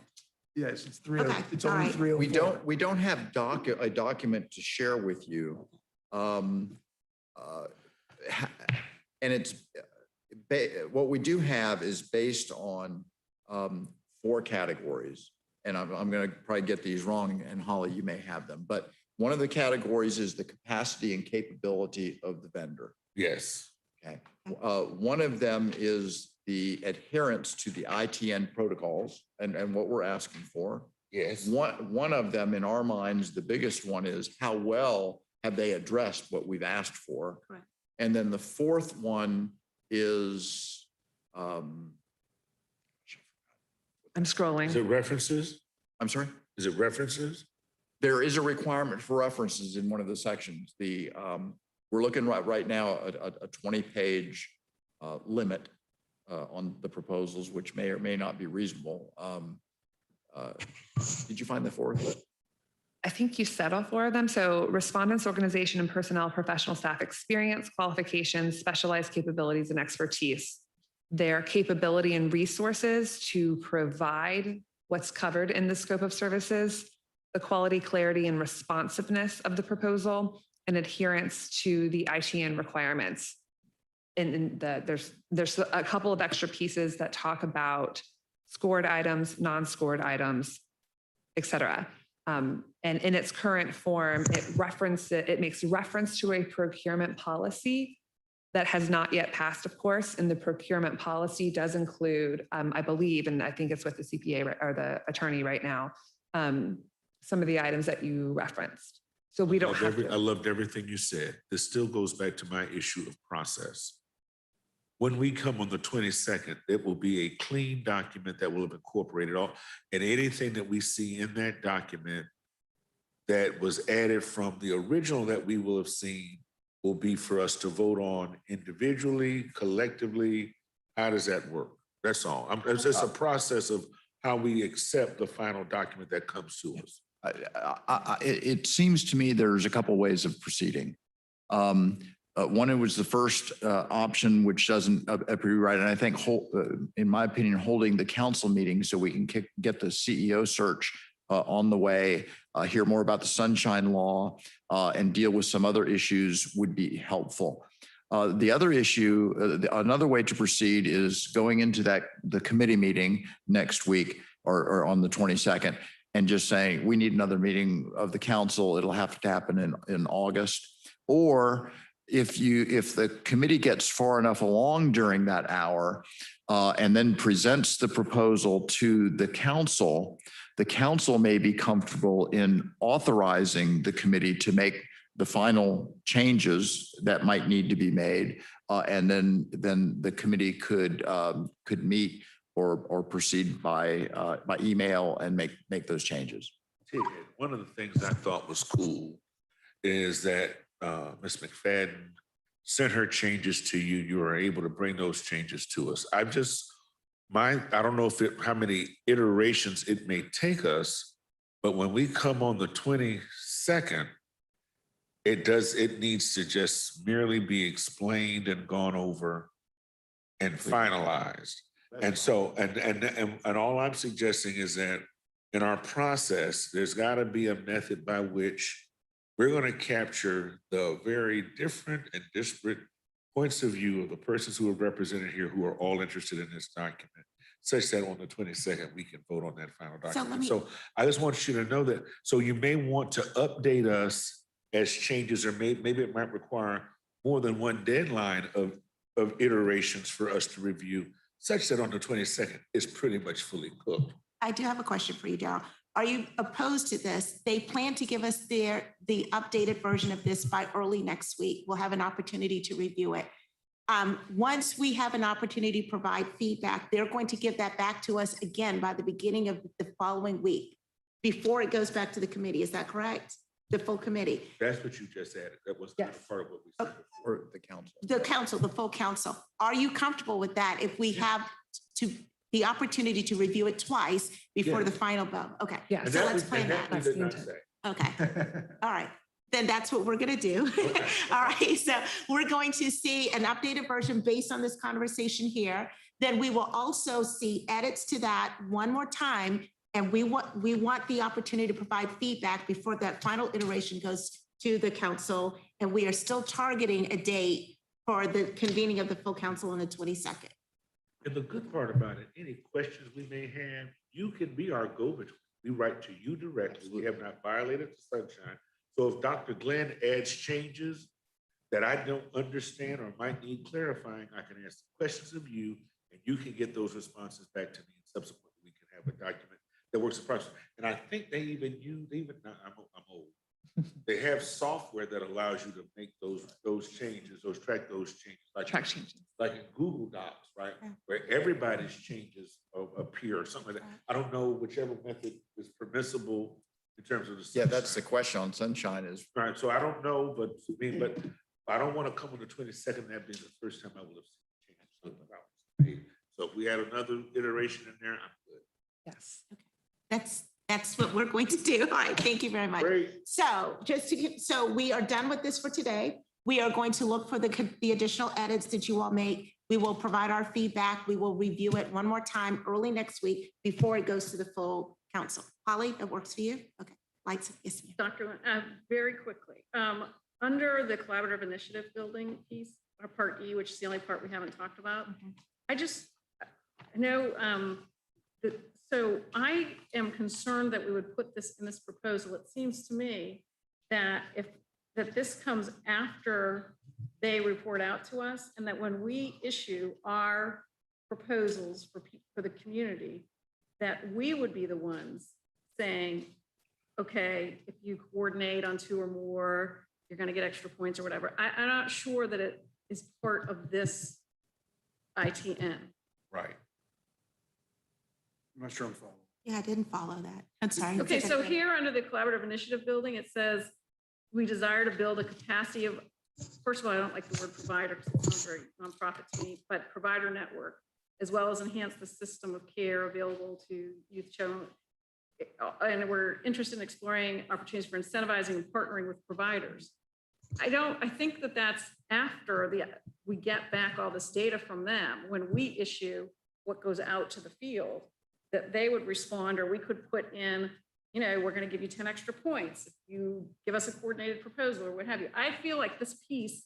Yes, it's Okay, it's all only right. 3:04. We don't have a document to share with you. and it's, what we do have is based on 4 categories. And I'm going to probably get these wrong, and Holly, you may have them. But one of the categories is the capacity and capability of the vendor. Yes. Okay. One of them is the adherence to the ITN protocols and what we're asking for. Yes. One of them in our minds, the biggest one is how well have they addressed what we've asked for? Correct. And then the fourth one is, I'm scrolling. Is it references? I'm sorry? Is it references? There is a requirement for references in one of the sections. We're looking right now at a 20-page limit on the proposals, which may or may not be reasonable. Did you find the fourth? I think you said all 4 of them. So respondents, organization, and personnel, professional staff experience, qualifications, specialized capabilities, and expertise. Their capability and resources to provide what's covered in the scope of services, the quality, clarity, and responsiveness of the proposal, and adherence to the ITN requirements. And there's a couple of extra pieces that talk about scored items, non-scored items, et cetera. And in its current form, it makes reference to a procurement policy that has not yet passed, of course. And the procurement policy does include, I believe, and I think it's with the CPA or the attorney right now, some of the items that you referenced. So we don't have to. I loved everything you said. This still goes back to my issue of process. When we come on the 22nd, it will be a clean document that will have incorporated all, and anything that we see in that document that was added from the original that we will have seen will be for us to vote on individually, collectively. How does that work? That's all. It's just a process of how we accept the final document that comes to us. It seems to me there's a couple ways of proceeding. One, it was the first option, which doesn't appear right. And I think, in my opinion, holding the council meeting so we can get the CEO search on the way, hear more about the Sunshine Law, and deal with some other issues would be helpful. The other issue, another way to proceed is going into the committee meeting next week or on the 22nd and just saying, we need another meeting of the council. It'll have to happen in August. Or if the committee gets far enough along during that hour and then presents the proposal to the council may be comfortable in authorizing the committee to make the final changes that might need to be made. And then the committee could meet or proceed by email and make those changes. One of the things I thought was cool is that Ms. McFadden sent her changes to you. You were able to bring those changes to us. I don't know how many iterations it may take us, but when we come on the 22nd, it needs to just merely be explained and gone over and finalized. And so, and all I'm suggesting is that in our process, there's got to be a method by which we're going to capture the very different and disparate points of view of the persons who are represented here who are all interested in this document, such that on the 22nd, we can vote on that final document. So I just want you to know that. So you may want to update us as changes are made. Maybe it might require more than one deadline of iterations for us to review, such that on the 22nd, it's pretty much fully cooked. I do have a question for you, Darryl. Are you opposed to this? They plan to give us the updated version of this by early next week. We'll have an opportunity to review it. Once we have an opportunity to provide feedback, they're going to give that back to us again by the beginning of the following week before it goes back to the committee. Is that correct? The full committee? That's what you just added. That was kind of part of what we said before. The council. The council, the full council. Are you comfortable with that if we have the opportunity to review it twice before the final vote? Okay. Yeah. So let's plan that. we did not say. Okay. All right. Then that's what we're going to do. Okay. All right. So we're going to see an updated version based on this conversation here. Then we will also see edits to that one more time. And we want the opportunity to provide feedback before that final iteration goes to the council. And we are still targeting a date for the convening of the full council on the 22nd. And the good part about it, any questions we may have, you can be our go-between. We write to you directly. We have not violated the sunshine. So if Dr. Glenn adds changes that I don't understand or might need clarifying, I can ask questions of you and you can get those responses back to me. And subsequently, we can have a document that works the process. And I think they even use, I'm old. They have software that allows you to make those changes, track those changes. Track changes. Like in Google Docs, right? Yeah. Where everybody's changes appear or something like that. I don't know whichever method is permissible in terms of the. Yeah, that's the sunshine. question on sunshine is, Right, so I don't know, but I don't want to come on the 22nd, that being the first time I will have seen changes. So if we had another iteration in there, I'm good. Yes. That's what we're going to do. All right, thank you very much. Great. So so we are done with this for today. We are going to look for the additional edits that you all make. We will provide our feedback. We will review it one more time early next week before it goes to the full council. Holly, that works for you? Okay, lights, yes, ma'am. Dr. Lin, very quickly, under the collaborative initiative building piece, or part E, which is the only part we haven't talked about, I know so I am concerned that we would put this in this proposal. It seems to me that that this comes after they report out to us, and that when we issue our proposals for the community, that we would be the ones saying, okay, if you coordinate on 2 or more, you're going to get extra points or whatever. I'm not sure that it is part of this ITN. Right. I'm not sure I'm following. Yeah, I didn't follow that. I'm sorry. Okay, so here under the collaborative initiative building, it says, we desire to build a capacity of, first of all, I don't like the word provider because it sounds very nonprofit to me, but provider network, as well as enhance the system of care available to youth children. And we're interested in exploring opportunities for incentivizing and partnering with providers. I think that that's after we get back all this data from them, when we issue what goes out to the field, that they would respond, or we could put in, we're going to give you 10 extra points if you give us a coordinated proposal or what have you. I feel like this piece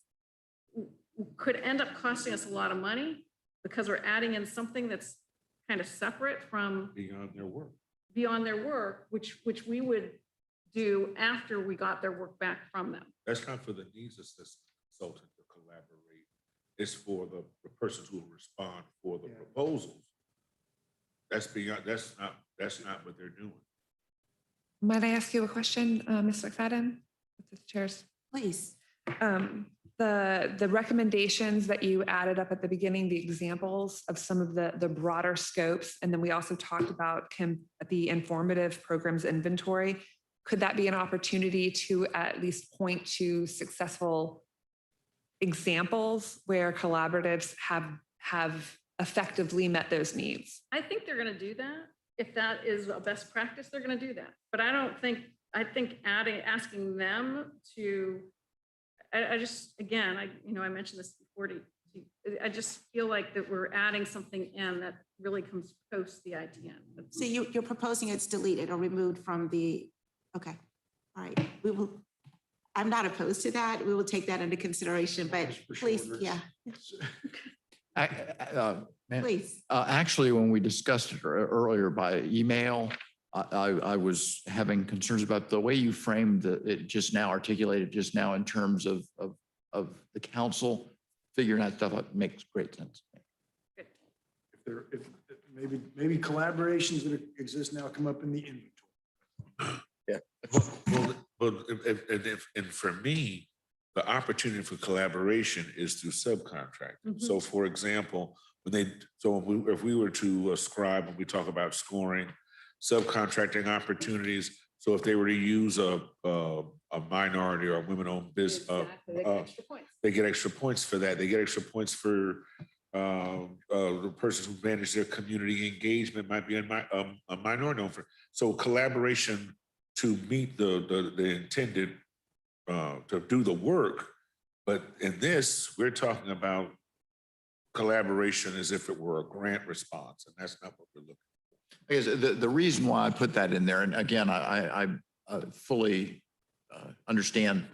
could end up costing us a lot of money because we're adding in something that's kind of separate from Beyond their work. which we would do after we got their work back from them. That's not for the needs assessment consultant to collaborate. It's for the persons who will respond for the proposals. That's not what they're doing. Might I ask you a question, Ms. McFadden? With the chairs. Please. The recommendations that you added up at the beginning, the examples of some of the broader scopes, and then we also talked about the informative programs inventory. Could that be an opportunity to at least point to successful examples where collaboratives have effectively met those needs? I think they're going to do that. If that is a best practice, they're going to do that. But I think asking them to, I just, again, I mentioned this before, I just feel like that we're adding something in that really comes post the ITN. So you're proposing it's deleted or removed from the, okay. All right, I'm not opposed to that. We will take that into consideration, but please, yeah, ma'am, please. actually, when we discussed it earlier by email, I was having concerns about the way you framed it just now, articulated just now in terms of the council figuring out stuff. It makes great sense. If maybe collaborations that exist now come up in the inventory. And for me, the opportunity for collaboration is through subcontracting. So for example, if we were to ascribe, when we talk about scoring, subcontracting opportunities. So if they were to use a minority or a women-owned business, they get extra points for that. They get extra points for the persons who manage their community engagement might be a minority owned. So collaboration to meet the intended to do the work. But in this, we're talking about collaboration as if it were a grant response, and that's not what we're looking for. Because the reason why I put that in there, and again, I fully understand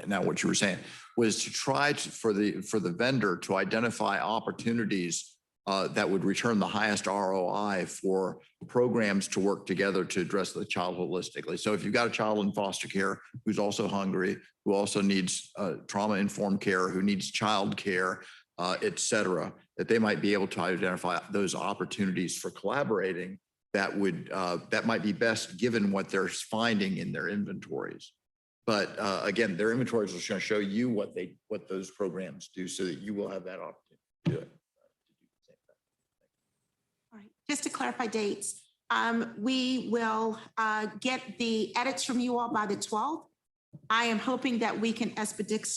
now what you were saying, was to try to, for the vendor to identify opportunities that would return the highest ROI for programs to work together to address the child holistically. So if you've got a child in foster care who's also hungry, who also needs trauma-informed care, who needs child care, et cetera, that they might be able to identify those opportunities for collaborating that might be best given what they're finding in their inventories. But again, their inventories are going to show you what those programs do so that you will have that opportunity to do it. All right, just to clarify dates, we will get the edits from you all by the 12th. I am hoping that we can expedite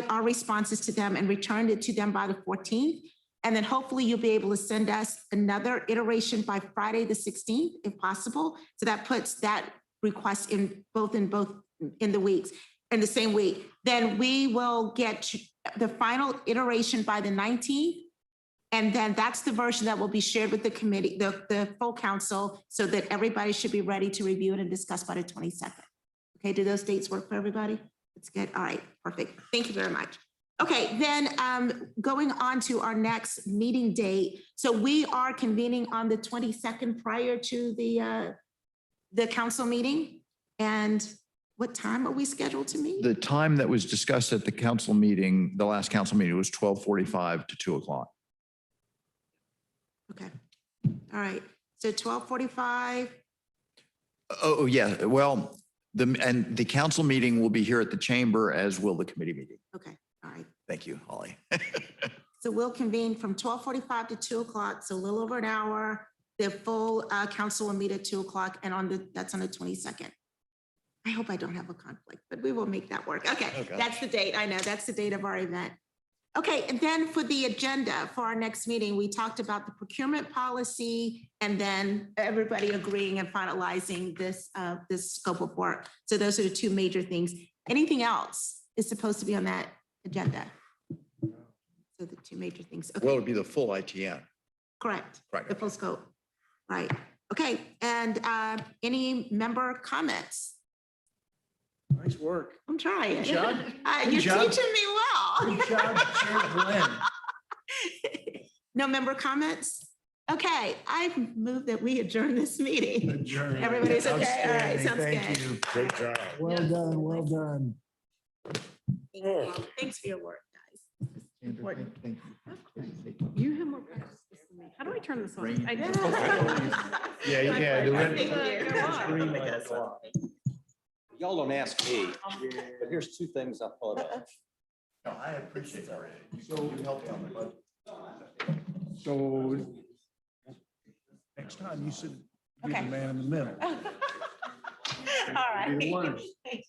our responses to them and return it to them by the 14th. And then hopefully you'll be able to send us another iteration by Friday, the 16th, if possible. So that puts that request in the weeks, in the same week. Then we will get the final iteration by the 19th. And then that's the version that will be shared with the committee, the full council, so that everybody should be ready to review it and discuss by the 22nd. Okay, do those dates work for everybody? That's good. All right, perfect. Thank you very much. Okay, then going on to our next meeting date. So we are convening on the 22nd prior to the council meeting. And what time are we scheduled to meet? The time that was discussed at the council meeting, the last council meeting, was 12:45 to 2 o'clock. Okay, all right. So 12:45. Oh, yeah. Well, the council meeting will be here at the chamber, as will the committee meeting. Okay, all right. Thank you, Holly. So we'll convene from 12:45 to 2 o'clock, so a little over an hour. The full council will meet at 2 o'clock, and that's on the 22nd. I hope I don't have a conflict, but we will make that work. Okay, that's the date. I know that's the date of our event. Okay, and then for the agenda for our next meeting, we talked about the procurement policy and then everybody agreeing and finalizing this scope of work. So those are the two major things. Anything else is supposed to be on that agenda? So the two major things. Okay. Well, it'd be the full ITN. Correct. Right. The full scope. Right. Okay. And any member comments? Nice work. I'm trying. Good job. You're Good job. teaching me well. Good job, Chair Glenn. No member comments? Okay, I've moved that we adjourn this meeting. Adjourned. Everybody's okay? All right, Outstanding. sounds Thank good. you. Great job. Well done, well done. Thank you. Thanks for your work, guys. Important. Thank you. You have more practice than me. How do I turn this on? I Yeah, you can. The red- Thank you. screen light go off. Y'all don't ask me, but here's two things I thought of. No, I appreciate that. So you helped on the budget. So next time you should be the Okay. man in the middle. All right. Be the one. Thank